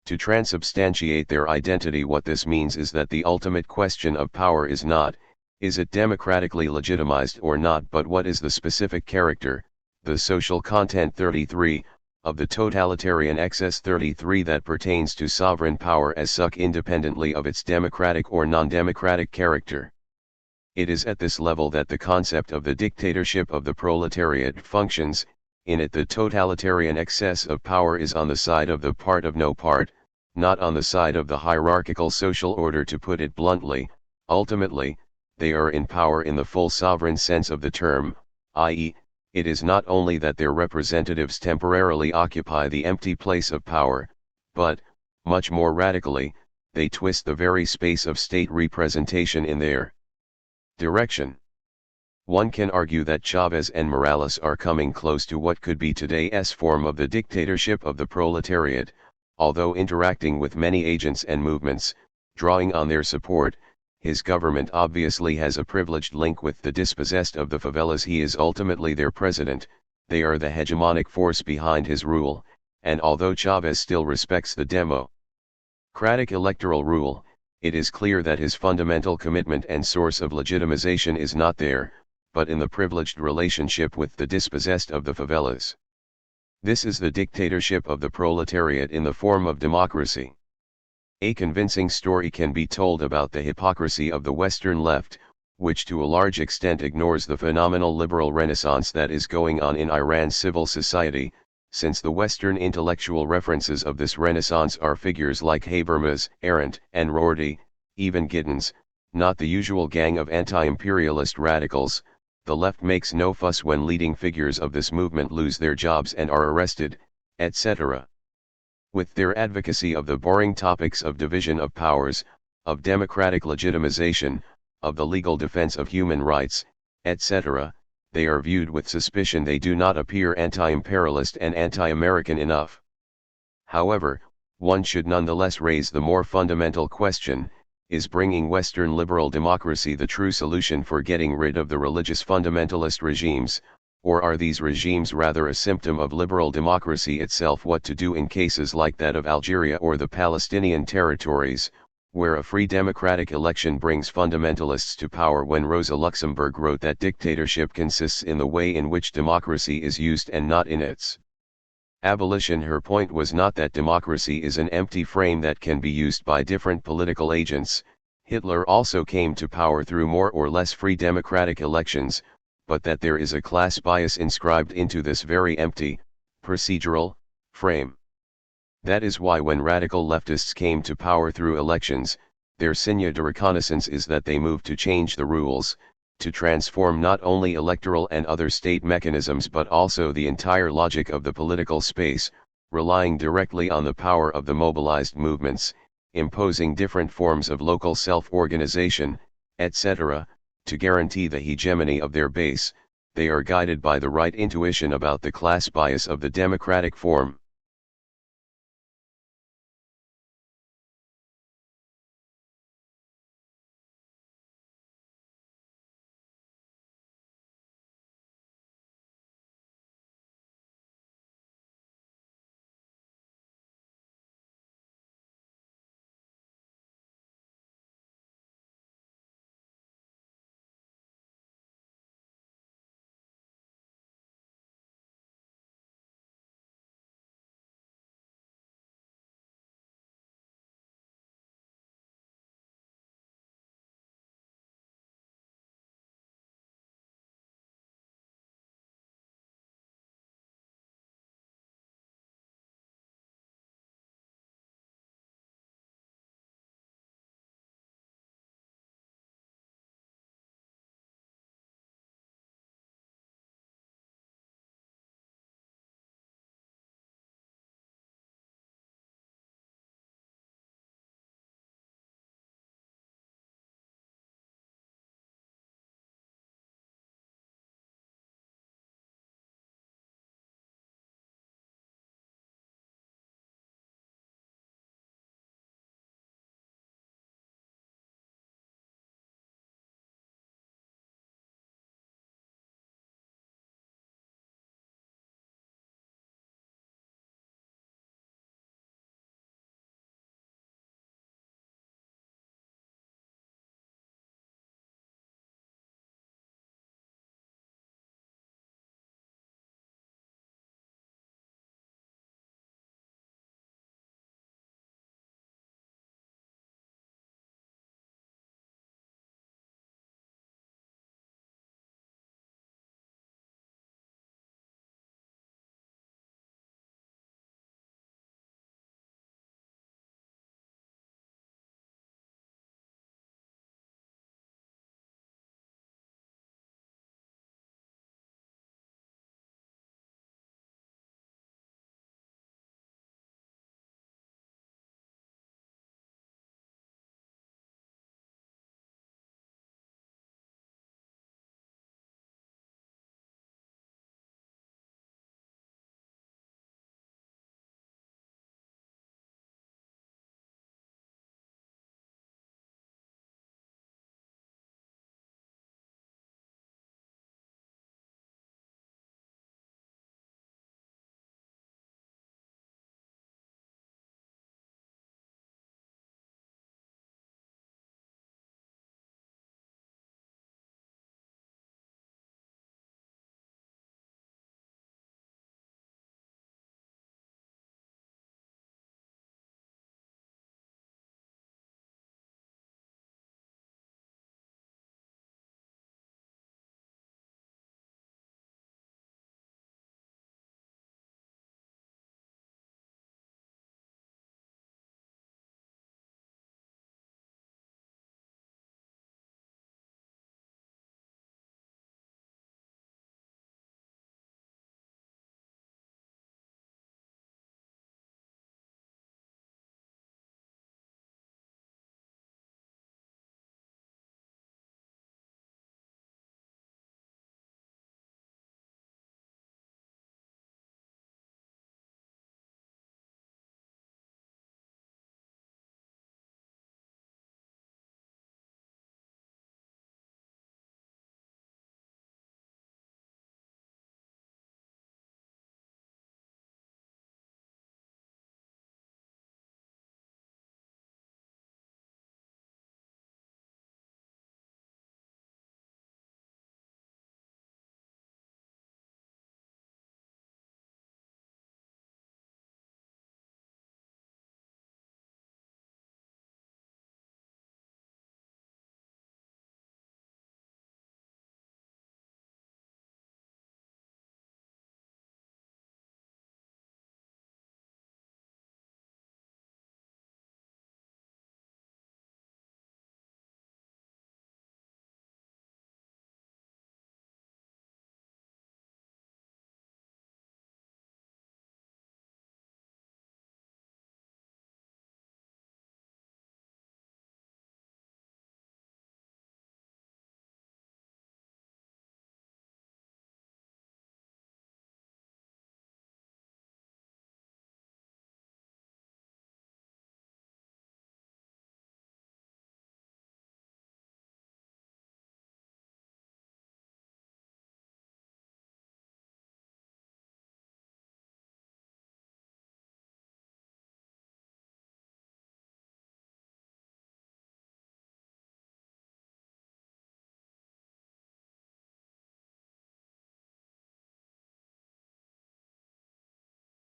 To transubstantiate their identity, what this means is that the ultimate question of power is not, is it democratically legitimized or not, but what is the specific character, the social content 33, of the totalitarian excess 33 that pertains to sovereign power as such independently of its democratic or non-democratic character. It is at this level that the concept of the dictatorship of the proletariat functions. In it the totalitarian excess of power is on the side of the part of no part, not on the side of the hierarchical social order. To put it bluntly, ultimately, they are in power in the full sovereign sense of the term, i.e., it is not only that their representatives temporarily occupy the empty place of power, but, much more radically, they twist the very space of state representation in their direction. One can argue that Chavez and Morales are coming close to what could be today's form of the dictatorship of the proletariat, although interacting with many agents and movements, drawing on their support. His government obviously has a privileged link with the dispossessed of the favelas. He is ultimately their president, they are the hegemonic force behind his rule, and although Chavez still respects the democratic electoral rule, it is clear that his fundamental commitment and source of legitimization is not there, but in the privileged relationship with the dispossessed of the favelas. This is the dictatorship of the proletariat in the form of democracy. A convincing story can be told about the hypocrisy of the Western left, which to a large extent ignores the phenomenal liberal renaissance that is going on in Iran's civil society, since the Western intellectual references of this renaissance are figures like Habermas, Arendt, and Rorty, even Giddens, not the usual gang of anti-imperialist radicals. The left makes no fuss when leading figures of this movement lose their jobs and are arrested, etc. With their advocacy of the boring topics of division of powers, of democratic legitimization, of the legal defense of human rights, etc., they are viewed with suspicion. They do not appear anti-imperialist and anti-American enough. However, one should nonetheless raise the more fundamental question: is bringing Western liberal democracy the true solution for getting rid of the religious fundamentalist regimes, or are these regimes rather a symptom of liberal democracy itself? What to do in cases like that of Algeria or the Palestinian territories, where a free democratic election brings fundamentalists to power, when Rosa Luxemburg wrote that dictatorship consists in the way in which democracy is used and not in its abolition. Her point was not that democracy is an empty frame that can be used by different political agents. Hitler also came to power through more or less free democratic elections, but that there is a class bias inscribed into this very empty, procedural, frame. That is why when radical leftists came to power through elections, their signe de reconnaissance is that they moved to change the rules, to transform not only electoral and other state mechanisms but also the entire logic of the political space, relying directly on the power of the mobilized movements, imposing different forms of local self-organization, etc., to guarantee the hegemony of their base. They are guided by the right intuition about the class bias of the democratic form.